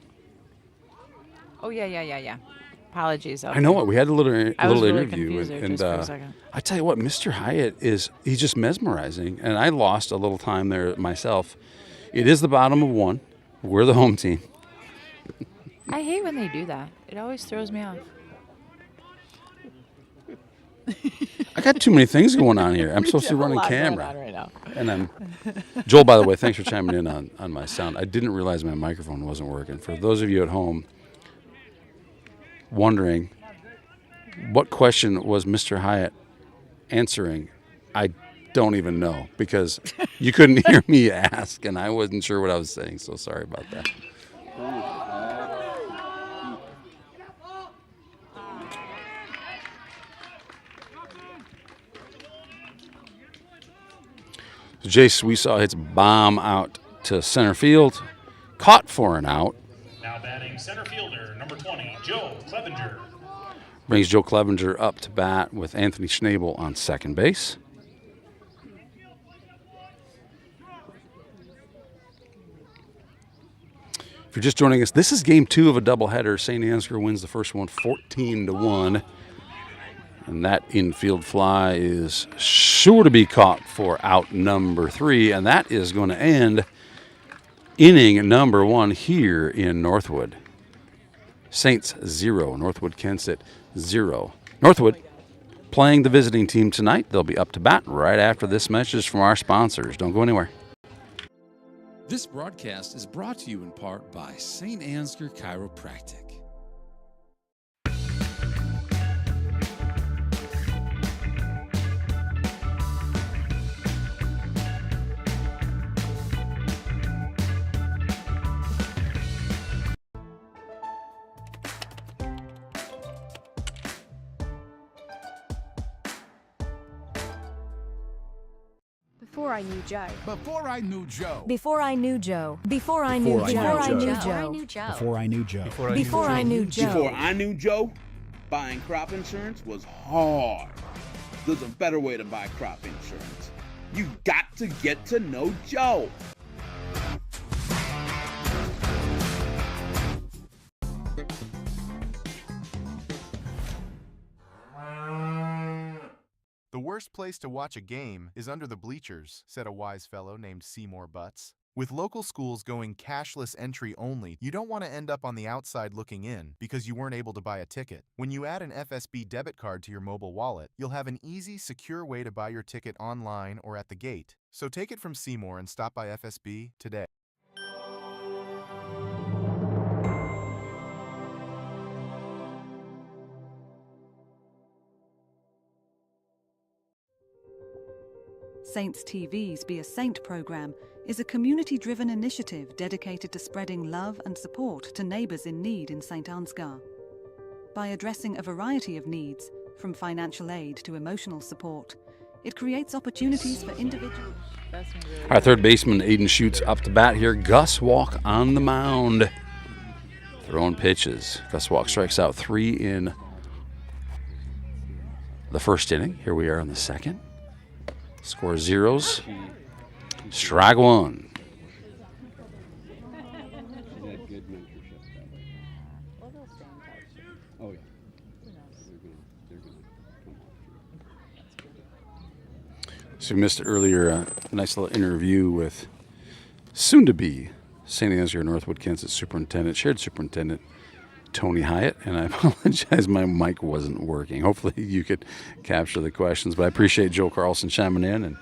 [SPEAKER 13] Oh, yeah. Apologies.
[SPEAKER 6] I know it. We had a little
[SPEAKER 13] I was really
[SPEAKER 6] interview,
[SPEAKER 13] confused there
[SPEAKER 6] and
[SPEAKER 13] just for a second.
[SPEAKER 6] I tell you what, Mr. Hyatt he's just mesmerizing, and I lost a little time there myself. It is the bottom of 1. We're the home team.
[SPEAKER 13] I hate when they do that. It always throws me off.
[SPEAKER 6] I got too many things going on here. I'm supposed to run a camera. Right now. And I'm Joel, by the way, thanks for chiming in on my sound. I didn't realize my microphone wasn't working. For those of you at home wondering what question was Mr. Hyatt answering, I don't even know, because you couldn't hear me ask and I wasn't sure what I was saying, so sorry about that. So Jace, we saw hits bomb out to center field, caught for an out.
[SPEAKER 9] Now batting center fielder, number 20, Joe Clevenger.
[SPEAKER 6] Brings Joe Clevenger up to bat with Anthony Schnabel on second base. If you're just joining us, this is game 2 of a doubleheader. St. Ansgar wins the first one 14-1. And that infield fly is sure to be caught for out number 3, and that is going to end inning number 1 here in Northwood. Saints 0, Northwood Kensett 0. Northwood playing the visiting team tonight. They'll be up to bat right after this message from our sponsors. Don't go anywhere.
[SPEAKER 4] This broadcast is brought to you in part by St. Ansgar Chiropractic.
[SPEAKER 2] Before I knew Joe.
[SPEAKER 5] Before I knew Joe.
[SPEAKER 7] Before I knew Joe. Before I knew Joe. Before I knew Joe.
[SPEAKER 5] Before I knew Joe.
[SPEAKER 7] Before I knew Joe.
[SPEAKER 10] Before I knew Joe, buying crop insurance was hard. There's a better way to buy crop insurance. You got to get to know Joe.
[SPEAKER 11] The worst place to watch a game is under the bleachers, said a wise fellow named Seymour Butts. With local schools going cashless entry only, you don't want to end up on the outside looking in because you weren't able to buy a ticket. When you add an FSB debit card to your mobile wallet, you'll have an easy, secure way to buy your ticket online or at the gate. So take it from Seymour and stop by FSB today.
[SPEAKER 8] Saints TV's Be a Saint program is a community-driven initiative dedicated to spreading love and support to neighbours in need in St. Ansgar. By addressing a variety of needs, from financial aid to emotional support, it creates opportunities for individuals.
[SPEAKER 6] Our third baseman, Aiden Schutz, up to bat here. Gus Walk on the mound. Throwing pitches. Gus Walk strikes out 3 in the first inning. Here we are in the second. Score zeros. Strike 1. So we missed earlier a nice little interview with soon-to-be St. Ansgar Northwood Kensett Superintendent, Shared Superintendent Tony Hyatt, and I apologize, my mic wasn't working. Hopefully you could capture the questions, but I appreciate Joe Carlson chiming in and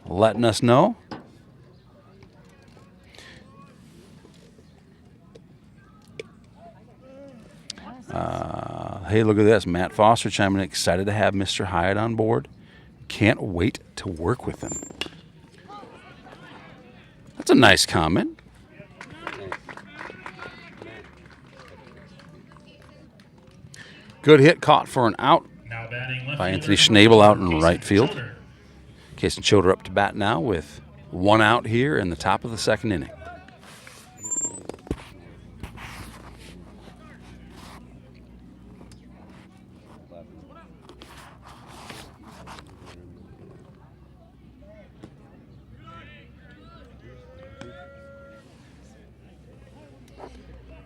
[SPEAKER 6] letting us know. Hey, look at this. Matt Foster chiming in, excited to have Mr. Hyatt on board. Can't wait to work with him. That's a nice comment. Good hit, caught for an out by Anthony Schnabel out in right field. Casey Choder up to bat now with 1 out here in the top of the second inning.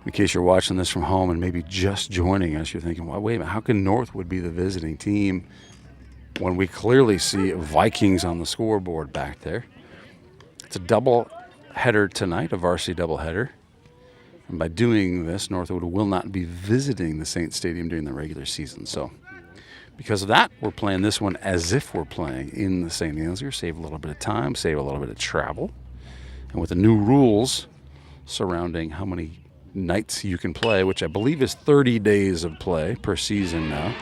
[SPEAKER 6] In case you're watching this from home and maybe just joining us, you're thinking, well, wait a minute, how can Northwood be the visiting team when we clearly see Vikings on the scoreboard back there? It's a double header tonight, a varsity double header. And by doing this, Northwood will not be visiting the Saints Stadium during the regular season. So Because of that, we're playing this one as if we're playing in the St. Ansgar. Save a little bit of time, save a little bit of travel. And with the new rules surrounding how many nights you can play, which I believe is 30 days of play per season now.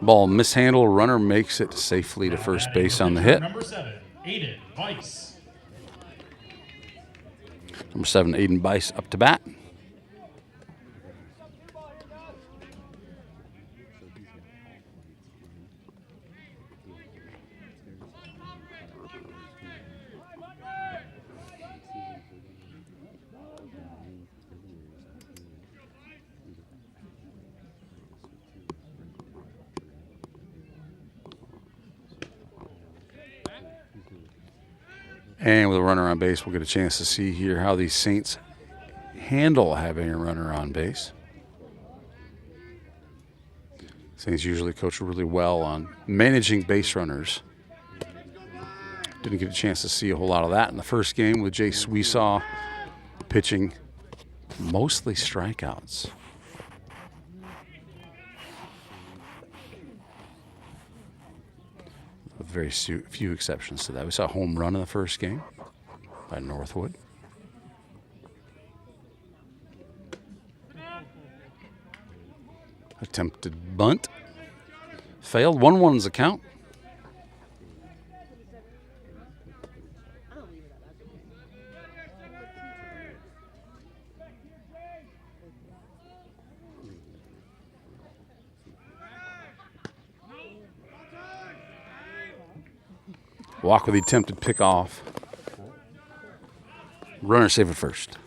[SPEAKER 6] Ball mishandled, runner makes it safely to first base on the hit.
[SPEAKER 9] Number 7, Aiden Weiss.
[SPEAKER 6] Number 7, Aiden Weiss up to bat. And with a runner on base, we'll get a chance to see here how these Saints handle having a runner on base. Saints usually coach really well on managing base runners. Didn't get a chance to see a whole lot of that in the first game with Jace Weesaw pitching mostly strikeouts. With very few exceptions to that. We saw a home run in the first game by Northwood. Attempted bunt. Failed. 1-1 is the count. Walk with the attempted pick off. Runner save at first.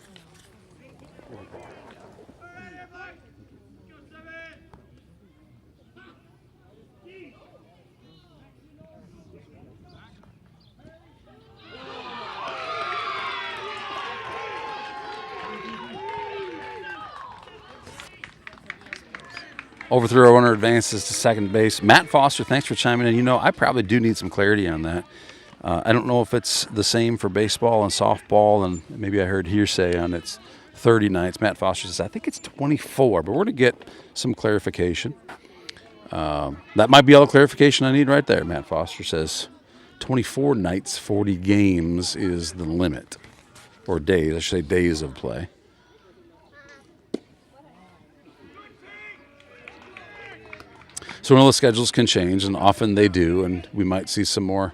[SPEAKER 6] Overthrow runner advances to second base. Matt Foster, thanks for chiming in. You know, I probably do need some clarity on that. I don't know if it's the same for baseball and softball, and maybe I heard hearsay on it's 30 nights. Matt Foster says, I think it's 24, but we're going to get some clarification. That might be all the clarification I need right there. Matt Foster says 24 nights, 40 games is the limit, or days, I should say days of play. So we know the schedules can change, and often they do, and we might see some more,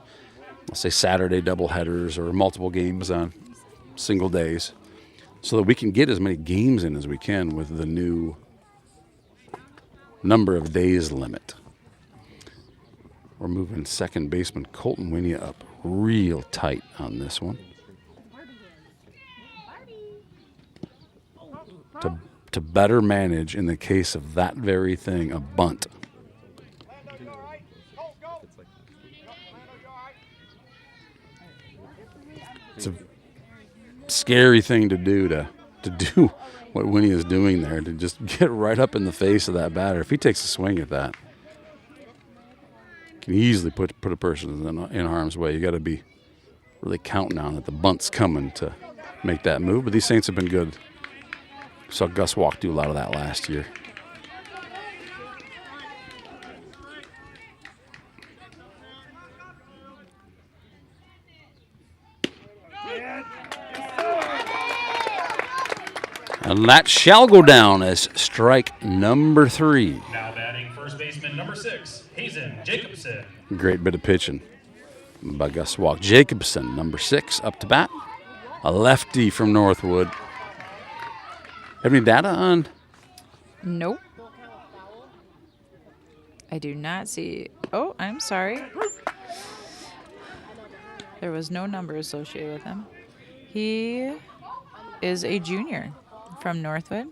[SPEAKER 6] I'll say Saturday doubleheaders or multiple games on single days so that we can get as many games in as we can with the new number of days limit. We're moving second baseman Colton Winia up real tight on this one. To better manage, in the case of that very thing, a bunt. It's a scary thing to do what Winnie is doing there, to just get right up in the face of that batter. If he takes a swing at that, can easily put a person in harm's way. You got to be really counting on that the bunt's coming to make that move. But these Saints have been good. Saw Gus Walk do a lot of that last year. And that shall go down as strike number 3.
[SPEAKER 9] Now batting first baseman number 6, Hazen Jacobson.
[SPEAKER 6] Great bit of pitching by Gus Walk. Jacobson, number 6, up to bat. A lefty from Northwood. Have any data on?
[SPEAKER 13] Nope. I do not see. Oh, I'm sorry. There was no number associated with him. He is a junior from Northwood.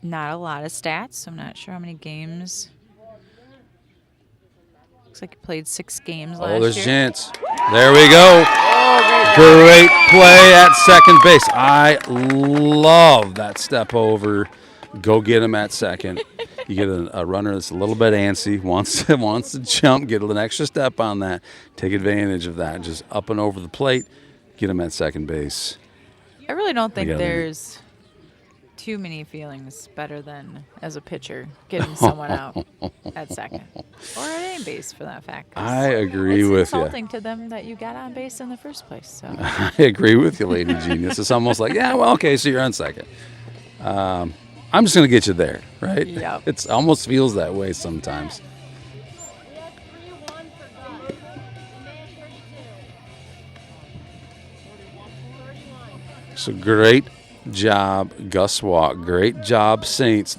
[SPEAKER 13] Not a lot of stats. I'm not sure how many games. Looks like he played 6 games last year.
[SPEAKER 6] Oh, there's a chance. There we go. Great play at second base. I love that step over. Go get him at second. You get a runner that's a little bit antsy, wants to jump, get an extra step on that. Take advantage of that. Just up and over the plate. Get him at second base.
[SPEAKER 13] I really don't think
[SPEAKER 15] gotta leave it.
[SPEAKER 13] there's too many feelings better than, as a pitcher, getting someone out at second. Or at any base, for that fact. 'cause
[SPEAKER 15] I agree
[SPEAKER 13] it's
[SPEAKER 15] with you.
[SPEAKER 13] insulting to them that you got on base in the first place. So.
[SPEAKER 15] I agree with you, Lady Genius. It's almost like, yeah, well, okay, so you're on second. I'm just going to get you there, right?
[SPEAKER 13] Yep.
[SPEAKER 15] It almost feels that way sometimes. So great job, Gus Walk. Great job, Saints.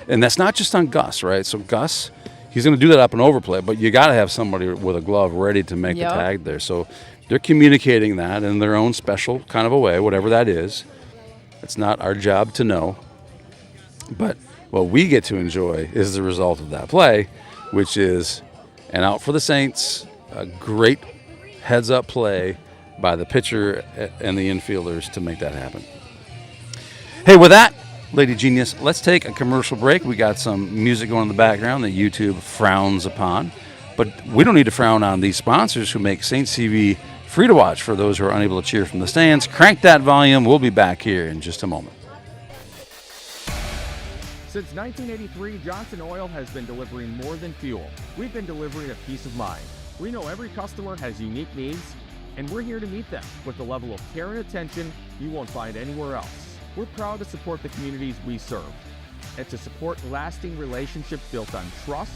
[SPEAKER 15] And that's not just on Gus, right? So Gus, he's going to do that up and overplay, but you got to have somebody with a glove ready to make the tag there. So they're communicating that in their own special kind of a way, whatever that is. It's not our job to know. But what we get to enjoy is the result of that play, which is an out for the Saints, a great heads-up play by the pitcher and the infielders to make that happen. Hey, with that, Lady Genius, let's take a commercial break. We got some music going in the background that YouTube frowns upon. But we don't need to frown on these sponsors who make Saints TV free to watch for those who are unable to cheer from the stands. Crank that volume. We'll be back here in just a moment.
[SPEAKER 12] Since 1983, Johnson Oil has been delivering more than fuel. We've been delivering a peace of mind. We know every customer has unique needs, and we're here to meet them with the level of care and attention you won't find anywhere else. We're proud to support the communities we serve and to support lasting relationships built on trust,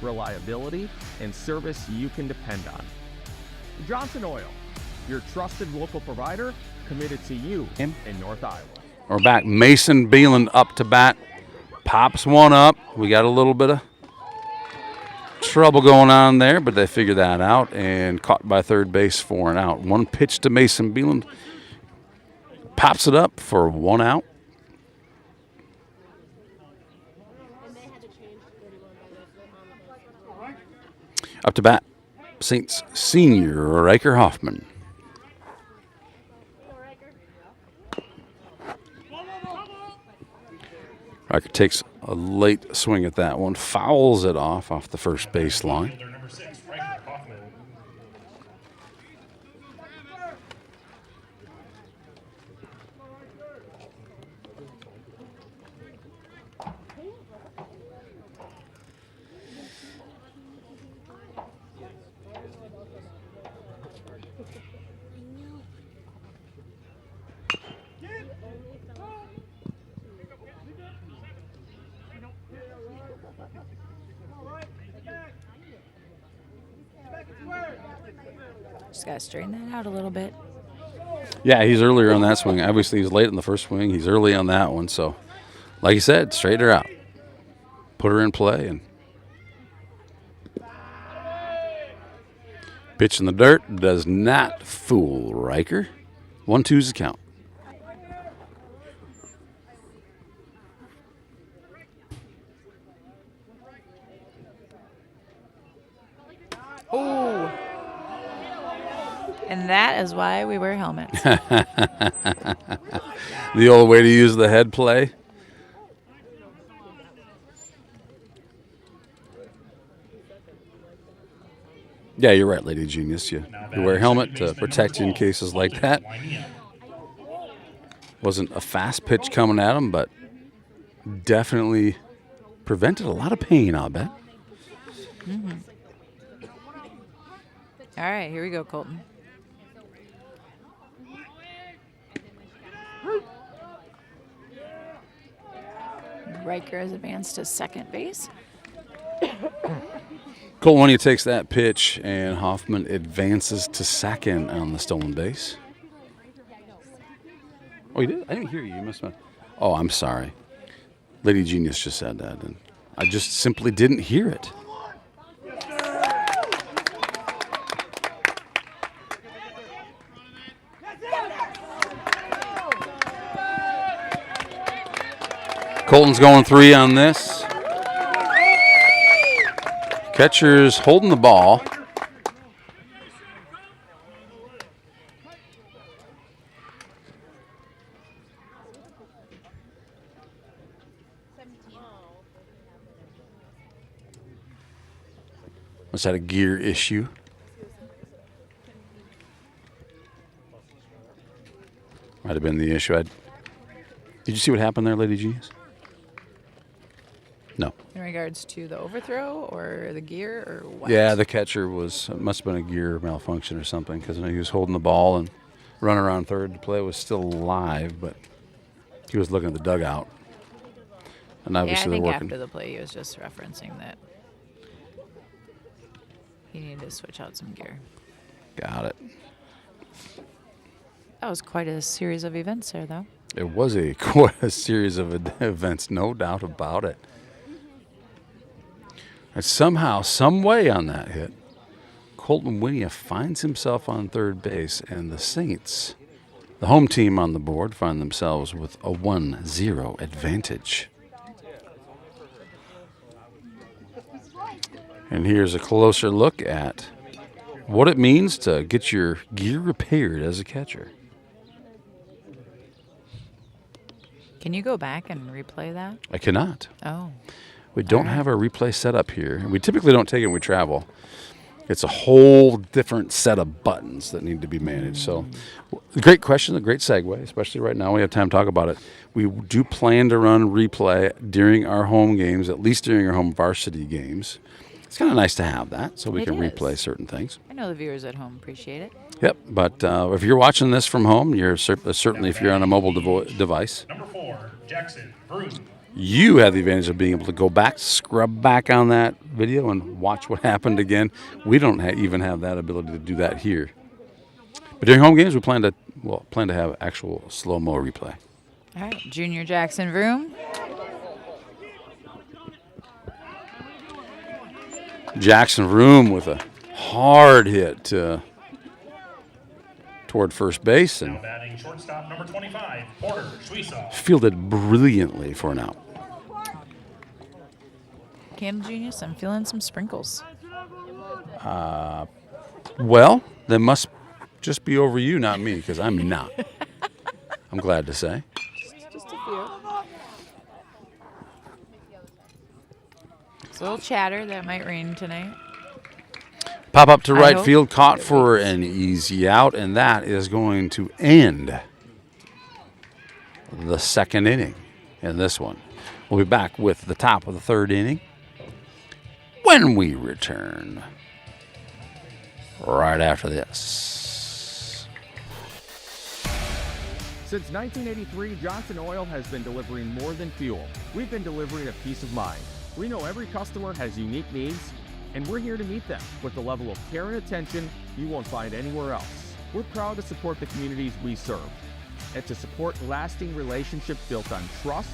[SPEAKER 12] reliability, and service you can depend on. Johnson Oil, your trusted local provider, committed to you in North Iowa.
[SPEAKER 15] We're back. Mason Beeland up to bat. Pops one up. We got a little bit of trouble going on there, but they figured that out and caught by third base for an out. One pitch to Mason Beeland. Pops it up for one out. Up to bat, Saints senior Riker Hoffman. Riker takes a late swing at that one, fouls it off the first baseline.
[SPEAKER 13] Just got to straighten that out a little bit.
[SPEAKER 15] Yeah, he's earlier on that swing. Obviously, he's late in the first swing. He's early on that one. So, like you said, straighten her out. Put her in play. And pitch in the dirt does not fool Riker. 1-2's the count.
[SPEAKER 13] Oh. And that is why we wear helmets.
[SPEAKER 15] The old way to use the head play. Yeah, you're right, Lady Genius. You wear a helmet to protect you in cases like that. Wasn't a fast pitch coming at him, but definitely prevented a lot of pain, I'll bet.
[SPEAKER 13] Mm-hmm. All right, here we go, Colton. Riker has advanced to second base.
[SPEAKER 15] Colwani takes that pitch, and Hoffman advances to second on the stolen base. Oh, you did? I didn't hear you. You must have. Oh, I'm sorry. Lady Genius just said that, and I just simply didn't hear it. Colton's going 3 on this. Catcher's holding the ball. Was that a gear issue?
[SPEAKER 6] Might have been the issue. Did you see what happened there, Lady Genius? No.
[SPEAKER 13] In regards to the overthrow or the gear or what?
[SPEAKER 6] Yeah, the catcher must have been a gear malfunction or something, because he was holding the ball and running around third. The play was still live, but he was looking at the dugout. And obviously
[SPEAKER 13] I think
[SPEAKER 6] they're working.
[SPEAKER 13] after the play he was just referencing that he needed to switch out some gear.
[SPEAKER 6] Got it.
[SPEAKER 13] That was quite a series of events there, though.
[SPEAKER 6] It was quite a series of events, no doubt about it. And somehow, some way on that hit, Colton Winia finds himself on third base, and the Saints, the home team on the board, find themselves with a 1-0 advantage. And here's a closer look at what it means to get your gear repaired as a catcher.
[SPEAKER 13] Can you go back and replay that?
[SPEAKER 6] I cannot.
[SPEAKER 13] Oh.
[SPEAKER 6] We don't have a replay set up here. We typically don't take it when we travel. It's a whole different set of buttons that need to be managed. So, great question, a great segue, especially right now. We have time to talk about it. We do plan to run replay during our home games, at least during our home varsity games. It's kind of nice to have that so we can replay certain things.
[SPEAKER 13] I know the viewers at home appreciate it.
[SPEAKER 6] Yep, but if you're watching this from home, you're certainly, if you're on a mobile device.
[SPEAKER 9] Number 4, Jackson Broom.
[SPEAKER 6] You have the advantage of being able to go back, scrub back on that video, and watch what happened again. We don't even have that ability to do that here. But during home games, we plan to have actual slow-mo replay.
[SPEAKER 13] All right, Junior Jackson Vroom.
[SPEAKER 6] Jackson Vroom with a hard hit toward first base, and
[SPEAKER 9] Now batting shortstop number 25, Porter Schweisoff.
[SPEAKER 6] fielded brilliantly for an out.
[SPEAKER 13] Candle Genius, I'm feeling some sprinkles.
[SPEAKER 6] Well, they must just be over you, not me, because I'm not. I'm glad to say.
[SPEAKER 13] Just a few. It's a little chatter that might rain tonight.
[SPEAKER 6] Pop up to right field, caught for an easy out, and that is going to end the second inning in this one. We'll be back with the top of the third inning when we return right after this.
[SPEAKER 12] Since 1983, Johnson Oil has been delivering more than fuel. We've been delivering a peace of mind. We know every customer has unique needs, and we're here to meet them with the level of care and attention you won't find anywhere else. We're proud to support the communities we serve and to support lasting relationships built on trust,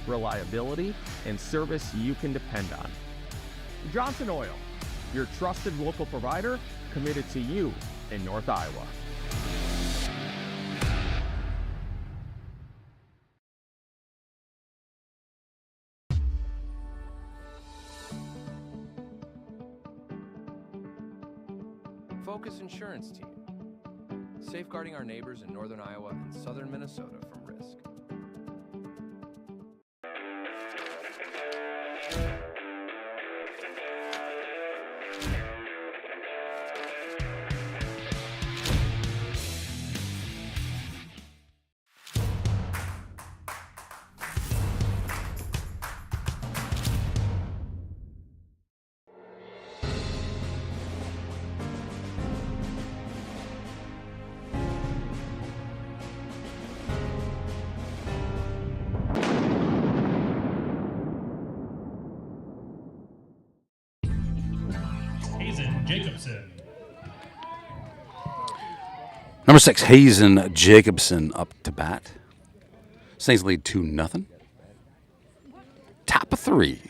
[SPEAKER 12] reliability, and service you can depend on. Johnson Oil, your trusted local provider committed to you in North Iowa.
[SPEAKER 20] Focus Insurance Team, safeguarding our neighbors in northern Iowa and southern Minnesota from risk.
[SPEAKER 9] Jacobson.
[SPEAKER 6] Number 6, Hazen Jacobson up to bat. Saints lead 2-0. Top of 3.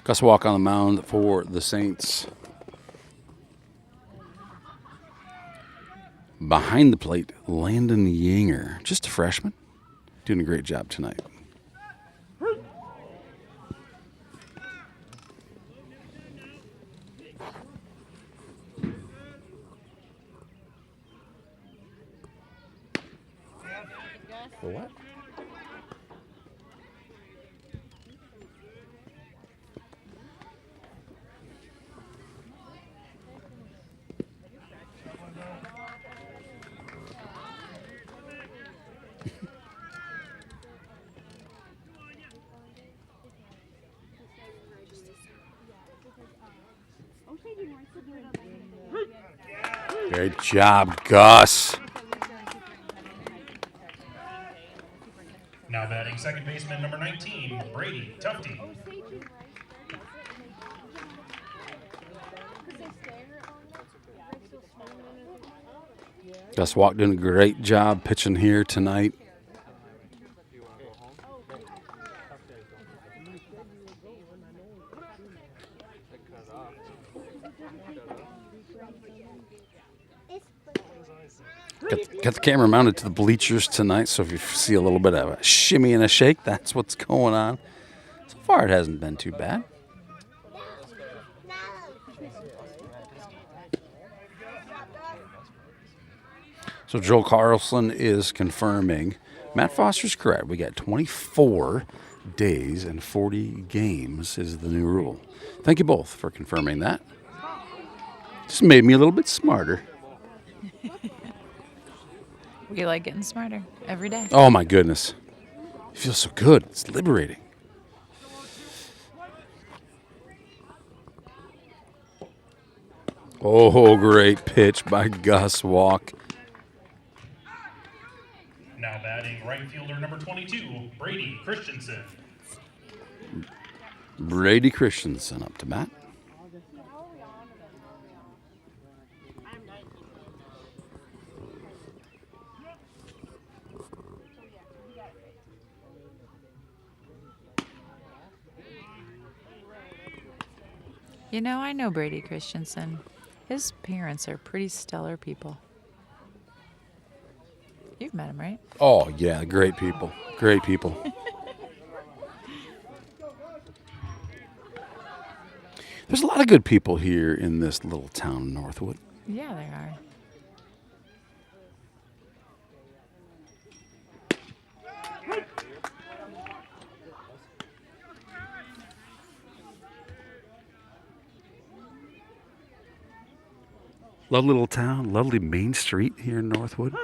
[SPEAKER 6] Gus Walk on the mound for the Saints. Behind the plate, Landon Yanger, just a freshman, doing a great job tonight. For what? Great job, Gus.
[SPEAKER 9] Now batting second baseman number 19, Brady Tufty.
[SPEAKER 6] Gus Walk doing a great job pitching here tonight. Got the camera mounted to the bleachers tonight, so if you see a little bit of a shimmy and a shake, that's what's going on. So far, it hasn't been too bad. So Joel Carlson is confirming. Matt Foster's correct. We got 24 days and 40 games is the new rule. Thank you both for confirming that. Just made me a little bit smarter.
[SPEAKER 13] We like getting smarter every day.
[SPEAKER 6] Oh, my goodness. It feels so good. It's liberating. Oh, great pitch by Gus Walk.
[SPEAKER 9] Now batting right fielder number 22, Brady Christensen.
[SPEAKER 6] Brady Christensen up to bat.
[SPEAKER 13] You know, I know Brady Christensen. His parents are pretty stellar people. You've met him, right?
[SPEAKER 6] Oh, yeah, great people. Great people. There's a lot of good people here in this little town, Northwood.
[SPEAKER 13] Yeah, there are.
[SPEAKER 6] Lovely little town, lovely main street here in Northwood.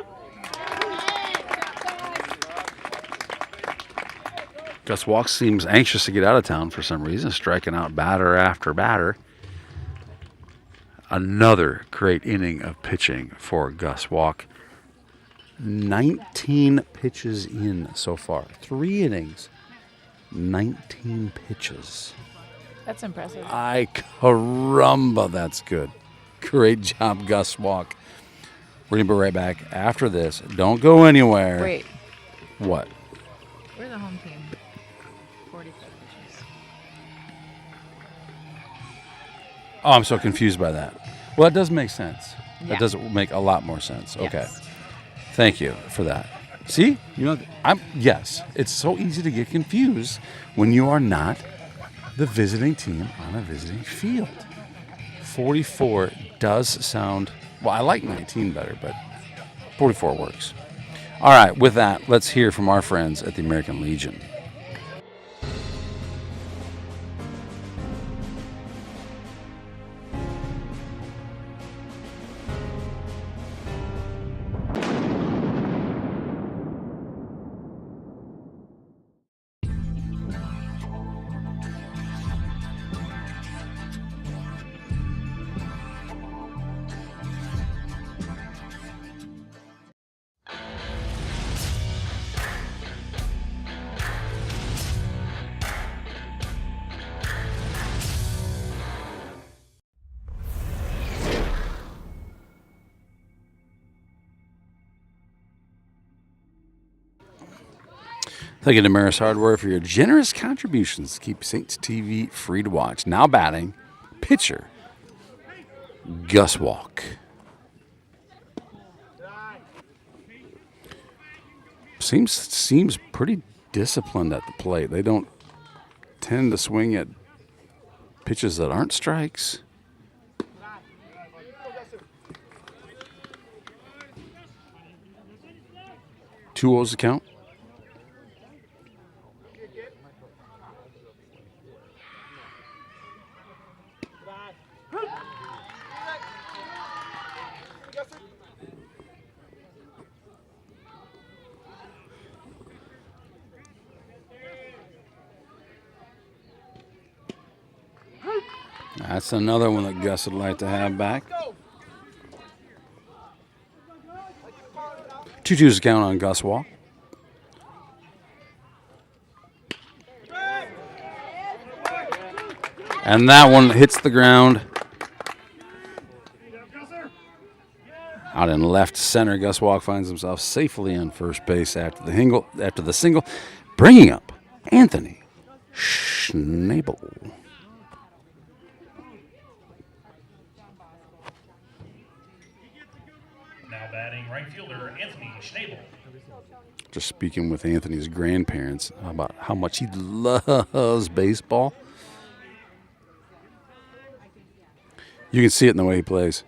[SPEAKER 6] Gus Walk seems anxious to get out of town for some reason, striking out batter after batter. Another great inning of pitching for Gus Walk. 19 pitches in so far. 3 innings, 19 pitches.
[SPEAKER 13] That's impressive.
[SPEAKER 6] Ay, caramba, that's good. Great job, Gus Walk. We're going to be right back after this. Don't go anywhere.
[SPEAKER 13] Wait.
[SPEAKER 6] What?
[SPEAKER 13] We're the home team. 45 pitches.
[SPEAKER 6] Oh, I'm so confused by that. Well, that does make sense.
[SPEAKER 13] Yeah.
[SPEAKER 6] That does make a lot more sense. Okay.
[SPEAKER 13] Yes.
[SPEAKER 6] Thank you for that. See? You know, yes, it's so easy to get confused when you are not the visiting team on a visiting field. 44 does sound, well, I like 19 better, but 44 works. All right, with that, let's hear from our friends at the American Legion. Thank you to Maris Hardware for your generous contributions to keep Saints TV free to watch. Now batting, pitcher, Gus Walk. Seems pretty disciplined at the plate. They don't tend to swing at pitches that aren't strikes. Two O's to count. That's another one that Gus would like to have back. 2-2's count on Gus Walk. And that one hits the ground. Out in left center, Gus Walk finds himself safely on first base after the single, bringing up Anthony Schnabel.
[SPEAKER 9] Now batting right fielder Anthony Schnabel.
[SPEAKER 6] Just speaking with Anthony's grandparents about how much he loves baseball. You can see it in the way he plays.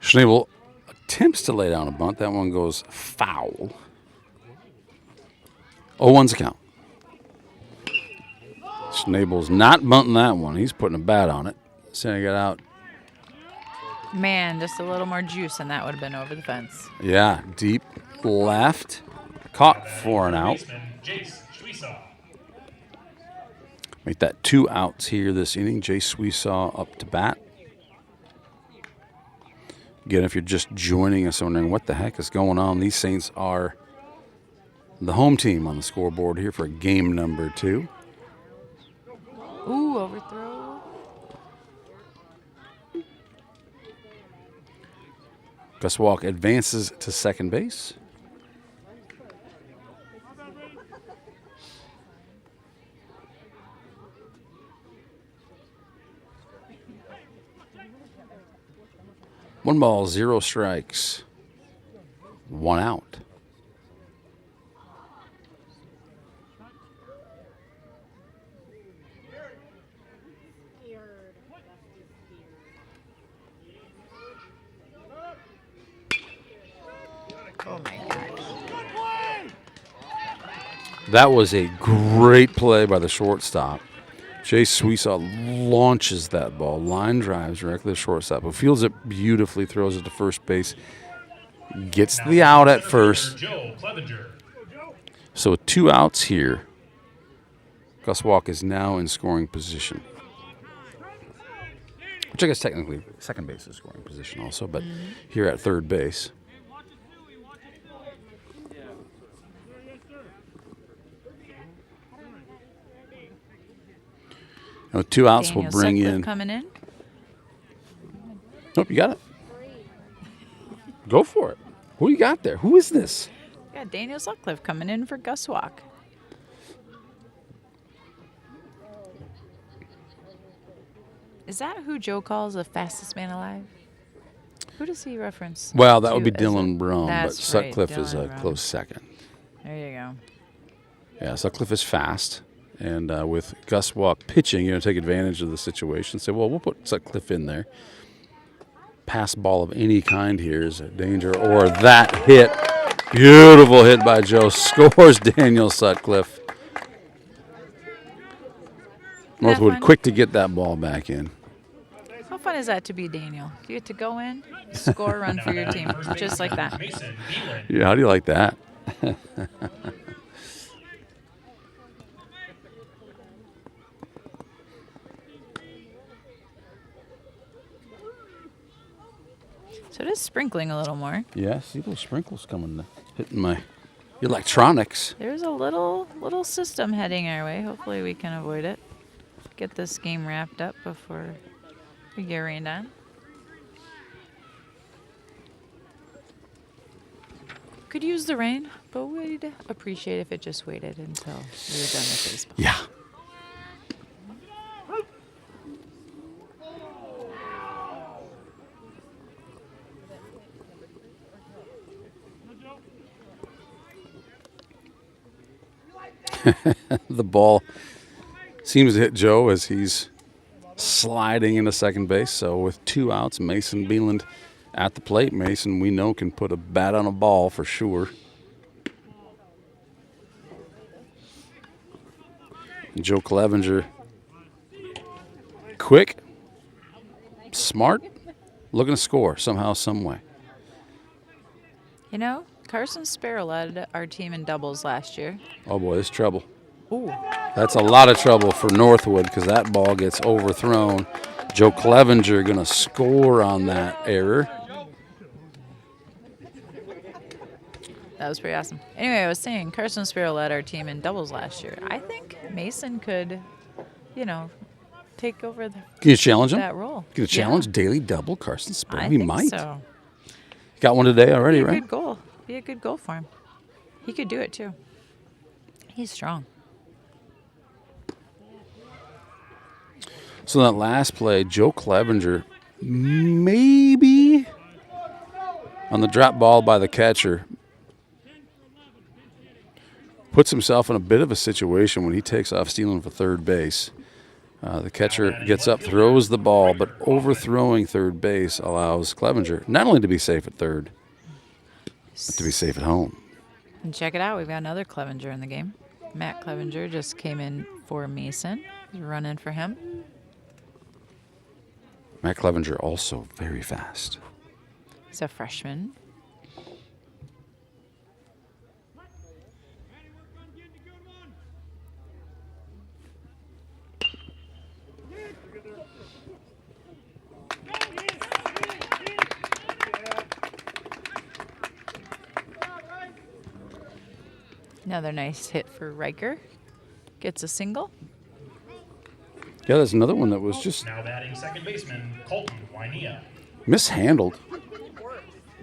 [SPEAKER 6] Schnabel attempts to lay down a bunt. That one goes foul. 0-1's the count. Schnabel's not bunting that one. He's putting a bat on it. Sending it out.
[SPEAKER 13] Man, just a little more juice and that would have been over the fence.
[SPEAKER 6] Yeah, deep left. Caught for an out. Make that 2 outs here this inning. Jace Sweesaw up to bat. Again, if you're just joining us wondering what the heck is going on, these Saints are the home team on the scoreboard here for game number 2.
[SPEAKER 13] Ooh, overthrow.
[SPEAKER 6] Gus Walk advances to second base. One ball, 0 strikes. 1 out.
[SPEAKER 13] Oh my gosh.
[SPEAKER 6] That was a great play by the shortstop. Chase Sweesaw launches that ball, line drives directly to the shortstop, who fields it beautifully, throws it to first base, gets the out at first. So with 2 outs here, Gus Walk is now in scoring position. Which I guess technically second base is scoring position also, but here at third base. And with 2 outs,
[SPEAKER 13] Daniel
[SPEAKER 6] we'll bring
[SPEAKER 13] Sutcliffe
[SPEAKER 6] in.
[SPEAKER 13] Coming in.
[SPEAKER 6] Nope, you got it. Go for it. Who you got there? Who is this?
[SPEAKER 13] Yeah, Daniel Sutcliffe coming in for Gus Walk. Is that who Joe calls the fastest man alive? Who does he reference?
[SPEAKER 6] Well, that would be
[SPEAKER 13] to?
[SPEAKER 6] Dylan Brum, but
[SPEAKER 13] That's
[SPEAKER 6] Sutcliffe
[SPEAKER 13] right,
[SPEAKER 6] is a
[SPEAKER 13] Dylan Brum.
[SPEAKER 6] close second.
[SPEAKER 13] There you go.
[SPEAKER 6] Yeah, Sutcliffe is fast. And with Gus Walk pitching, take advantage of the situation. Say, well, we'll put Sutcliffe in there. Pass ball of any kind here is a danger. Or that hit. Beautiful hit by Joe. Scores Daniel Sutcliffe. Northwood quick to get that ball back in.
[SPEAKER 13] How fun is that to be Daniel? You get to go in, score a run for your team, just like that.
[SPEAKER 6] Yeah, how do you like that?
[SPEAKER 13] So it is sprinkling a little more.
[SPEAKER 6] Yeah, see those sprinkles coming, hitting my electronics.
[SPEAKER 13] There's a little system heading our way. Hopefully we can avoid it. Get this game wrapped up before we get rained on. Could use the rain, but we'd appreciate if it just waited until we were done with baseball.
[SPEAKER 6] Yeah. The ball seems to hit Joe as he's sliding into second base. So with 2 outs, Mason Beeland at the plate. Mason, we know, can put a bat on a ball for sure. Joe Clevenger, quick, smart, looking to score somehow, some way.
[SPEAKER 13] You know, Carson Sparrow led our team in doubles last year.
[SPEAKER 6] Oh, boy, there's trouble.
[SPEAKER 13] Ooh.
[SPEAKER 6] That's a lot of trouble for Northwood because that ball gets overthrown. Joe Clevenger going to score on that error.
[SPEAKER 13] That was pretty awesome. Anyway, I was saying Carson Sparrow led our team in doubles last year. I think Mason could, you know, take over
[SPEAKER 6] Can you challenge him?
[SPEAKER 13] that role.
[SPEAKER 6] Can you challenge daily double Carson Sparrow?
[SPEAKER 13] I
[SPEAKER 6] He
[SPEAKER 13] think
[SPEAKER 6] might.
[SPEAKER 13] so.
[SPEAKER 6] Got one today already,
[SPEAKER 13] Be a
[SPEAKER 6] right?
[SPEAKER 13] good goal. Be a good goal for him. He could do it too. He's strong.
[SPEAKER 6] So that last play, Joe Clevenger, maybe on the drop ball by the catcher, puts himself in a bit of a situation when he takes off stealing for third base. The catcher gets up, throws the ball, but overthrowing third base allows Clevenger not only to be safe at third, but to be safe at home.
[SPEAKER 13] And check it out. We've got another Clevenger in the game. Matt Clevenger just came in for Mason. He's running for him.
[SPEAKER 6] Matt Clevenger also very fast.
[SPEAKER 13] He's a freshman. Another nice hit for Riker. Gets a single.
[SPEAKER 6] Yeah, that's another one that was just
[SPEAKER 9] Now batting second baseman Colton Wynea.
[SPEAKER 6] mishandled.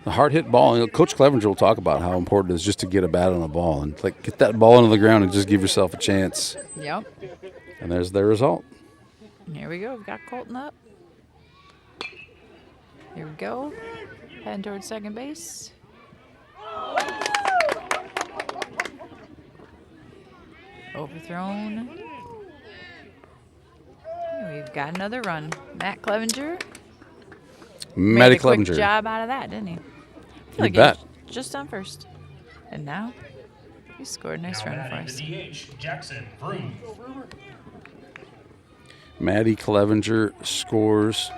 [SPEAKER 6] The hard hit ball. You know, Coach Clevenger will talk about how important it is just to get a bat on a ball and like get that ball into the ground and just give yourself a chance.
[SPEAKER 13] Yep.
[SPEAKER 6] And there's their result.
[SPEAKER 13] And here we go. We've got Colton up. Here we go. Heading towards second base. Overthrown. We've got another run. Matt Clevenger.
[SPEAKER 6] Matty
[SPEAKER 13] Made a
[SPEAKER 6] Clevenger.
[SPEAKER 13] quick job out of that, didn't he? I feel
[SPEAKER 6] You
[SPEAKER 13] like
[SPEAKER 6] bet.
[SPEAKER 13] he was just on first. And now he scored a nice
[SPEAKER 9] Now
[SPEAKER 13] run for
[SPEAKER 9] batting
[SPEAKER 13] us.
[SPEAKER 9] the DH Jackson Vroom.
[SPEAKER 6] Matty Clevenger scores.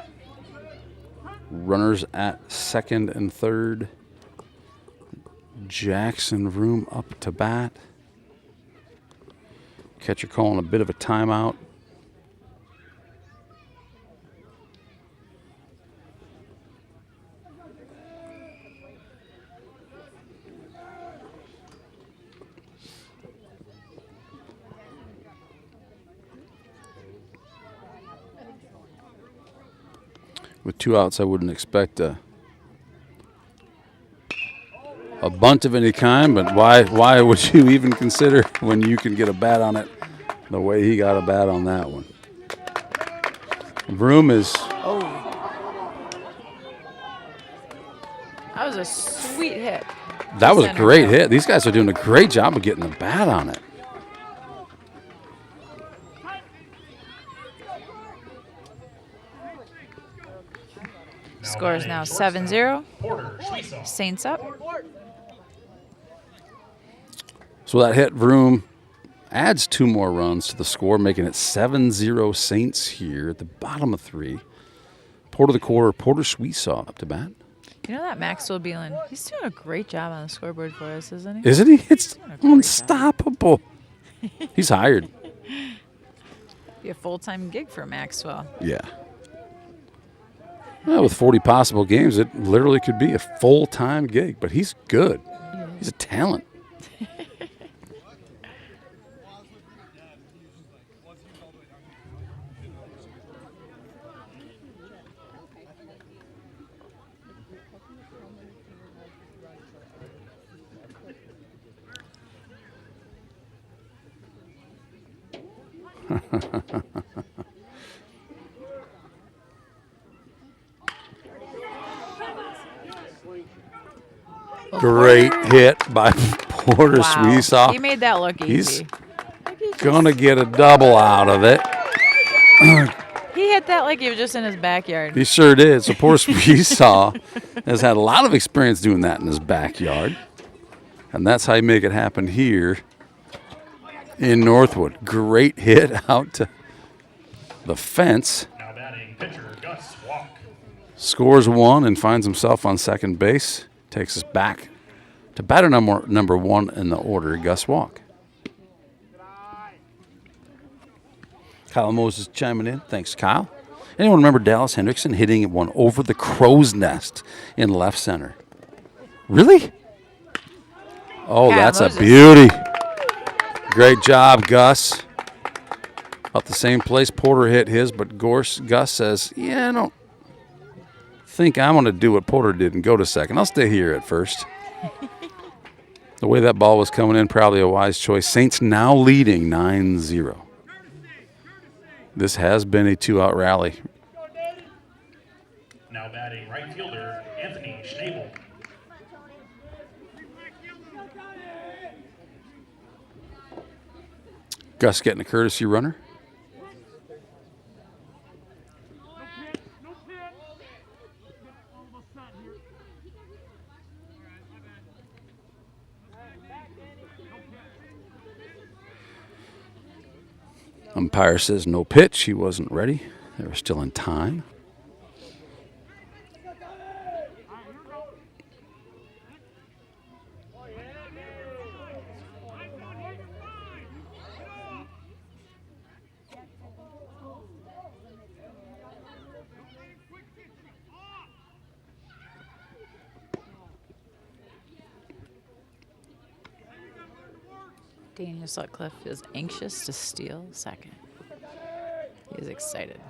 [SPEAKER 6] Runners at second and third. Jackson Vroom up to bat. Catcher calling a bit of a timeout. With two outs, I wouldn't expect a bunt of any kind, but why would you even consider when you can get a bat on it the way he got a bat on that one? Vroom is...
[SPEAKER 13] Oh. That was a sweet hit.
[SPEAKER 6] That was a
[SPEAKER 13] Center
[SPEAKER 6] great
[SPEAKER 13] field.
[SPEAKER 6] hit. These guys are doing a great job of getting the bat on it.
[SPEAKER 13] Score is now 7-0.
[SPEAKER 9] Porter Schweiss.
[SPEAKER 13] Saints up.
[SPEAKER 6] So that hit Vroom adds two more runs to the score, making it 7-0 Saints here at the bottom of three. Porter the quarter, Porter Schweiss up to bat.
[SPEAKER 13] You know that Maxwell Beelan, he's doing a great job on the scoreboard for us, isn't he?
[SPEAKER 6] Isn't he? It's
[SPEAKER 13] Doing a great
[SPEAKER 6] unstoppable. He's hired.
[SPEAKER 13] Be a full-time gig for Maxwell.
[SPEAKER 6] Yeah. Well, with 40 possible games, it literally could be a full-time gig, but he's good. He's a talent. Great hit by Porter Schweiss.
[SPEAKER 13] He made that look easy.
[SPEAKER 6] He's going to get a double out of it.
[SPEAKER 13] He hit that like he was just in his backyard.
[SPEAKER 6] He sure did. So Porter Schweiss has had a lot of experience doing that in his backyard. And that's how you make it happen here
[SPEAKER 4] in Northwood. Great hit out to the fence.
[SPEAKER 9] Now batting pitcher Gus Walk.
[SPEAKER 4] Scores 1 and finds himself on second base. Takes us back to batter number 1 in the order, Gus Walk. Kyle Moses chiming in. Thanks, Kyle. Anyone remember Dallas Hendrickson hitting one over the crow's nest in left center? Really? Oh,
[SPEAKER 13] Yeah,
[SPEAKER 4] that's
[SPEAKER 13] Moses.
[SPEAKER 4] a beauty. Great job, Gus. About the same place Porter hit his, but Gus says, yeah, I don't think I'm going to do what Porter did and go to second. I'll stay here at first. The way that ball was coming in, probably a wise choice. Saints now leading 9-0. This has been a 2-out rally.
[SPEAKER 9] Now batting right fielder Anthony Schnabel.
[SPEAKER 4] Gus getting a courtesy runner. Umpire says no pitch. He wasn't ready. They were still in time.
[SPEAKER 13] Daniel Sutcliffe is anxious to steal second. He is excited.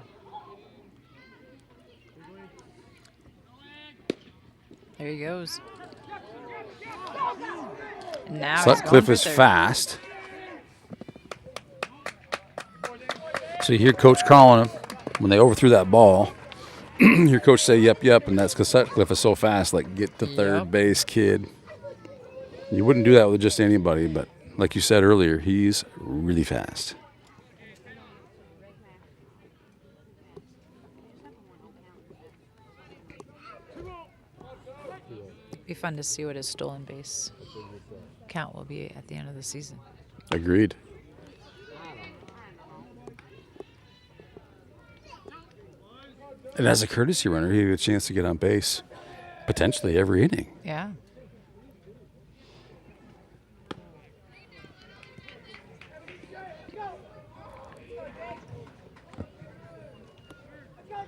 [SPEAKER 13] There he goes. And now
[SPEAKER 4] Sutcliffe is fast. So you hear Coach calling him when they overthrew that ball. You hear Coach say, yep, yep, and that's because Sutcliffe is so fast, like, get to third base, kid. You wouldn't do that with just anybody, but like you said earlier, he's really fast.
[SPEAKER 13] It'd be fun to see what his stolen base count will be at the end of the season.
[SPEAKER 4] Agreed. And as a courtesy runner, he had a chance to get on base potentially every inning.
[SPEAKER 13] Yeah.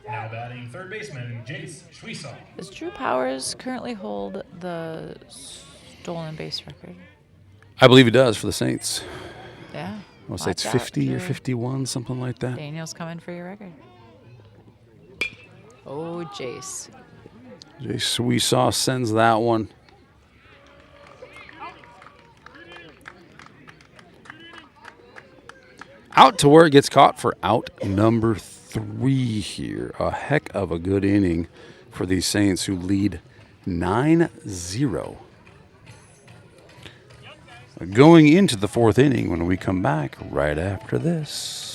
[SPEAKER 9] Now batting third baseman Jace Schwiesaw.
[SPEAKER 13] Does Drew Powers currently hold the stolen base record?
[SPEAKER 4] I believe he does for the Saints.
[SPEAKER 13] Yeah.
[SPEAKER 4] I want to say it's 50 or 51, something like that.
[SPEAKER 13] Daniel's coming for your record. Oh, Jace.
[SPEAKER 4] Jace Schwiesaw sends that one. Out to where it gets caught for out number 3 here. A heck of a good inning for these Saints who lead 9-0. Going into the 4th inning when we come back right after this.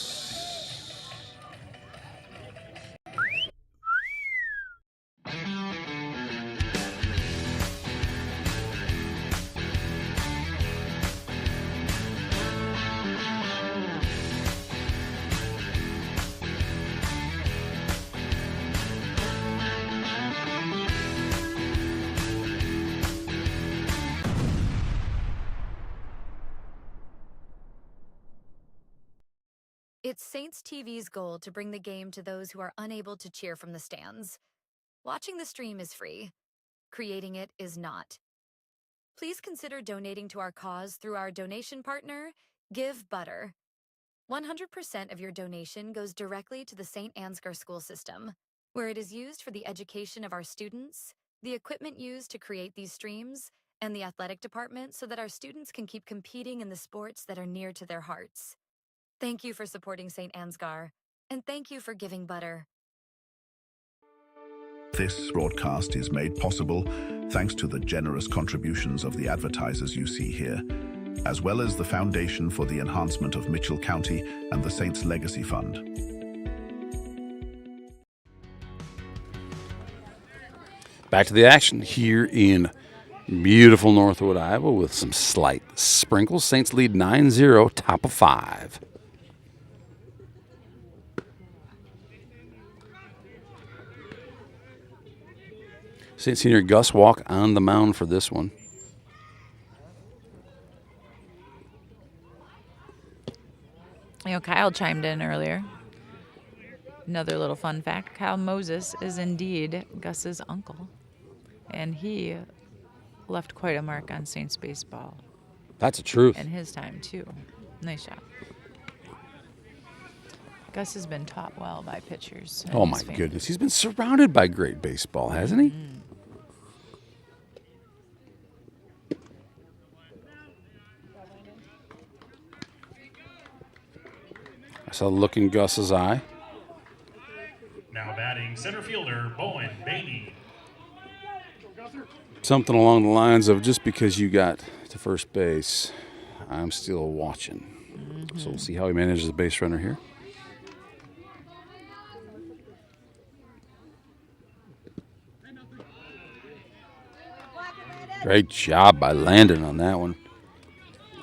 [SPEAKER 7] It's Saints TV's goal to bring the game to those who are unable to cheer from the stands. Watching the stream is free. Creating it is not. Please consider donating to our cause through our donation partner, Give Butter. 100% of your donation goes directly to the St. Ansgar school system, where it is used for the education of our students, the equipment used to create these streams, and the athletic department so that our students can keep competing in the sports that are near to their hearts. Thank you for supporting St. Ansgar, and thank you for giving butter.
[SPEAKER 14] This broadcast is made possible thanks to the generous contributions of the advertisers you see here, as well as the Foundation for the Enhancement of Mitchell County and the Saints Legacy Fund.
[SPEAKER 4] Back to the action here in Beautiful Northwood, Iowa, with some slight sprinkles. Saints lead 9-0, top of 5. Saint senior Gus Walk on the mound for this one.
[SPEAKER 13] You know, Kyle chimed in earlier. Another little fun fact, Kyle Moses is indeed Gus's uncle. And he left quite a mark on Saints baseball.
[SPEAKER 4] That's the truth.
[SPEAKER 13] In his time, too. Nice job. Gus has been taught well by pitchers.
[SPEAKER 4] Oh, my goodness. He's been surrounded by great baseball, hasn't he? I saw the look in Gus's eye.
[SPEAKER 9] Now batting center fielder Bowen Bainey.
[SPEAKER 4] Something along the lines of, just because you got to first base, I'm still watching. So we'll see how he manages the base runner here. Great job by Landon on that one.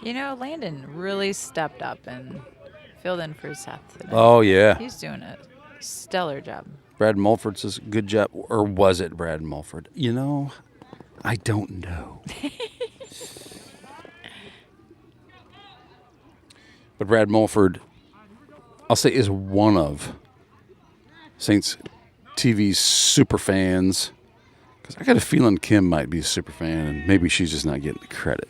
[SPEAKER 13] You know, Landon really stepped up and filled in for Seth today.
[SPEAKER 4] Oh, yeah.
[SPEAKER 13] He's doing a stellar job.
[SPEAKER 4] Brad Mulford says, good job. Or was it Brad Mulford? You know, I don't know. But Brad Mulford, I'll say, is one of Saints TV's super fans. Because I got a feeling Kim might be a super fan, and maybe she's just not getting the credit.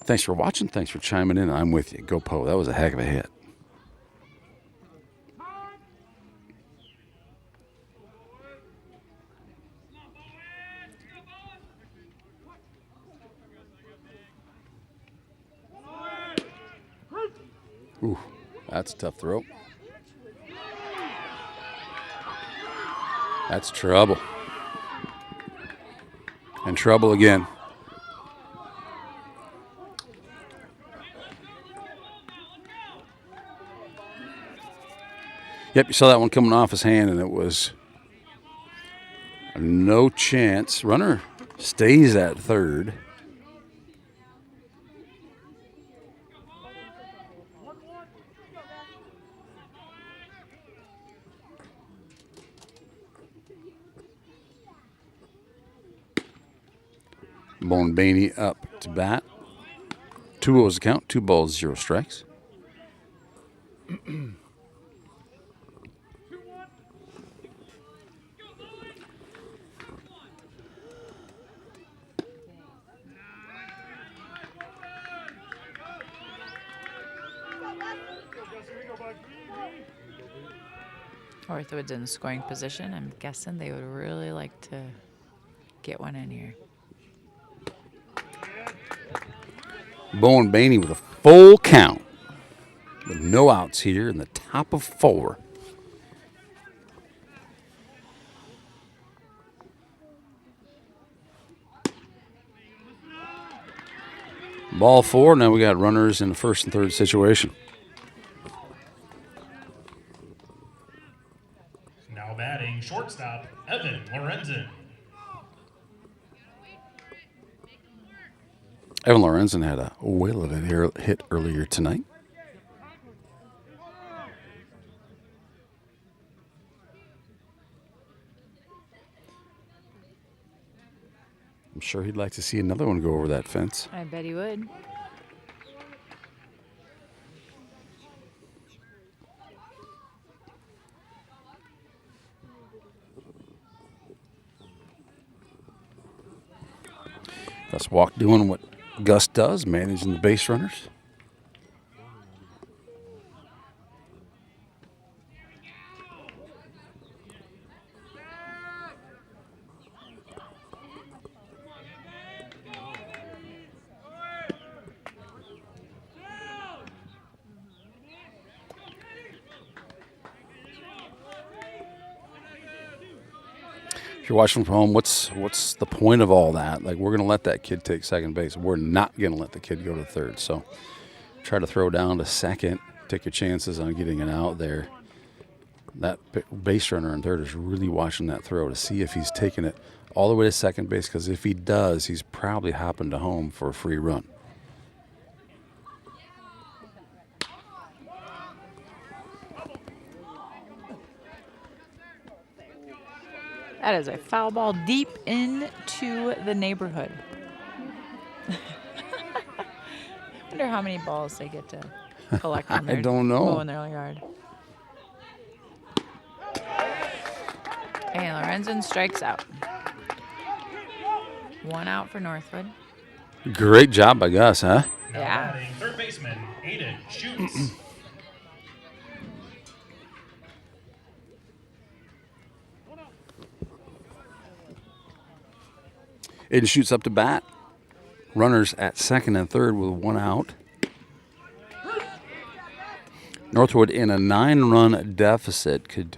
[SPEAKER 4] Thanks for watching. Thanks for chiming in. I'm with you. Go Poe. That was a heck of a hit. Ooh, that's a tough throw. That's trouble. And trouble again. Yep, you saw that one coming off his hand, and it was no chance. Runner stays at third. Bowen Bainey up to bat. 2-0's the count. 2 balls, 0 strikes.
[SPEAKER 13] Northwood's in scoring position. I'm guessing they would really like to get one in here.
[SPEAKER 4] Bowen Bainey with a full count. With no outs here in the top of 4. Ball 4. Now we got runners in the first and third situation.
[SPEAKER 9] Now batting shortstop Evan Lorenzen.
[SPEAKER 4] Evan Lorenzen had a whale of a hit earlier tonight. I'm sure he'd like to see another one go over that fence.
[SPEAKER 13] I bet he would.
[SPEAKER 4] Gus Walk doing what Gus does, managing the base runners. If you're watching from home, what's the point of all that? Like, we're going to let that kid take second base. We're not going to let the kid go to third. So try to throw down to second. Take your chances on getting it out there. that base runner in third is really watching that throw to see if he's taking it all the way to second base, because if he does, he's probably hopping to home for a free run.
[SPEAKER 13] That is a foul ball deep into the neighborhood. Wonder how many balls they get to collect on their
[SPEAKER 4] I don't know.
[SPEAKER 13] mow in their yard. Hey, Lorenzen strikes out. 1 out for Northwood.
[SPEAKER 4] Great job by Gus, huh?
[SPEAKER 13] Yeah.
[SPEAKER 9] Batting third baseman Aiden shoots.
[SPEAKER 4] Aiden shoots up to bat. Runners at second and third with 1 out. Northwood in a 9-run deficit could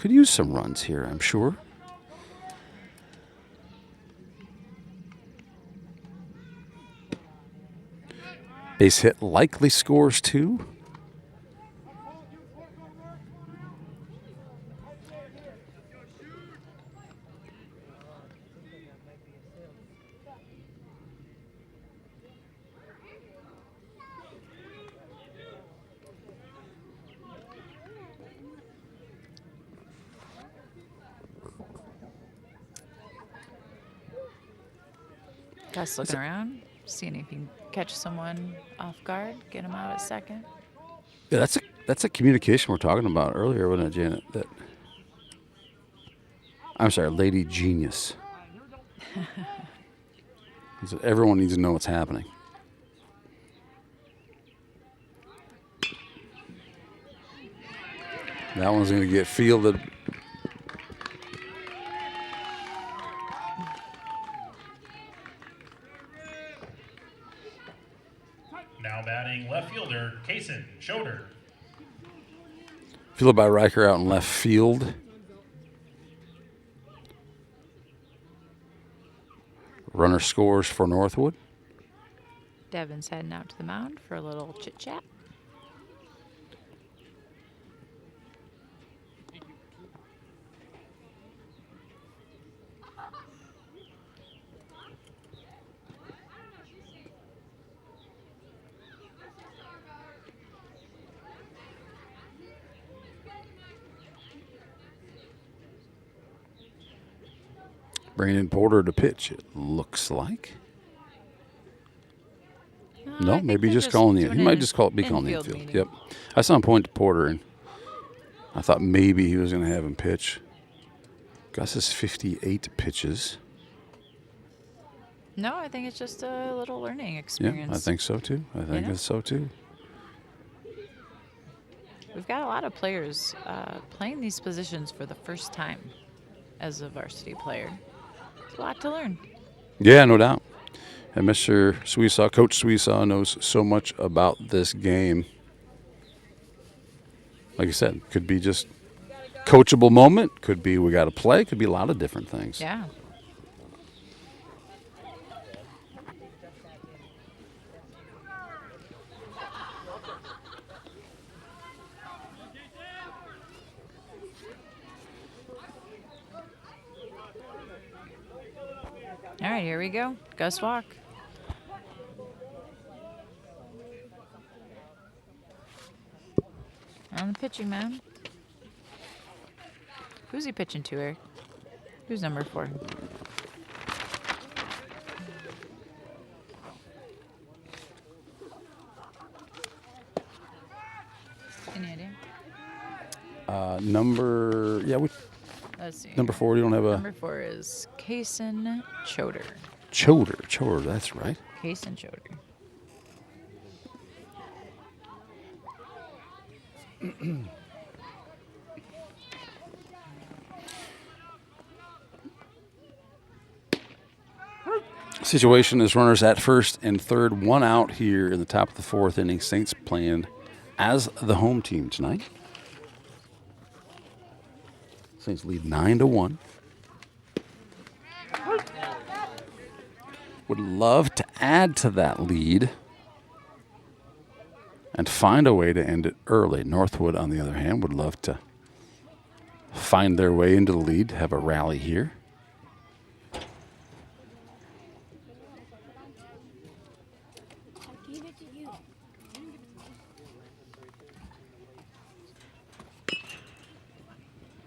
[SPEAKER 4] use some runs here, I'm sure. Base hit likely scores 2.
[SPEAKER 13] Gus looking around, seeing if he can catch someone off guard, get him out at second.
[SPEAKER 4] Yeah, that's a communication we're talking about earlier, wasn't it, Janet? I'm sorry, Lady Genius. Everyone needs to know what's happening. That one's going to get fielded.
[SPEAKER 9] Now batting left fielder Kaysen Schroeder.
[SPEAKER 4] Fielded by Riker out in left field. Runner scores for Northwood.
[SPEAKER 13] Devin's heading out to the mound for a little chit-chat.
[SPEAKER 4] Bringing in Porter to pitch, it looks like. No, maybe just calling the. He might just be calling the infield. Meeting. Yep. I saw him point to Porter, and I thought maybe he was going to have him pitch. Gus has 58 pitches.
[SPEAKER 13] No, I think it's just a little learning experience.
[SPEAKER 4] Yeah, I think so too. I think it's so too.
[SPEAKER 13] We've got a lot of players playing these positions for the first time as a varsity player. It's a lot to learn.
[SPEAKER 4] Yeah, no doubt. And Mr. Sweesaw, Coach Sweesaw, knows so much about this game. Like I said, could be just coachable moment. Could be we got to play. Could be a lot of different things.
[SPEAKER 13] Yeah. All right, here we go. Gus walk. On the pitching mound. Who's he pitching to, Eric? Who's number 4? Any idea?
[SPEAKER 4] Let's see. Number 4, you don't have a...
[SPEAKER 13] Number 4 is Kaysen Schroeder.
[SPEAKER 4] Schroeder, that's right.
[SPEAKER 13] Kaysen Schroeder.
[SPEAKER 4] Situation is runners at first and third, 1 out here in the top of the 4th inning. Saints playing as the home team tonight. Saints lead 9-1. Would love to add to that lead and find a way to end it early. Northwood, on the other hand, would love to find their way into the lead, have a rally here.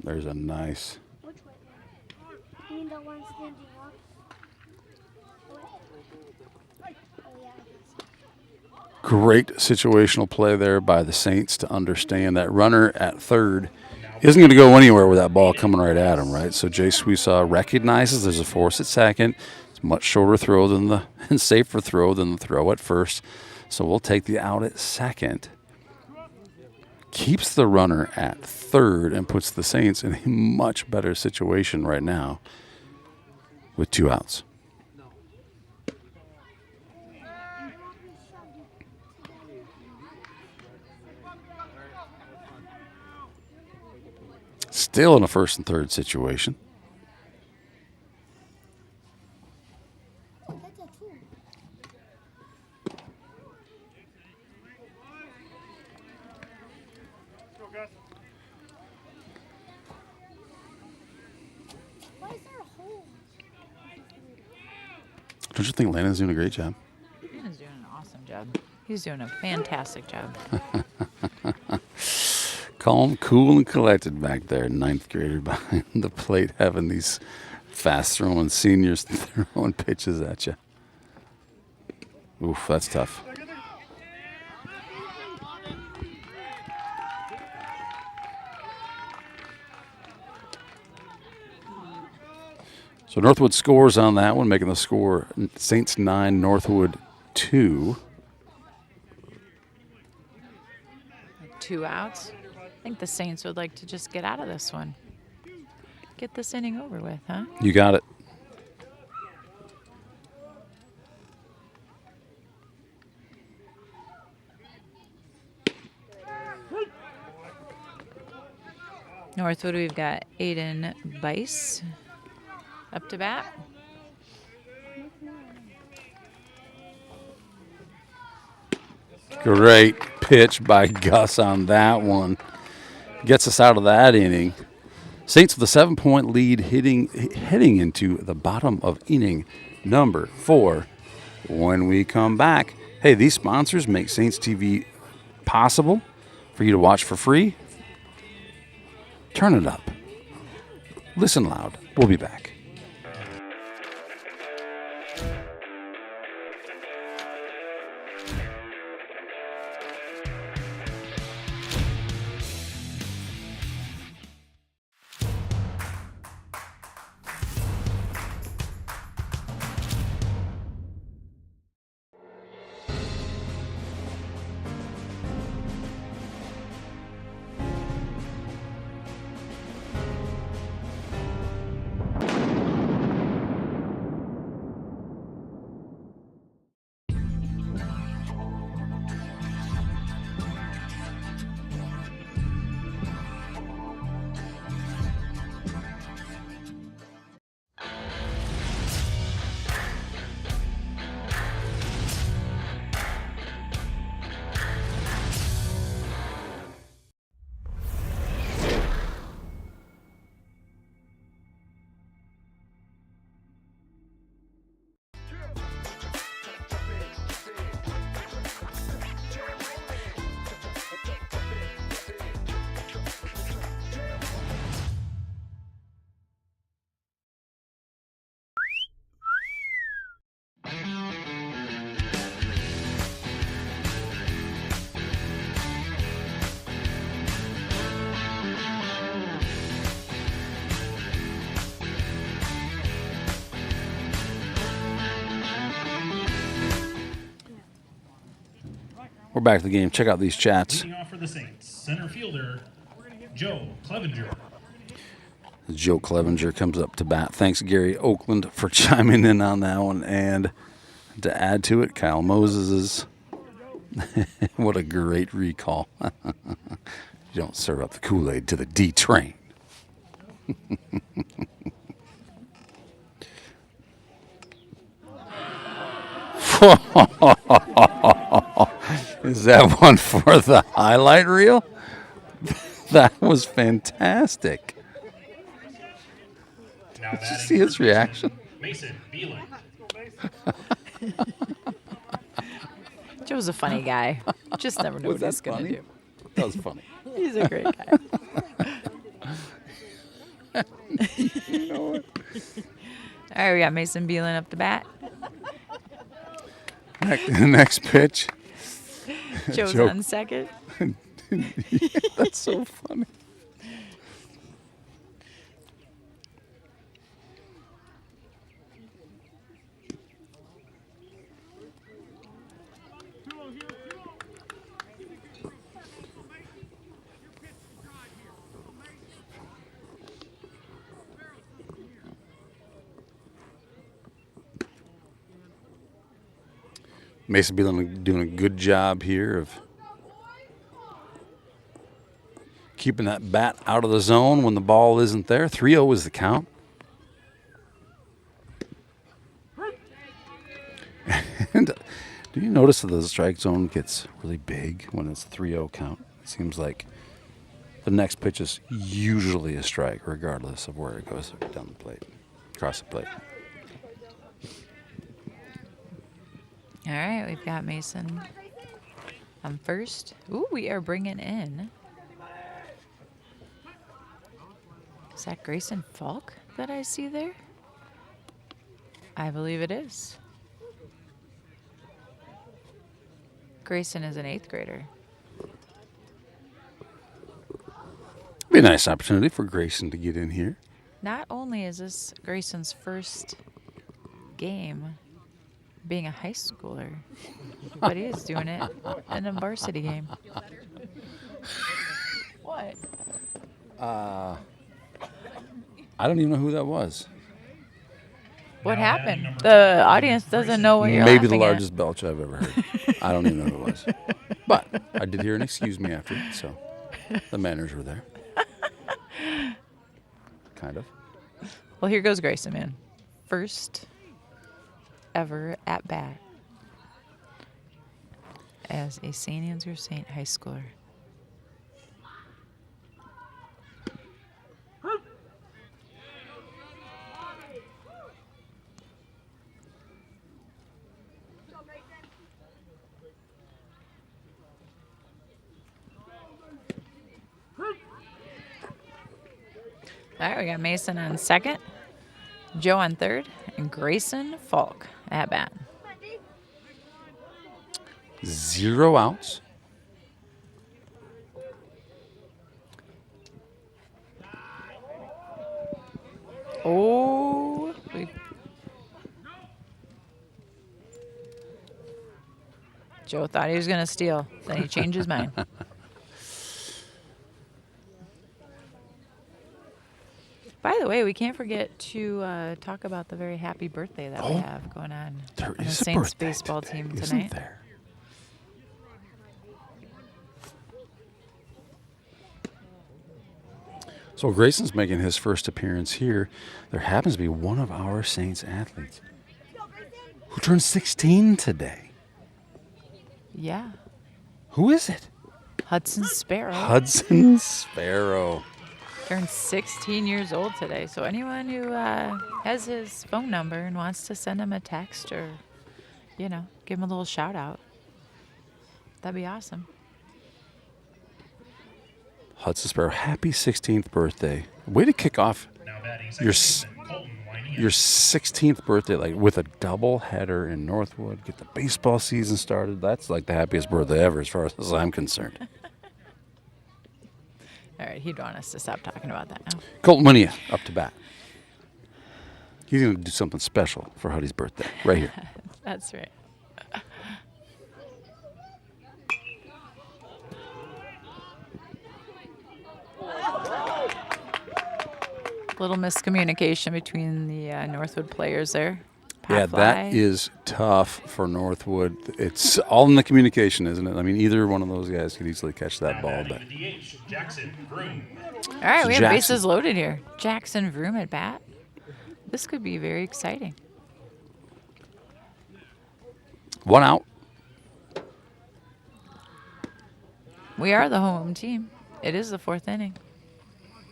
[SPEAKER 4] There's a nice.
[SPEAKER 16] Which way? You mean the one standing up?
[SPEAKER 4] Great situational play there by the Saints to understand that runner at third isn't going to go anywhere with that ball coming right at him, right? So Jay Sweesaw recognizes there's a force at second. It's a much shorter throw than and safer throw than the throw at first. So we'll take the out at second. Keeps the runner at third and puts the Saints in a much better situation right now with 2 outs. Still in a first and third situation. Don't you think Landon's doing a great job?
[SPEAKER 13] Landon's doing an awesome job. He's doing a fantastic job.
[SPEAKER 4] Calm, cool, and collected back there. 9th grader behind the plate having these fast-throwing seniors throwing pitches at you. Oof, that's tough. So Northwood scores on that one, making the score Saints 9, Northwood 2.
[SPEAKER 13] 2 outs. I think the Saints would like to just get out of this one. Get this inning over with, huh?
[SPEAKER 4] You got it.
[SPEAKER 13] Northwood, we've got Aiden Bice up to bat.
[SPEAKER 4] Great pitch by Gus on that one. Gets us out of that inning. Saints with a 7-point lead heading into the bottom of inning number 4. When we come back, hey, these sponsors make Saints TV possible for you to watch for free. Turn it up. Listen loud. We'll be back. We're back to the game. Check out these chats.
[SPEAKER 9] Leading off for the Saints, center fielder Joe Clevenger.
[SPEAKER 4] Joe Clevenger comes up to bat. Thanks, Gary Oakland, for chiming in on that one. And to add to it, Kyle Moses's. What a great recall. You don't serve up the Kool-Aid to the D train. Is that one for the highlight reel? That was fantastic.
[SPEAKER 9] Now
[SPEAKER 4] Did you
[SPEAKER 9] batting
[SPEAKER 4] see his
[SPEAKER 9] third
[SPEAKER 4] reaction?
[SPEAKER 9] baseman, Mason Beelan.
[SPEAKER 13] Joe's a funny guy. Just never know
[SPEAKER 4] Was
[SPEAKER 13] what he's
[SPEAKER 4] that
[SPEAKER 13] going to
[SPEAKER 4] funny?
[SPEAKER 13] do.
[SPEAKER 4] That was funny.
[SPEAKER 13] He's a great guy.
[SPEAKER 4] You know what?
[SPEAKER 13] All right, we got Mason Beelan up to bat.
[SPEAKER 4] Next pitch.
[SPEAKER 13] Joe's
[SPEAKER 4] Joe-
[SPEAKER 13] on second.
[SPEAKER 4] That's so funny. Mason Beelan doing a good job here of keeping that bat out of the zone when the ball isn't there. 3-0 is the count. And do you notice that the strike zone gets really big when it's 3-0 count? It seems like the next pitch is usually a strike, regardless of where it goes down the plate, across the plate.
[SPEAKER 13] All right, we've got Mason on first. Ooh, we are bringing in. Is that Grayson Falk that I see there? I believe it is. Grayson is an 8th grader.
[SPEAKER 4] Be a nice opportunity for Grayson to get in here.
[SPEAKER 13] Not only is this Grayson's first game being a high schooler, but he is doing it in a varsity game. What?
[SPEAKER 4] I don't even know who that was.
[SPEAKER 13] What happened? The audience doesn't know what you're
[SPEAKER 4] Maybe the
[SPEAKER 13] laughing
[SPEAKER 4] largest belch I've ever heard. I don't even know who it was. But I did hear an excuse me after, so the manners were there. Kind of.
[SPEAKER 13] Well, here goes Grayson, man. First ever at bat as a St. Ansgar St. high schooler. All right, we got Mason on second, Joe on third, and Grayson Falk at bat.
[SPEAKER 4] 0 outs.
[SPEAKER 13] Oh, Joe thought he was going to steal. Then he changed his mind. By the way, we can't forget to talk about the very happy birthday that we have going on
[SPEAKER 4] There
[SPEAKER 13] the
[SPEAKER 4] is a
[SPEAKER 13] Saints
[SPEAKER 4] birthday
[SPEAKER 13] baseball
[SPEAKER 4] today,
[SPEAKER 13] team
[SPEAKER 4] isn't
[SPEAKER 13] tonight.
[SPEAKER 4] there? So Grayson's making his first appearance here. There happens to be one of our Saints athletes who turned 16 today.
[SPEAKER 13] Yeah.
[SPEAKER 4] Who is it?
[SPEAKER 13] Hudson Sparrow.
[SPEAKER 4] Hudson Sparrow.
[SPEAKER 13] Turned 16 years old today. So anyone who has his phone number and wants to send him a text or, you know, give him a little shout out, that'd be awesome.
[SPEAKER 4] Hudson Sparrow, happy 16th birthday. Way to kick off your 16th birthday like with a double header in Northwood. Get the baseball season started. That's like the happiest birthday ever as far as I'm concerned.
[SPEAKER 13] All right, he'd want us to stop talking about that now.
[SPEAKER 4] Colton Winia up to bat. He's going to do something special for Huddy's birthday right here.
[SPEAKER 13] That's right. Little miscommunication between the Northwood players there.
[SPEAKER 4] Yeah, that is tough for Northwood. It's all in the communication, isn't it? I mean, either one of those guys could easily catch that ball. But
[SPEAKER 9] Jackson Vroom.
[SPEAKER 13] All right,
[SPEAKER 4] So
[SPEAKER 13] we have
[SPEAKER 4] Jackson.
[SPEAKER 13] bases loaded here. Jackson Vroom at bat. This could be very exciting.
[SPEAKER 4] 1 out.
[SPEAKER 13] We are the home team. It is the 4th inning.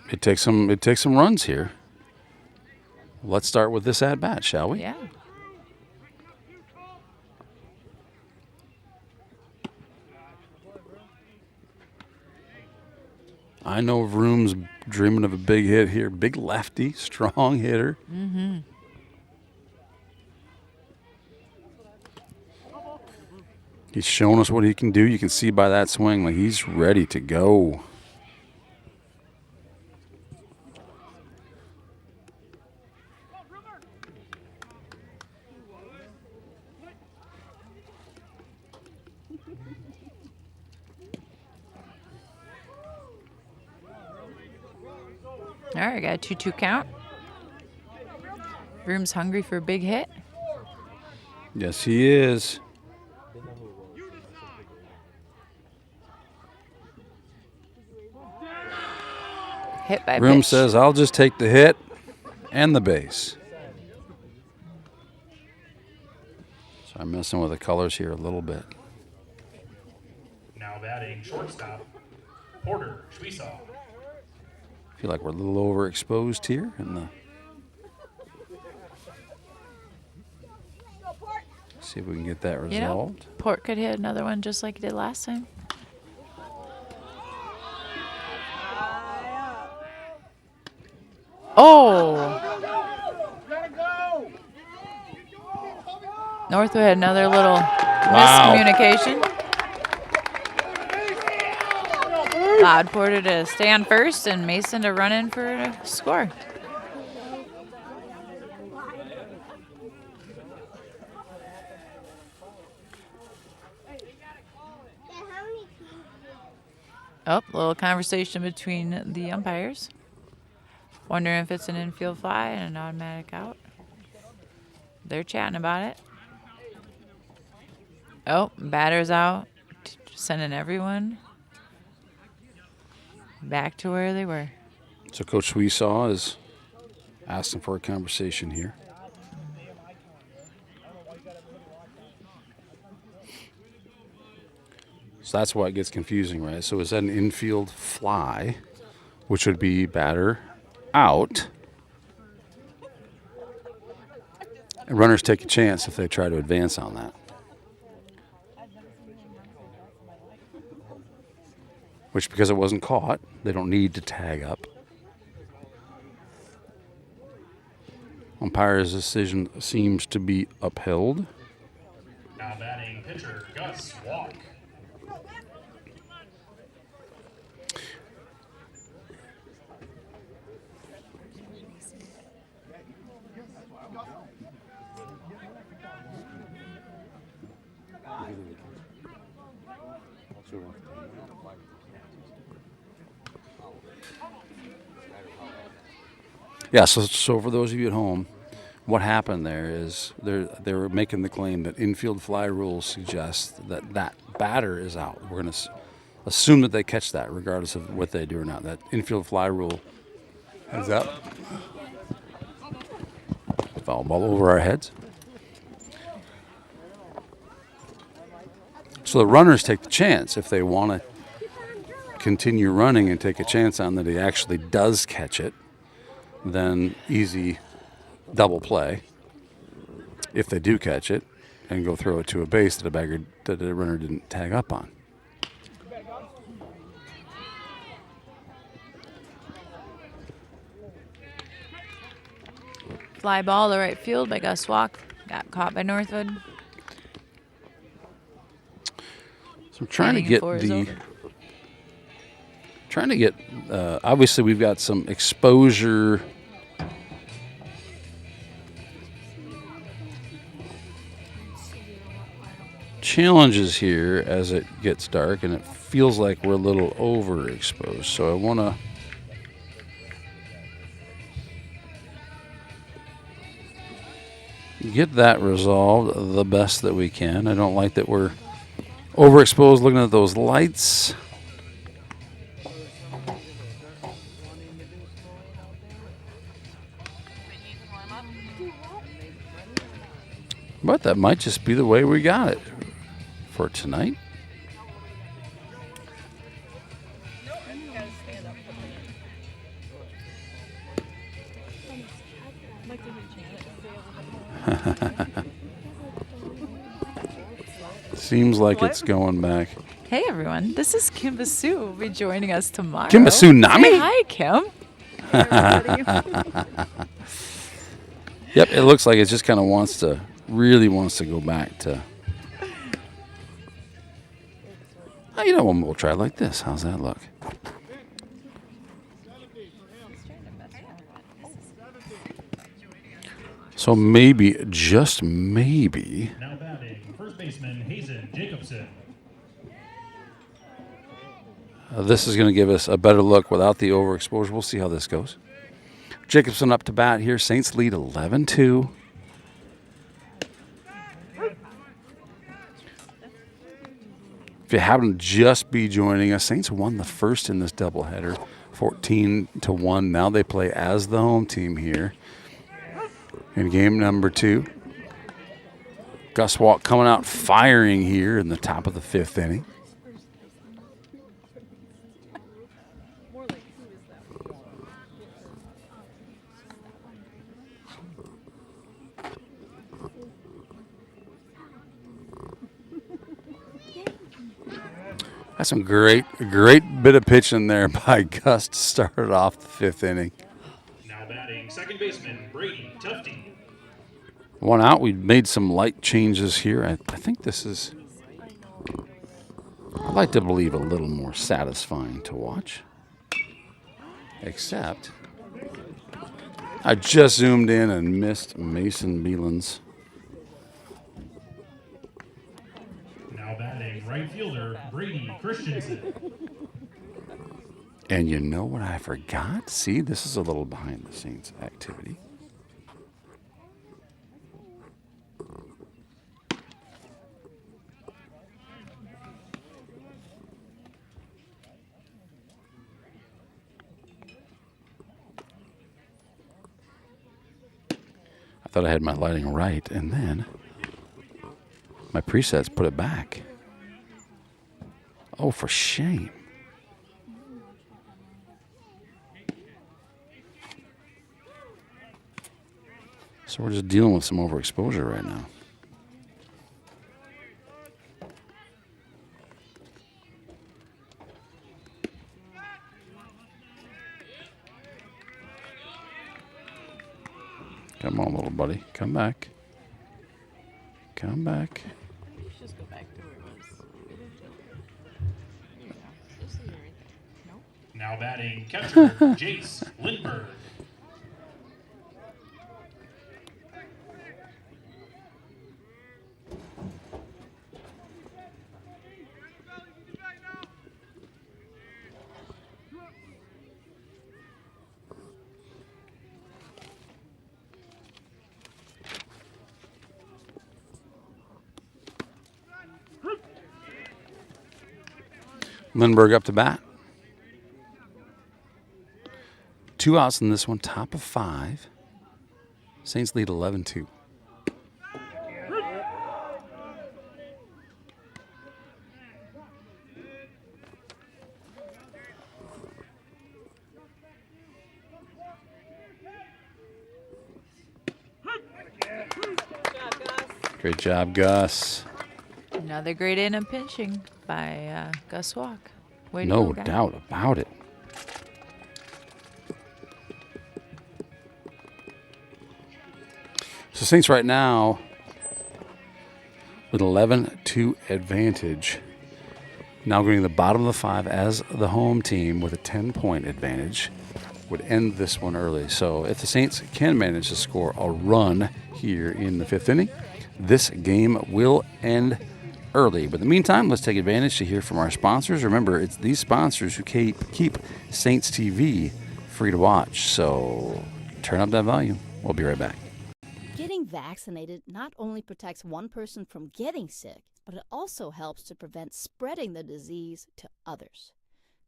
[SPEAKER 4] It takes some runs here. Let's start with this at-bat, shall we?
[SPEAKER 13] Yeah.
[SPEAKER 4] I know Vroom's dreaming of a big hit here. Big lefty, strong hitter.
[SPEAKER 13] Mm-hmm.
[SPEAKER 4] He's showing us what he can do. You can see by that swing, like he's ready to go.
[SPEAKER 13] All right, got a 2-2 count. Vroom's hungry for a big hit.
[SPEAKER 4] Yes, he is.
[SPEAKER 13] Hit by
[SPEAKER 4] Vroom
[SPEAKER 13] pitch.
[SPEAKER 4] says, I'll just take the hit and the base. So I'm messing with the colors here a little bit.
[SPEAKER 9] Now batting shortstop, Porter Schwesaw.
[SPEAKER 4] Feel like we're a little overexposed here in the. See if we can get that resolved.
[SPEAKER 13] You know, Port could hit another one just like he did last time. Oh! Northwood had another little miscommunication. Allowed Porter to stay on first and Mason to run in for a score. Oh, a little conversation between the umpires. Wondering if it's an infield fly and an automatic out. They're chatting about it. Oh, batter's out. Sending everyone back to where they were.
[SPEAKER 4] So Coach Schwesaw is asking for a conversation here. So that's why it gets confusing, right? So is that an infield fly, which would be batter out? And runners take a chance if they try to advance on that. Which, because it wasn't caught, they don't need to tag up. Umpire's decision seems to be upheld.
[SPEAKER 9] Now batting pitcher, Gus Walk.
[SPEAKER 4] Yeah, so for those of you at home, what happened there is they were making the claim that infield fly rules suggest that that batter is out. We're going to assume that they catch that regardless of what they do or not. That infield fly rule is up. Foul ball over our heads. So the runners take the chance if they want to continue running and take a chance on that he actually does catch it. Then easy double play if they do catch it and go throw it to a base that a runner didn't tag up on.
[SPEAKER 13] Fly ball to right field by Gus Walk. Got caught by Northwood.
[SPEAKER 4] So I'm trying to get obviously we've got some exposure challenges here as it gets dark, and it feels like we're a little overexposed. So I want to get that resolved the best that we can. I don't like that we're overexposed looking at those lights. But that might just be the way we got it for tonight. Seems like it's going back.
[SPEAKER 13] Hey everyone, this is Kim Basu will be joining us tomorrow.
[SPEAKER 4] Kim Basu Nami?
[SPEAKER 13] Say hi, Kim.
[SPEAKER 4] Yep, it looks like it just kind of really wants to go back to. Oh, you know what? We'll try it like this. How's that look? So maybe, just maybe.
[SPEAKER 9] Now batting, first baseman Hazen Jacobson.
[SPEAKER 4] This is going to give us a better look without the overexposure. We'll see how this goes. Jacobson up to bat here. Saints lead 11-2. If you happen to just be joining us, Saints won the first in this doubleheader, 14-1. Now they play as the home team here in game number 2. Gus Walk coming out firing here in the top of the 5th inning. That's some great bit of pitching there by Gus to start off the 5th inning.
[SPEAKER 9] Now batting, second baseman Brady Tufty.
[SPEAKER 4] One out. We made some light changes here. I think this is, I'd like to believe, a little more satisfying to watch. Except I just zoomed in and missed Mason Beelan's.
[SPEAKER 9] Now batting, right fielder Brady Christensen.
[SPEAKER 4] And you know what I forgot? See, this is a little behind the scenes activity. I thought I had my lighting right, and then my presets put it back. Oh, for shame. So we're just dealing with some overexposure right now. Come on, little buddy. Come back. Come back.
[SPEAKER 13] Just go back to where it was.
[SPEAKER 9] Now batting, catcher Jace Lindbergh.
[SPEAKER 4] Lindbergh up to bat. 2 outs in this one, top of 5. Saints lead 11-2. Great job, Gus.
[SPEAKER 13] Another great inning pinching by Gus Walk. Way to
[SPEAKER 4] No
[SPEAKER 13] go, guy.
[SPEAKER 4] doubt about it. So Saints right now with 11-2 advantage. Now going to the bottom of the 5 as the home team with a 10-point advantage. Would end this one early. So if the Saints can manage to score a run here in the 5th inning, this game will end early. But in the meantime, let's take advantage to hear from our sponsors. Remember, it's these sponsors who keep Saints TV free to watch. So turn up that volume. We'll be right back.
[SPEAKER 3] Getting vaccinated not only protects one person from getting sick, but it also helps to prevent spreading the disease to others.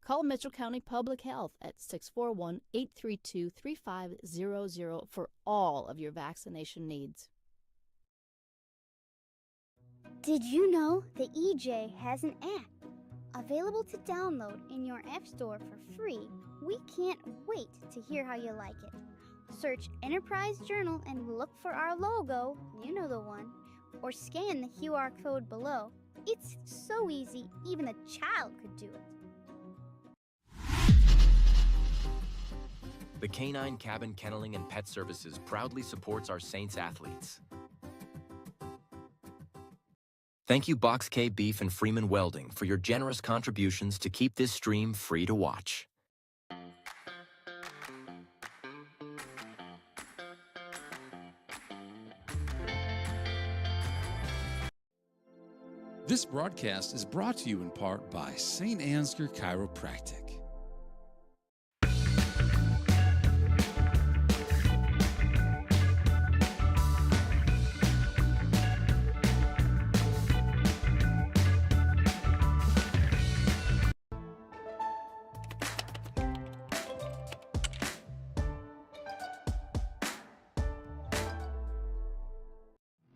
[SPEAKER 3] Call Mitchell County Public Health at 641-832-3500 for all of your vaccination needs.
[SPEAKER 16] Did you know the EJ has an app? Available to download in your app store for free. We can't wait to hear how you like it. Search Enterprise Journal and look for our logo, you know the one, or scan the QR code below. It's so easy, even a child could do it.
[SPEAKER 17] The Canine Cabin Kenneling and Pet Services proudly supports our Saints athletes. Thank you Box K Beef and Freeman Welding for your generous contributions to keep this stream free to watch.
[SPEAKER 4] This broadcast is brought to you in part by St. Ansgar Chiropractic.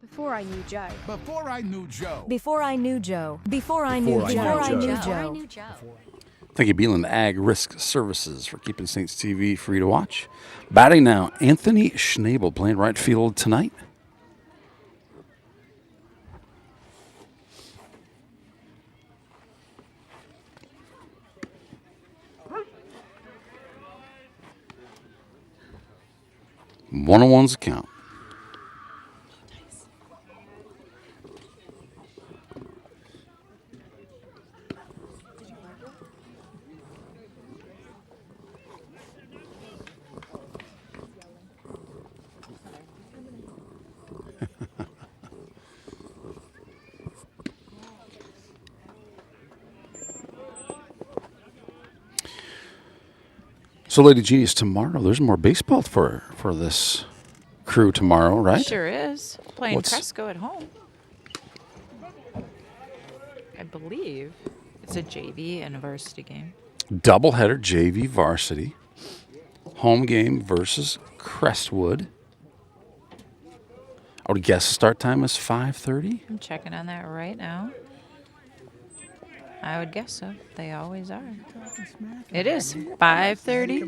[SPEAKER 2] Before I knew Joe.
[SPEAKER 5] Before I knew Joe.
[SPEAKER 18] Before I knew Joe. Before I knew Joe.
[SPEAKER 4] Thank you, Beeland Ag Risk Services, for keeping Saints TV free to watch. Batting now, Anthony Schnabel playing right field tonight. One-on-one's count. So, Lady Genius, tomorrow there's more baseball for this crew tomorrow, right?
[SPEAKER 13] Sure is. Playing Cresco at home. I believe it's a JV and a varsity game.
[SPEAKER 4] Doubleheader JV varsity. Home game versus Crestwood. I would guess the start time is 5:30.
[SPEAKER 13] I'm checking on that right now. I would guess so. They always are. It is 5:30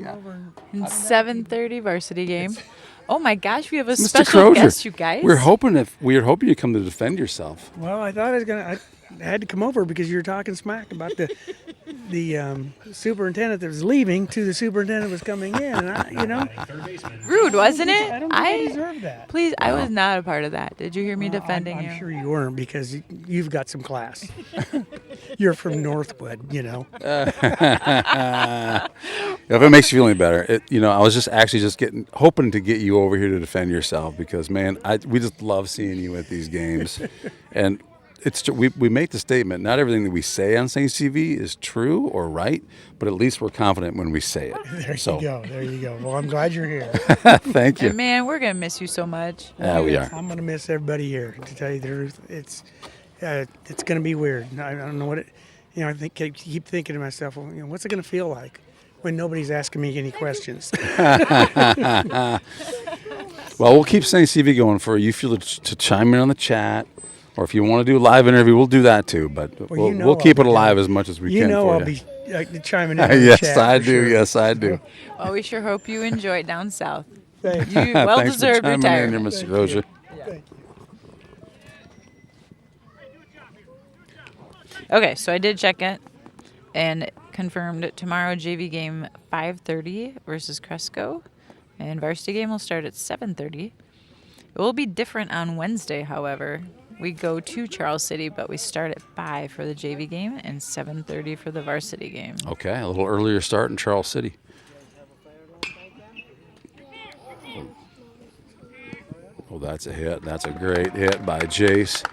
[SPEAKER 13] and 7:30 varsity game. Oh my gosh, we have a special guest, you guys.
[SPEAKER 4] We were hoping you come to defend yourself.
[SPEAKER 19] Well, I thought I had to come over because you were talking smack about the superintendent that was leaving to the superintendent that was coming in, and
[SPEAKER 13] rude, wasn't it?
[SPEAKER 19] I don't think I deserve that.
[SPEAKER 13] Please, I was not a part of that. Did you hear me defending
[SPEAKER 19] I'm sure you weren't, because you've got some class. You're from Northwood,
[SPEAKER 4] If it makes you feel any better, I was just hoping to get you over here to defend yourself, because man, we just love seeing you at these games, and we make the statement. Not everything that we say on Saints TV is true or right, but at least we're confident when we say it.
[SPEAKER 19] There you go. Well, I'm glad you're here.
[SPEAKER 4] Thank you.
[SPEAKER 13] And man, we're gonna miss you so much.
[SPEAKER 4] Yeah, we are.
[SPEAKER 19] I'm gonna miss everybody here. To tell you the truth, it's gonna be weird. I don't know what it. I keep thinking to myself, well, what's it gonna feel like when nobody's asking me any questions?
[SPEAKER 4] Well, we'll keep Saints TV going for you. Feel to chime in on the chat. Or if you want to do a live interview, we'll do that too. But we'll keep it alive as much as we can for you.
[SPEAKER 19] I'll be chiming in on the
[SPEAKER 4] Yes,
[SPEAKER 19] chat.
[SPEAKER 4] I do.
[SPEAKER 19] Sure.
[SPEAKER 4] Yes, I do.
[SPEAKER 13] Well, we sure hope you enjoy it down south.
[SPEAKER 19] Thanks.
[SPEAKER 13] You well-deserved
[SPEAKER 4] Thanks for chiming
[SPEAKER 13] retirement.
[SPEAKER 4] in, Mr. Rozier.
[SPEAKER 19] Thank you.
[SPEAKER 13] Okay, so I did check it and confirmed tomorrow JV game 5:30 versus Cresco, and varsity game will start at 7:30. It will be different on Wednesday, however. We go to Charles City, but we start at 5 for the JV game and 7:30 for the varsity game.
[SPEAKER 4] Okay, a little earlier start in Charles City. Oh, that's a hit. That's a great hit by Jace.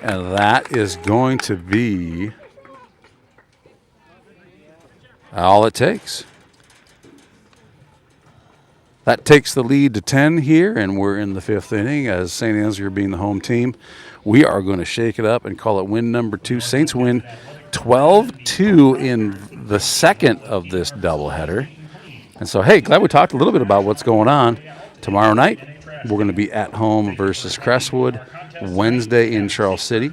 [SPEAKER 4] And that is going to be all it takes. That takes the lead to 10 here, and we're in the 5th inning as St. Ansgar being the home team. We are going to shake it up and call it win number 2. Saints win 12-2 in the second of this doubleheader. And so, hey, glad we talked a little bit about what's going on. Tomorrow night, we're going to be at home versus Crestwood. Wednesday in Charles City.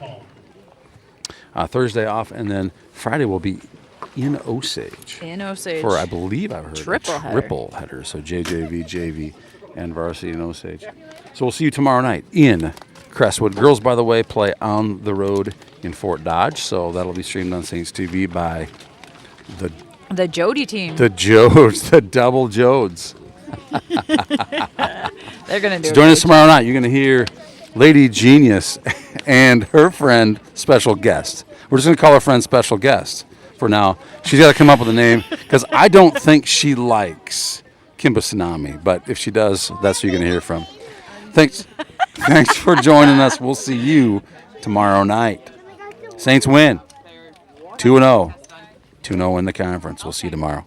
[SPEAKER 4] Thursday off, and then Friday we'll be in Osage.
[SPEAKER 13] In Osage.
[SPEAKER 4] For, I believe I heard,
[SPEAKER 13] Triple
[SPEAKER 4] a
[SPEAKER 13] header.
[SPEAKER 4] triple header. So JJV, JV, and Varsity in Osage. So we'll see you tomorrow night in Crestwood. Girls, by the way, play on the road in Fort Dodge. So that'll be streamed on Saints TV by
[SPEAKER 13] the Jody team.
[SPEAKER 4] The Jodes, the double Jodes.
[SPEAKER 13] They're going to do
[SPEAKER 4] So
[SPEAKER 13] it.
[SPEAKER 4] join us tomorrow night. You're going to hear Lady Genius and her friend, special guest. We're just going to call her friend special guest for now. She's got to come up with a name because I don't think she likes Kimba Tsunami. But if she does, that's who you're going to hear from. Thanks for joining us. We'll see you tomorrow night. Saints win 2-0. 2-0 in the conference. We'll see you tomorrow.